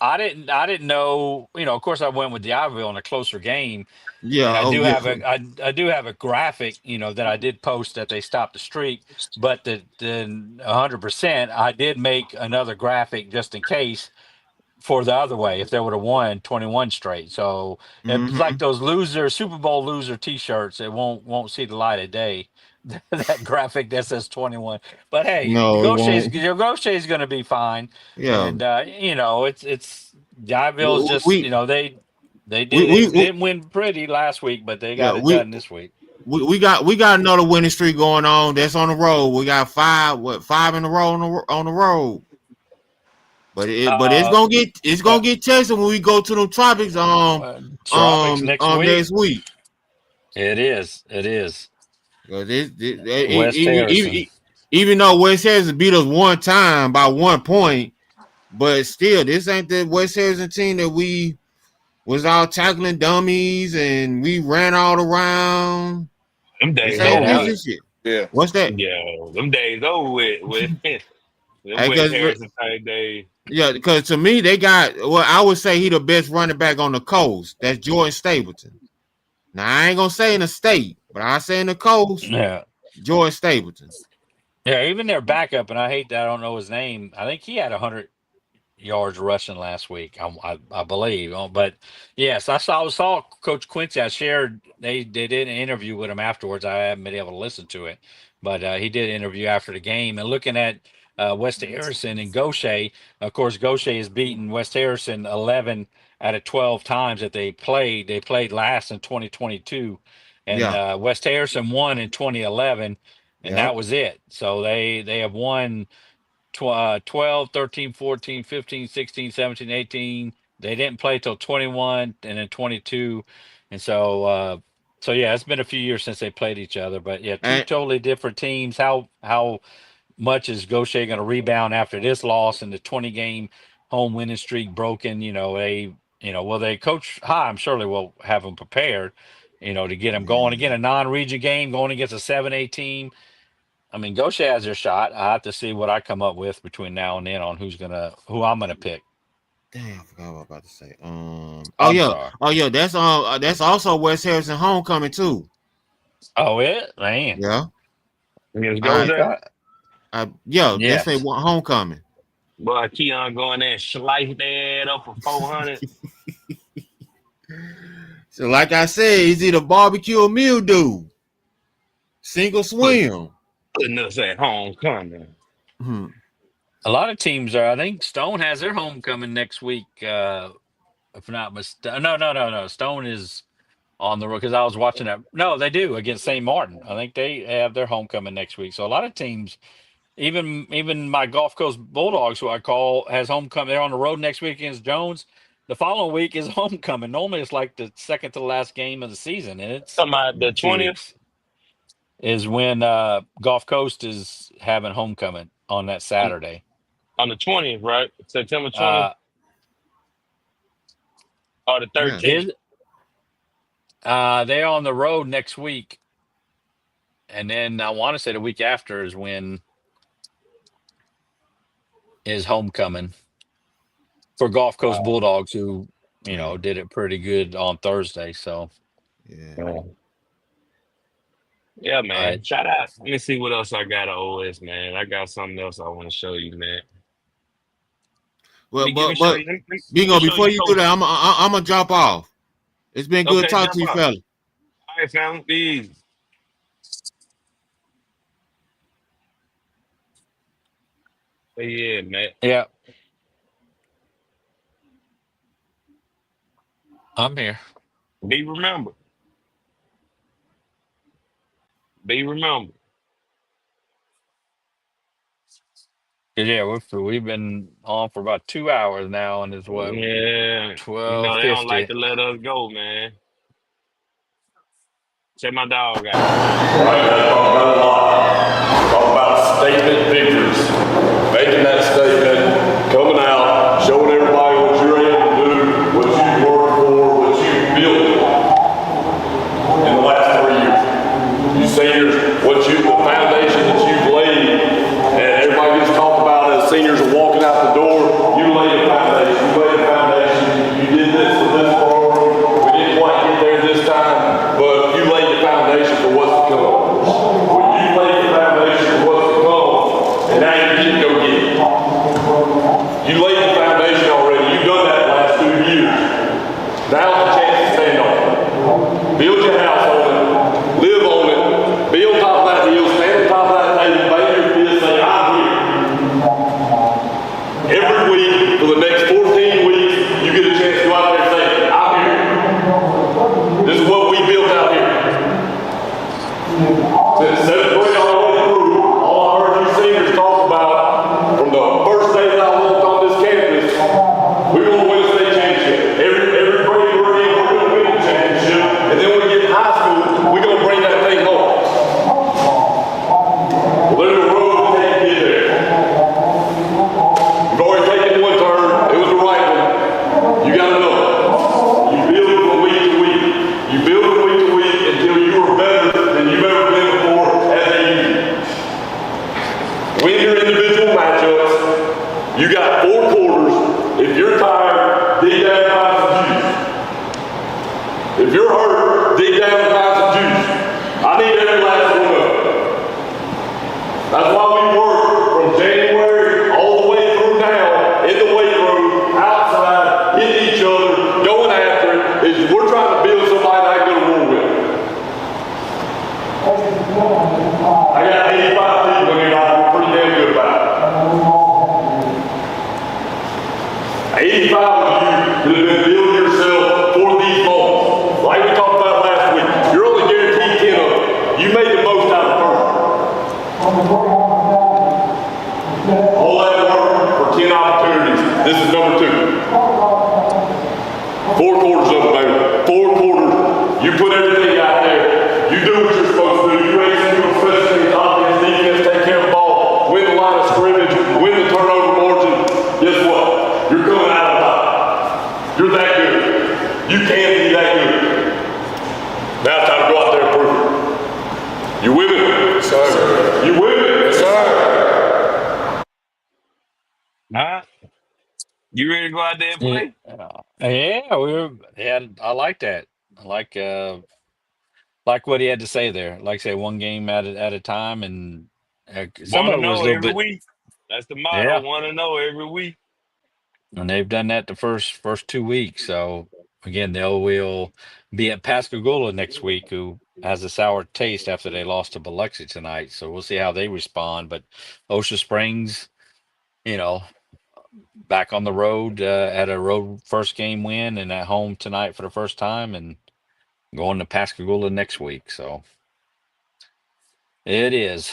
I didn't know. You know, of course, I went with D'Iberville in a closer game. Yeah. And I I do have a graphic, you know, that I did post that they stopped the streak. But the 100%, I did make another graphic just in case for the other way if they would have won 21 straight. So it's like those Super Bowl loser T-shirts. It won't see the light of day. That graphic that says 21. But hey, No, it won't. Gaucher's going to be fine. Yeah. And you know, it's D'Iberville's just, We you know, they didn't win pretty last week, but they got it done this week. We got another winning streak going on. That's on the road. We got five in a row on the road. But it's gonna get tested when we go to the tropics next week. It is. Even though West Harrison beat us one time by 1 point, but still, this ain't the West Harrison team that we was out tackling dummies and we ran all around. Them days over with. Yeah. What's that? Yeah, them days over with. Them West Harrison type days. Yeah, because to me, they got, well, I would say he the best running back on the coast. That's Jordan Stapleton. Now, I ain't going to say in the state, but I say in the coast, Jordan Stapleton. Yeah, even their backup, and I hate that I don't know his name. I think he had 100 yards rushing last week, I believe. But, yes, I saw Coach Quincy. I shared, they did an interview with him afterwards. I haven't been able to listen to it. But he did an interview after the game. And looking at West Harrison and Gaucher. Of course, Gaucher has beaten West Harrison 11 out of 12 times that they played. They played last in 2022, and West Harrison won in 2011, and that was it. So they have won 12, 13, 14, 15, 16, 17, 18. They didn't play till 21 and then 22. And so yeah, it's been a few years since they played each other, but yeah, two totally different teams. How much is Gaucher going to rebound after this loss and the 20-game home winning streak broken? They Coach Heim surely will have them prepared, to get them going. Again, a non-region game going against a 7A team. I mean, Gaucher has their shot. I have to see what I come up with between now and then on who I'm gonna pick. Damn, I forgot what I was about to say. That's also West Harrison homecoming too. Oh, man. Yeah. Against Gaucher? Yes. They want homecoming. Boy, Keon going there and slice that up for 400. So, like I said, he's either barbecue or meal dude. Single swim. Putting us at homecoming. A lot of teams are. I think Stone has their homecoming next week. If not mistaken. No. Stone is on the road because I was watching that. No, they do against St. Martin. I think they have their homecoming next week. So a lot of teams, even my Gulf Coast Bulldogs, who I call, has homecoming. They're on the road next week against Jones. The following week is homecoming. Normally it's like the second to the last game of the season, and it's about the 20th is when Gulf Coast is having homecoming on that Saturday. On the 20th, right? September 20th. Or the 13th. They're on the road next week, and then I want to say the week after is when is homecoming for Gulf Coast Bulldogs, who did it pretty good on Thursday. So Yeah. Yeah, man. But Shout out. Let me see what else I got on OS, man. I got something else I want to show you, man. Well, Let me show but you. Let me Bingo, show before you you do Coach. that, I'm gonna drop off. It's been good Okay, talking jump to you, up. fella. All right, fam. Be easy. Yeah, man. yeah, I'm here. Be remembered. Be remembered. Yeah, we've been on for about 2 hours now, and it's what Yeah. You know, they don't like 12:50. to let us go, man. Check my dog out. Right, that's talk about a lot. Talk about statement victories. Making that statement, coming out, showing everybody what you're able to do, what you worked for, what you built in the last 3 years. You seniors, the foundation that you've laid, and everybody gets talked about as seniors are walking out the door. You laid a foundation. You laid a foundation. You did this for this program. We didn't quite get there this time, but you laid the foundation for what's to come. When you laid the foundation for what's to come, and now you get to go get it. You laid the foundation already. You've done that the last 2 years. Now's the chance to stand on it. Build your house on it. Live on it. Be on top of that hill. Stand on top of that table. Bang your fist. Say, I'm here. Every week for the next 14 weeks, you get a chance to go out there and say, I'm here. This is what we built out here. Since 7th grade all the way through, all I heard you seniors talk about from the first day that I walked on this campus, we want to win a state championship. Every grade we're in, we're going to win a championship. And then when we get in high school, we're going to bring that thing home. Well, there's a road to take to get there. You've already taken one turn. It was the right one. You got to know it. You build it from week to week. You build it week to week until you are better than you've ever been before as a unit. Win your individual matchups. You got 4 quarters. If you're tired, dig down and find some juice. If you're hurt, dig down and find some juice. I need every last one of it. That's why we work from January all the way through now, in the weight room, outside, hitting each other, going after it, is we're trying to build somebody that I can go to war with. I got 85 people in here that I feel pretty damn good about. 85 of you that have been building yourself for these moments. Like we talked about last week, you're only guaranteed 10 of them. You made the most out of the first. All that work for 10 opportunities. This is number 2. 4 quarters of it, baby. 4 quarters. You put everything out there. You do what you're supposed to do. You execute special teams, offense, defense, take care of the ball, win the line of scrimmage, win the turnover margin. Guess what? You're coming out on top. You're that good. You can be that good. Now it's time to go out there and prove it. You with me? Sir. You with me? Yes, sir. Huh? You ready to go out there and Yeah, play? I like that. I like what he had to say there. Like I say, one game at a time, and some Want of to it was a know little every bit. week. That's the motto. Yeah, Want to know every week. and they've done that the first 2 weeks. So again, will be at Pascagoula next week, who has a sour taste after they lost to Biloxi tonight. So we'll see how they respond. But Ocean Springs, you know, back on the road at a road first game win, and at home tonight for the first time, and going to Pascagoula next week. So it is.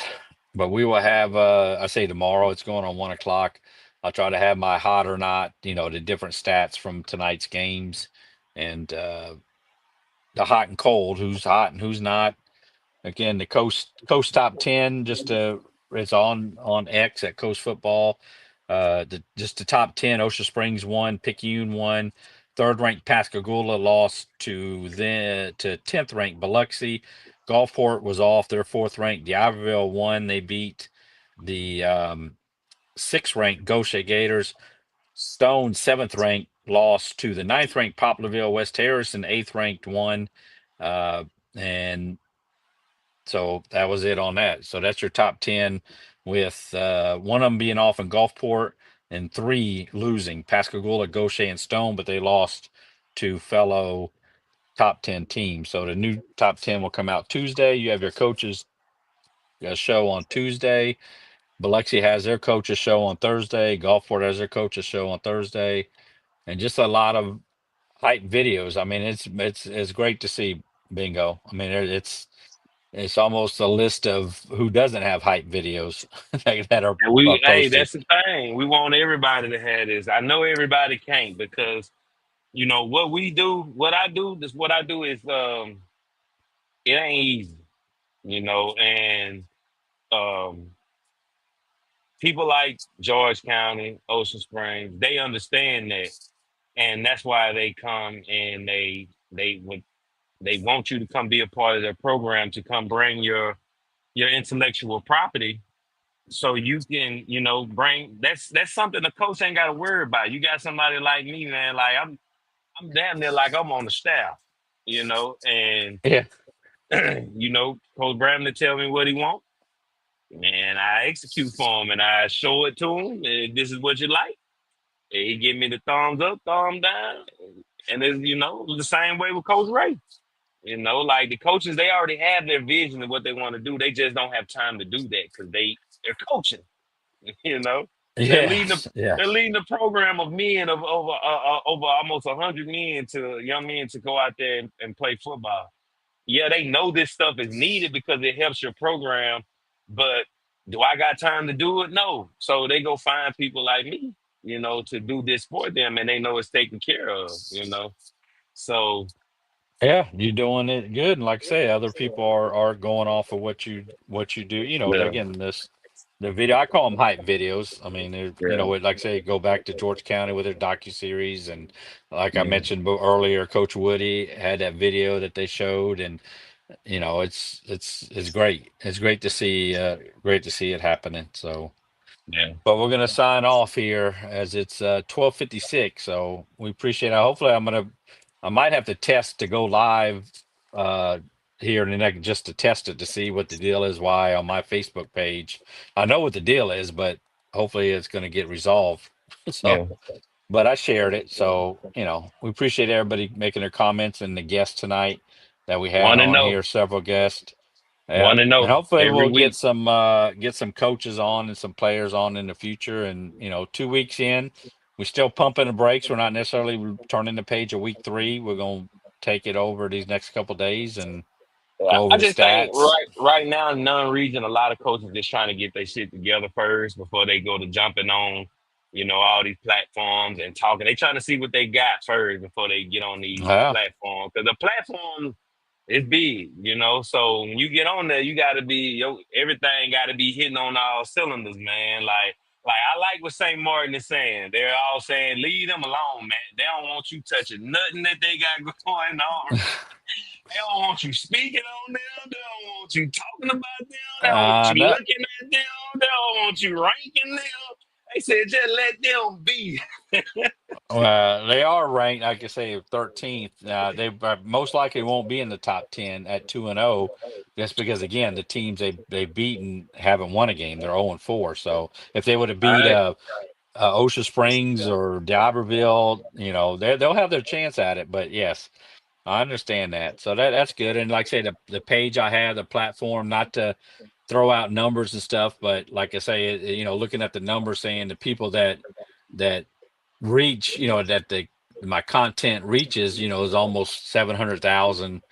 But we will have I say tomorrow, it's going on 1 o'clock. I'll try to have my hot or not, the different stats from tonight's games, and the hot and cold, who's hot and who's not. Again, the coast top 10, it's on X at Coast Football. Just the top 10: Ocean Springs 1, Picayune 1, Third-ranked Pascagoula lost to 10th-ranked Biloxi. Gulfport was off. Their fourth-ranked. D'Iberville won. They beat the 6th-ranked Goshen Gators. Stone, 7th-ranked, lost to the 9th-ranked Poplarville. West Harrison, 8th-ranked, won. And so that was it on that. So that's your top 10, with one of them being off in Gulfport and 3 losing: Pascagoula, Goshen, and Stone, but they lost to fellow top 10 teams. So the new top 10 will come out Tuesday. You have your coaches show on Tuesday. Biloxi has their coaches show on Thursday. Gulfport has their coaches show on Thursday, and just a lot of hype videos. I mean, it's great to see, Bingo. I mean, it's almost a list of who doesn't have hype videos that are And hey, posted. that's the thing. We want everybody to have this. I know everybody can't, because what we do, what I do is it ain't easy, and people like George County, Ocean Springs, they understand that, and that's why they come and they want you to come be a part of their program, to come bring your intellectual property, so you can bring that's something the coach ain't got to worry about. You got somebody like me, man. Like I'm damn near like I'm on the staff, and Yeah. Coach Bramlett tell me what he want, and I execute for him, and I show it to him. And this is what you like. And he give me the thumbs up, thumb down, and it's the same way with Coach Ray. Like the coaches, they already have their vision of what they want to do. They just don't have time to do that because they're coaching. They're leading Yes. Yeah. they're leading the program of men of over almost 100 men, to young men, to go out there and play football. Yeah, they know this stuff is needed because it helps your program, but do I got time to do it? No. So they go find people like me, to do this for them, and they know it's taken care of. So Yeah, you're doing it good, and like I say, other people are going off of what you do. yeah, Again, the video, I call them hype videos. I mean, yeah, like I say, go back to George County with their docuseries, and like I yeah, mentioned earlier, Coach Woody had that video that they showed, and it's great. It's great to see it happening. So. yeah. But we're gonna sign off here as it's 12:56. So we appreciate it. Hopefully, I might have to test to go live uh here in the next, just to test it to see what the deal is. Why on my Facebook page, I know what the deal is, but hopefully it's going to get resolved. So, Yeah. but I shared it. So we appreciate everybody making their comments, and the guests tonight that we had Want to on know? here, several guests. Yeah, Want to and know hopefully every we'll get week. some coaches on and some players on in the future. And 2 weeks in, we're still pumping the brakes. We're not necessarily turning the page of week 3. We're gonna take it over these next couple days and Yeah, go I over the just think stats. right now in non-region, a lot of coaches just trying to get their shit together first before they go to jumping on, all these platforms and talking. They trying to see what they got first before they get on these Yeah, platforms, because the platform is big, So when you get on there, you got to be everything got to be hitting on all cylinders, man. Like I like what St. Martin is saying. They're all saying, leave them alone, man. They don't want you touching nothing that they got going on. They don't want you speaking on them. They don't want you talking about them. They don't want you no, looking at them. They don't want you ranking them. They said just let them be. they are ranked, like I say, 13th. They most likely won't be in the top 10 at 2-0, just because again the teams they've beaten haven't won a game. They're 0-4. So if they would have All beat right. Ocean Springs or D'Iberville, they'll have their chance at it. But yes, I understand that. So that's good. And like I say, the page I have, the platform, not to throw out numbers and stuff, but like I say, looking at the numbers, saying the people that reach, that my content reaches, is almost 700,000,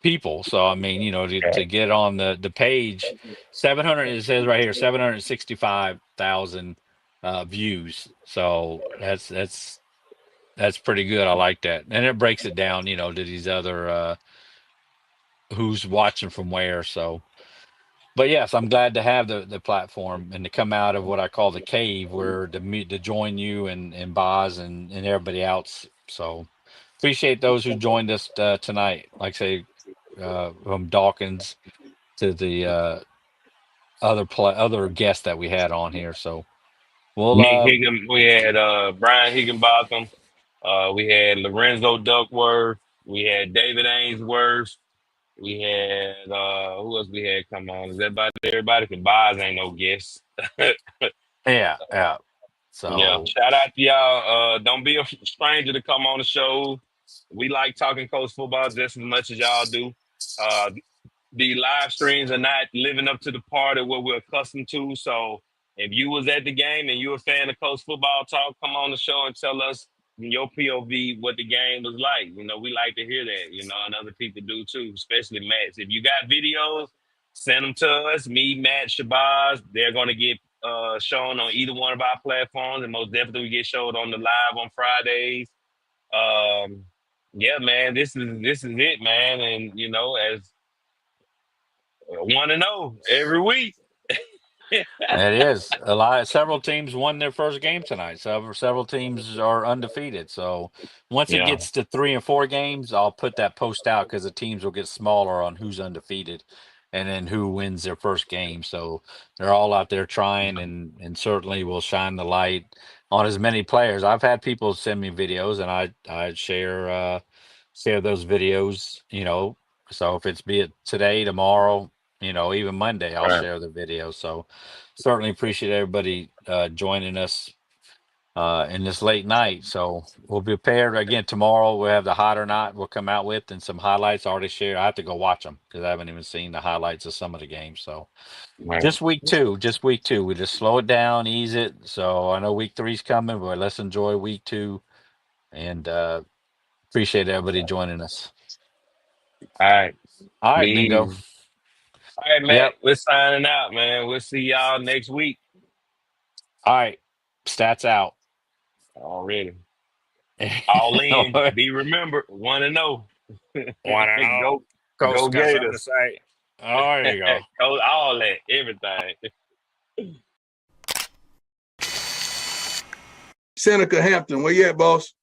people. So I mean, to get on the page, 700, it says right here, 765,000 views. So that's pretty good. I like that. And it breaks it down, to these other who's watching from where. So but yes, I'm glad to have the platform and to come out of what I call the cave, where to meet, to join you and Boz and everybody else. So appreciate those who joined us tonight. Like I say, from Dawkins to the other guests that we had on here. So we'll Nick Higgin, we had Brian Higginbotham, we had Lorenzo Duckworth, we had David Ainsworth, we had who else we had come on? Is that about everybody? Because Boz ain't no guest. yeah. Yeah, So shout out to y'all. Don't be a stranger to come on the show. We like talking coach football just as much as y'all do. Uh, the live streams are not living up to the part of what we're accustomed to. So if you was at the game and you're a fan of Coach Football Talk, come on the show and tell us in your POV what the game was like. You know, we like to hear that, you know, and other people do too, especially Matt. If you got videos, send them to us. Me, Matt, Shabazz, they're going to get shown on either one of our platforms, and most definitely we get showed on the live on Fridays. Yeah, man, this is it, man. And you know, as 1-0 every week. it is a lot. Several teams won their first game tonight. Several teams are undefeated. So once it Yeah. gets to 3 and 4 games, I'll put that post out because the teams will get smaller on who's undefeated, and then who wins their first game. So they're all out there trying, and certainly will shine the light on as many players. I've had people send me videos, and I share those videos. You know, so if it's be it today, tomorrow, you know, even Monday, I'll Right. share the video. So certainly appreciate everybody joining us in this late night. So we'll be prepared again tomorrow. We'll have the hot or not we'll come out with, and some highlights already shared. I have to go watch them because I haven't even seen the highlights of some of the games. So Right. just week two, we just slow it down, ease it. So I know week 3's coming, but let's enjoy week 2, and appreciate everybody joining us. All right. All right, Me. Bingo. All right, Matt. Yep. We're signing out, man. We'll see y'all next week. All right. Stats out. Already. All in. Be remembered. 1-0. 1-0. Go Coast got something to Gators. say. Oh, there you go. Go all that. Everything. Seneca Hampton, where you at, boss?